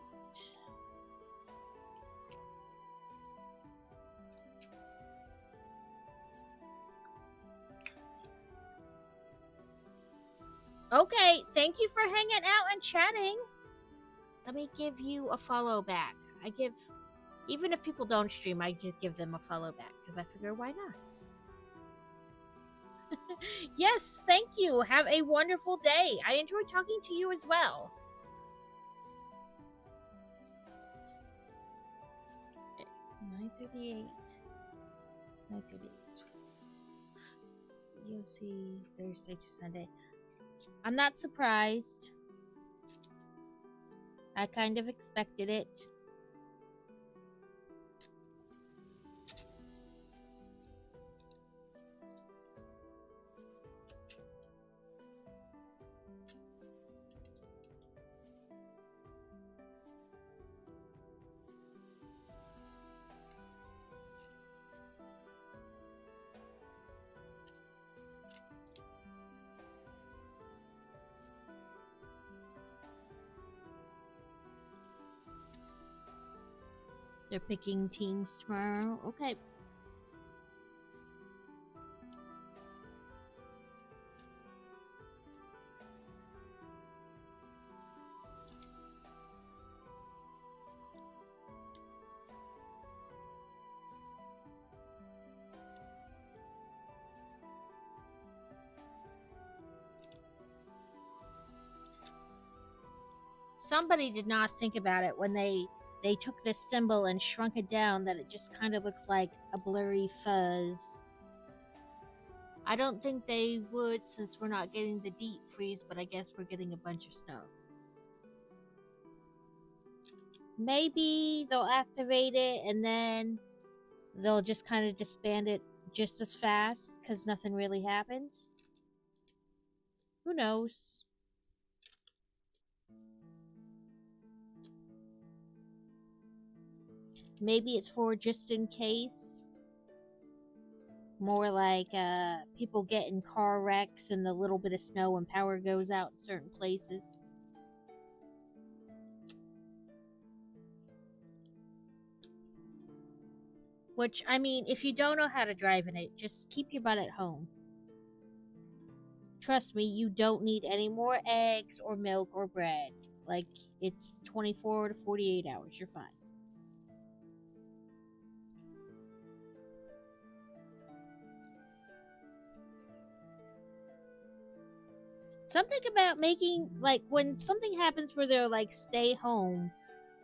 Okay, thank you for hanging out and chatting. Let me give you a follow back. Even if people don't stream, I just give them a follow back because I figure why not? Yes, thank you. Have a wonderful day. I enjoyed talking to you as well. Okay, 9:38. 9:38. You'll see Thursday to Sunday. I'm not surprised. I kind of expected it. They're picking teams tomorrow. Okay. Somebody did not think about it when they took this symbol and shrunk it down that it just kind of looks like a blurry fuzz. I don't think they would since we're not getting the deep freeze, but I guess we're getting a bunch of snow. Maybe they'll activate it and then they'll just kind of disband it just as fast because nothing really happens. Who knows? Maybe it's for just in case. More like people get in car wrecks and the little bit of snow and power goes out in certain places. Which, I mean, if you don't know how to drive in it, just keep your butt at home. Trust me, you don't need any more eggs or milk or bread. Like, it's 24 to 48 hours. You're fine. Something about making, like, when something happens where they're like, stay home,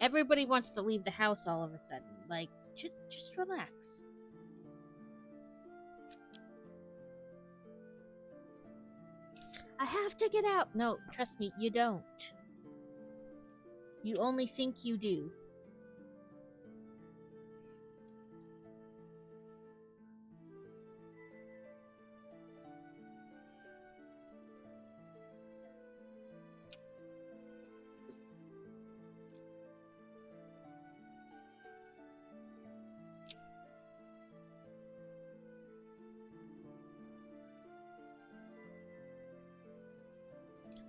everybody wants to leave the house all of a sudden. Like, just relax. I have to get out. No, trust me, you don't. You only think you do.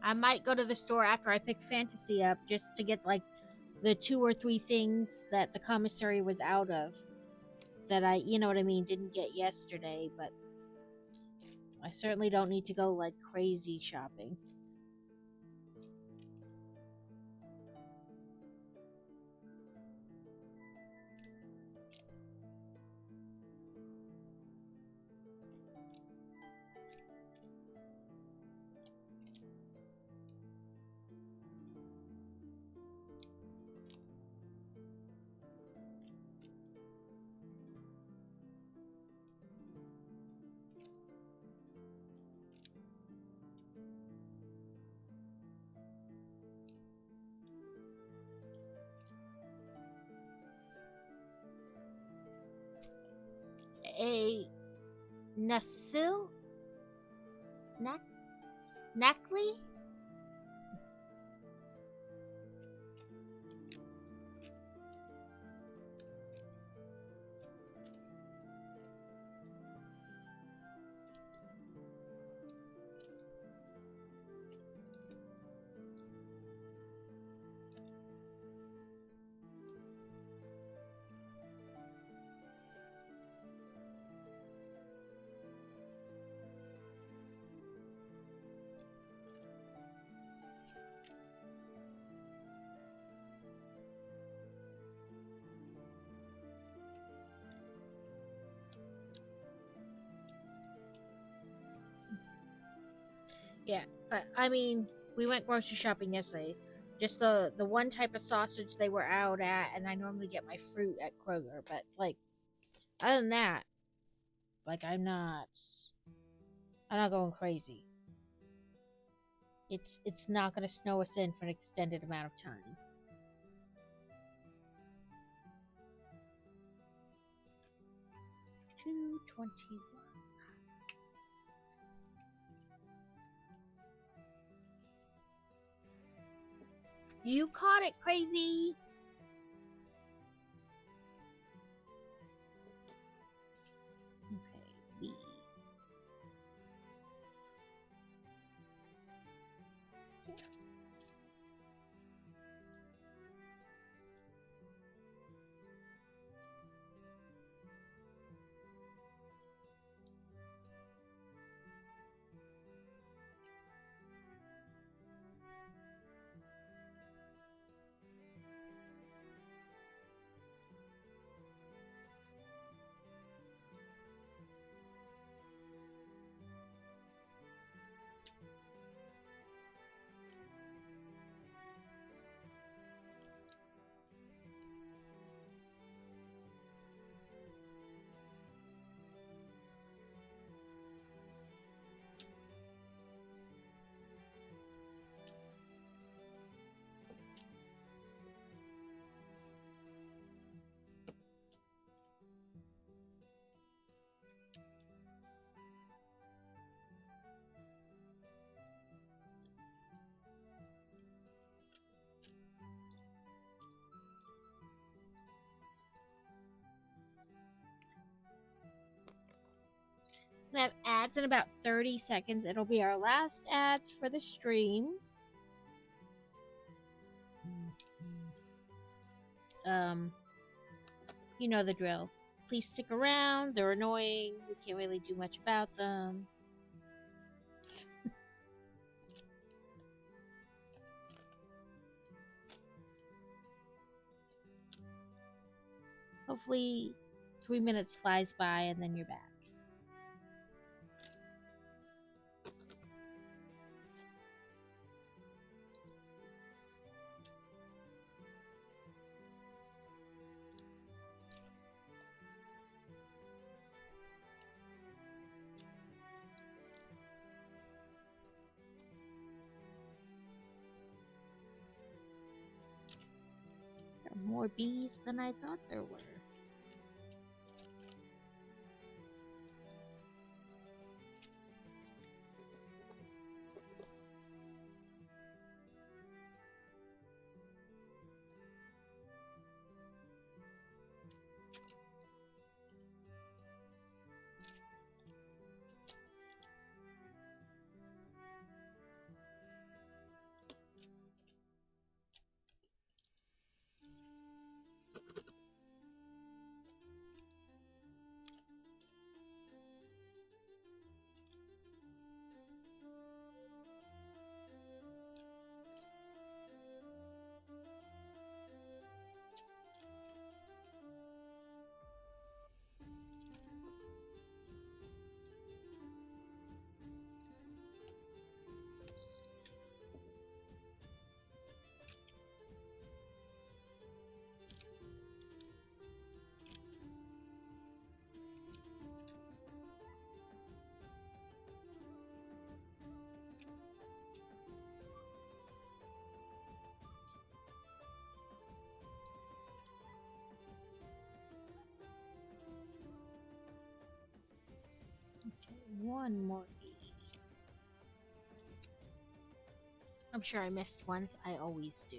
I might go to the store after I pick Fantasy up just to get like the 2 or 3 things that the commissary was out of that I, you know what I mean, didn't get yesterday, but I certainly don't need to go like crazy shopping. Nasil? Neckley? Yeah, but I mean, we went grocery shopping yesterday. Just the one type of sausage they were out at, and I normally get my fruit at Kroger. But like, other than that, like I'm not going crazy. It's not gonna snow us in for an extended amount of time. $2.21. You caught it, crazy. Okay, B. We have ads in about 30 seconds. It'll be our last ads for the stream. You know the drill. Please stick around. They're annoying. We can't really do much about them. Hopefully 3 minutes flies by and then you're back. There are more bees than I thought there were. one more E. I'm sure I missed ones. I always do.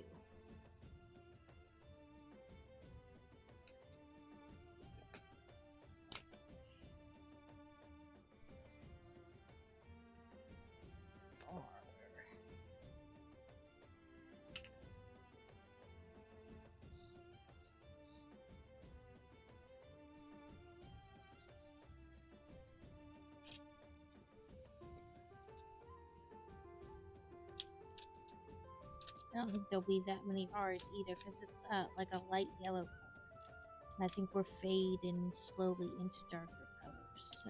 I don't think there'll be that many R's either because it's like a light yellow color. And I think we're fading slowly into darker colors. So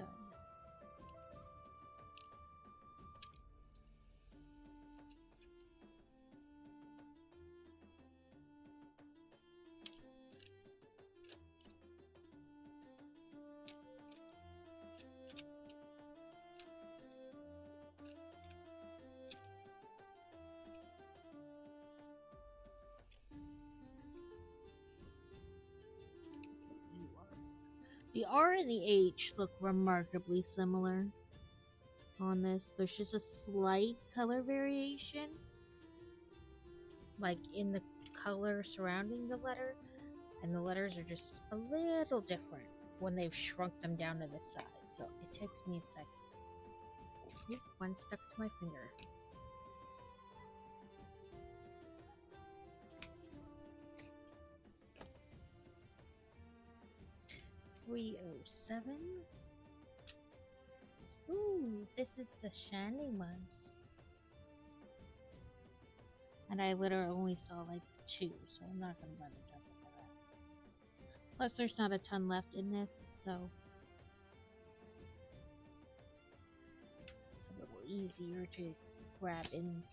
the R and the H look remarkably similar on this. There's just a slight color variation, like in the color surrounding the letter, and the letters are just a little different when they've shrunk them down to this size. So it takes me a second. Oop, one stuck to my finger. $307. Ooh, this is the shiny ones. And I literally only saw like 2, so I'm not gonna bother jumping for that. Plus, there's not a ton left in this, so it's a little easier to grab in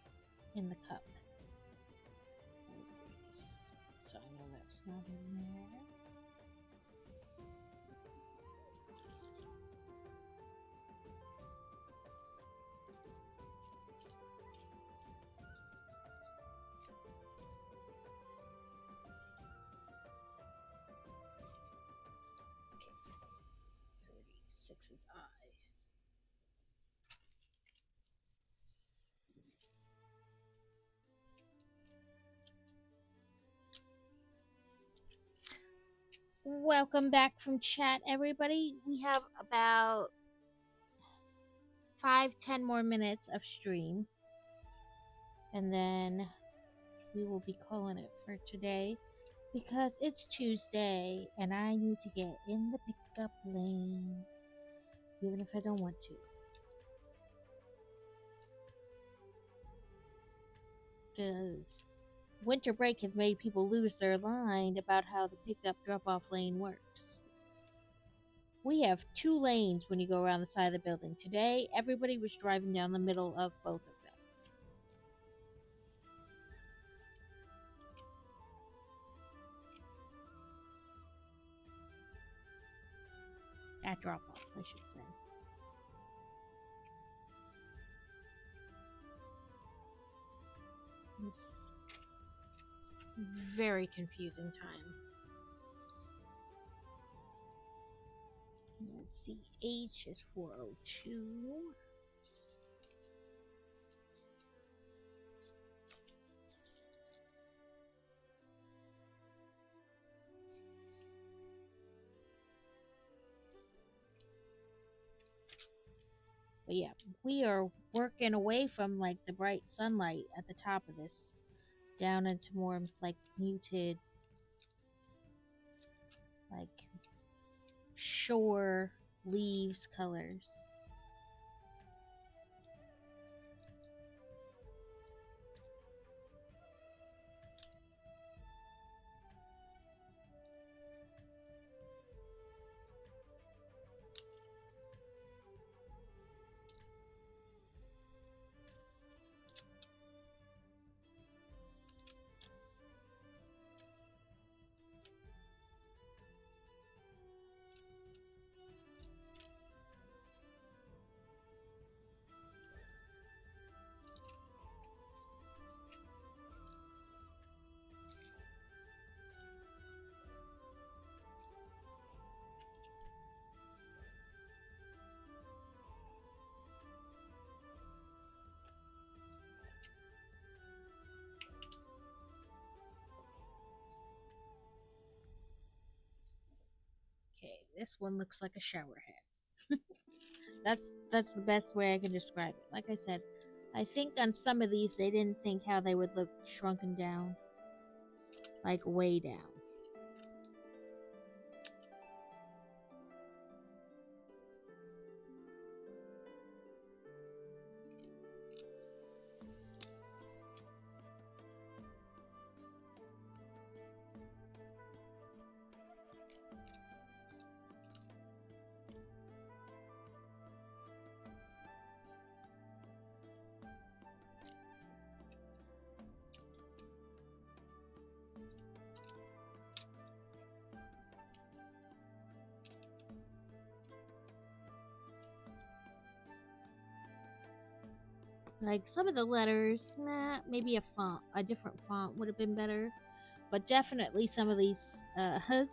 the cup. So I know that's not in there. Six's eye. Welcome back from chat, everybody. We have about 5-10 more minutes of stream, and then we will be calling it for today because it's Tuesday and I need to get in the pickup lane, even if I don't want to. Because winter break has made people lose their mind about how the pickup drop-off lane works. We have 2 lanes when you go around the side of the building. Today, everybody was driving down the middle of both of them. At drop-off, I should say. It's very confusing time. Let's see, H is 402. But yeah, we are working away from like the bright sunlight at the top of this down into more like muted, like shore leaves colors. this one looks like a shower head. That's the best way I can describe it. Like I said, I think on some of these they didn't think how they would look shrunken down, like way down. Like some of the letters, maybe a different font would have been better. But definitely some of these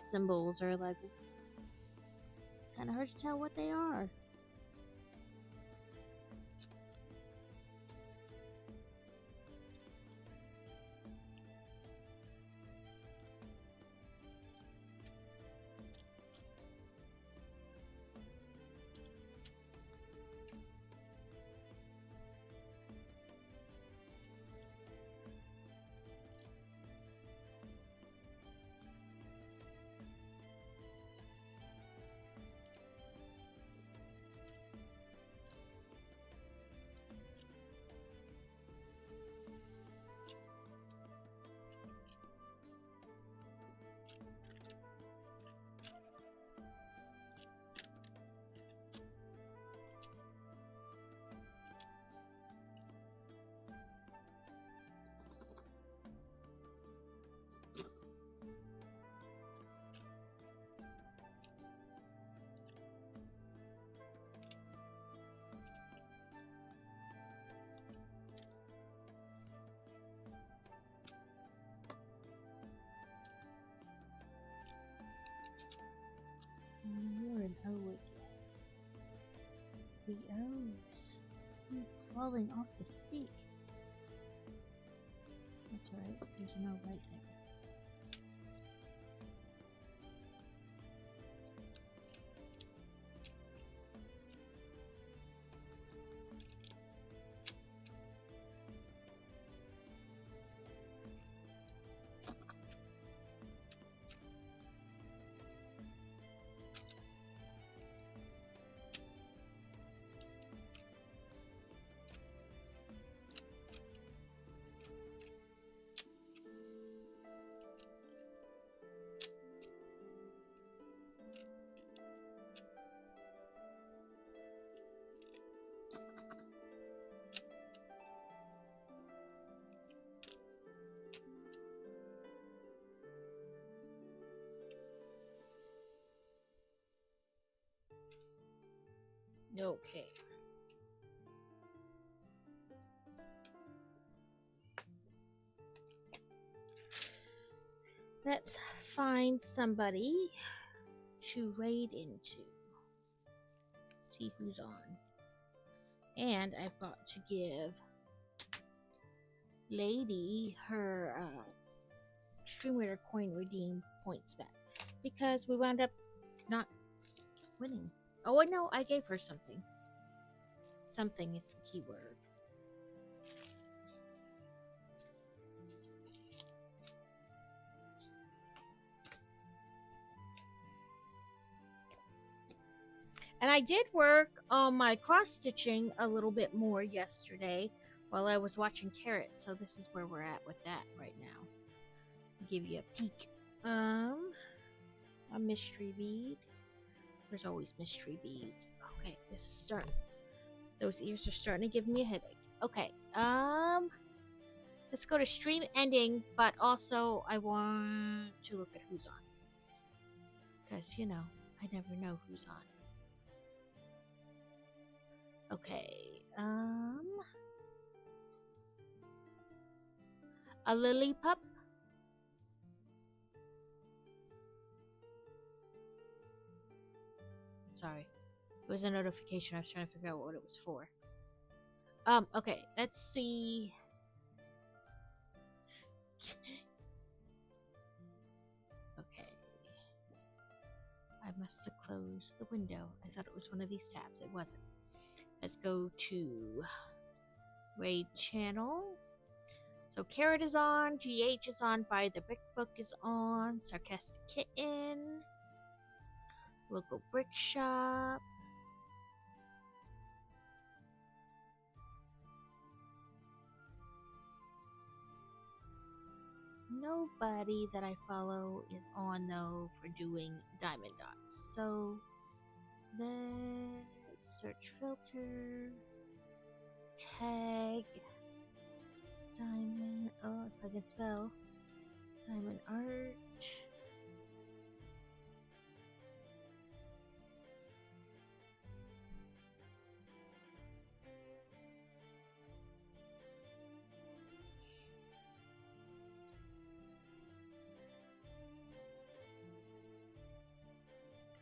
symbols are like, it's kind of hard to tell what they are. You're an O again. The O's keep falling off the stick. That's alright, there's an O right there. Okay. Let's find somebody to raid into. See who's on. And I've got to give Lady her Stream Raider coin redeem points back. Because we wound up not winning. Oh, no, I gave her something. Something is the key word. And I did work on my cross-stitching a little bit more yesterday while I was watching Carrot. So this is where we're at with that right now. I'll give you a peek. A mystery bead. There's always mystery beads. Okay, this is starting. Those ears are starting to give me a headache. Okay, let's go to stream ending, but also I want to look at who's on. Because, you know, I never know who's on. Okay, a lily pup. Sorry. It was a notification. I was trying to figure out what it was for. Okay, let's see. Okay. I must to close the window. I thought it was one of these tabs. It wasn't. Let's go to Raid Channel. So Carrot is on, GH is on, Buy the Brick Book is on, Sarcastic Kitten, Local Brick Shop. Nobody that I follow is on though for doing diamond dots. So let's search filter, tag, diamond, oh if I can spell, diamond art.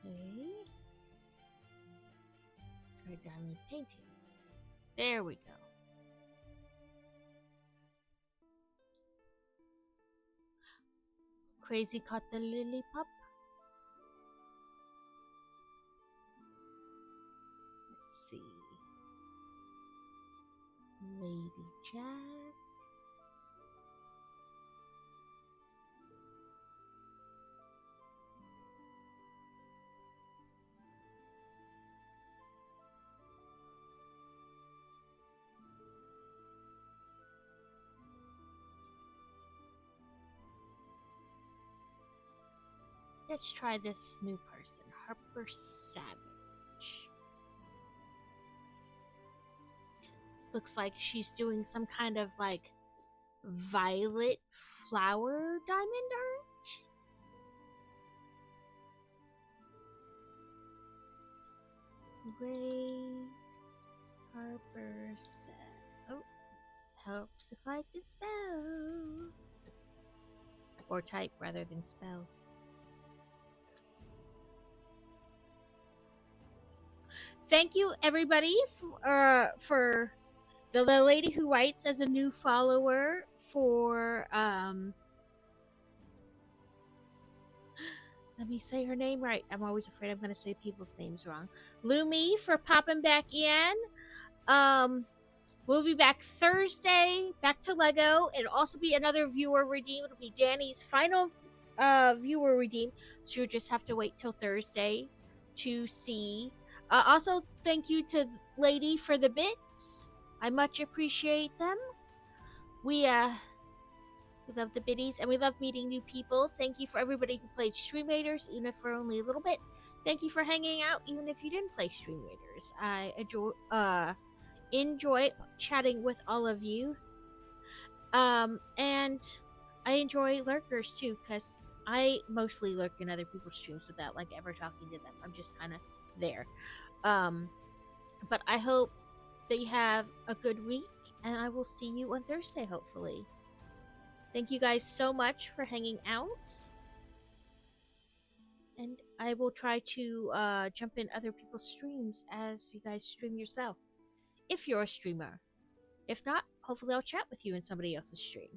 Okay. Try diamond painting. There we go. Crazy caught the lily pup. Let's see. Lady Jack. Let's try this new person, Harper Savage. Looks like she's doing some kind of like violet flower diamond art. Ray Harper Savage. Oh, helps if I can spell. Or type rather than spell. Thank you, everybody, for the lady who writes as a new follower for let me say her name right. I'm always afraid I'm going to say people's names wrong. Lumi for popping back in. We'll be back Thursday, back to Lego. It'll also be another viewer redeem. It'll be Danny's final viewer redeem. So you'll just have to wait till Thursday to see. Also, thank you to Lady for the bits. I much appreciate them. We love the biddies and we love meeting new people. Thank you for everybody who played Stream Raiders, even if for only a little bit. Thank you for hanging out, even if you didn't play Stream Raiders. I enjoy chatting with all of you. And I enjoy lurkers too, because I mostly lurk in other people's streams without like ever talking to them. I'm just kind of there. But I hope that you have a good week, and I will see you on Thursday, hopefully. Thank you guys so much for hanging out. And I will try to jump in other people's streams as you guys stream yourself. If you're a streamer. If not, hopefully I'll chat with you in somebody else's stream.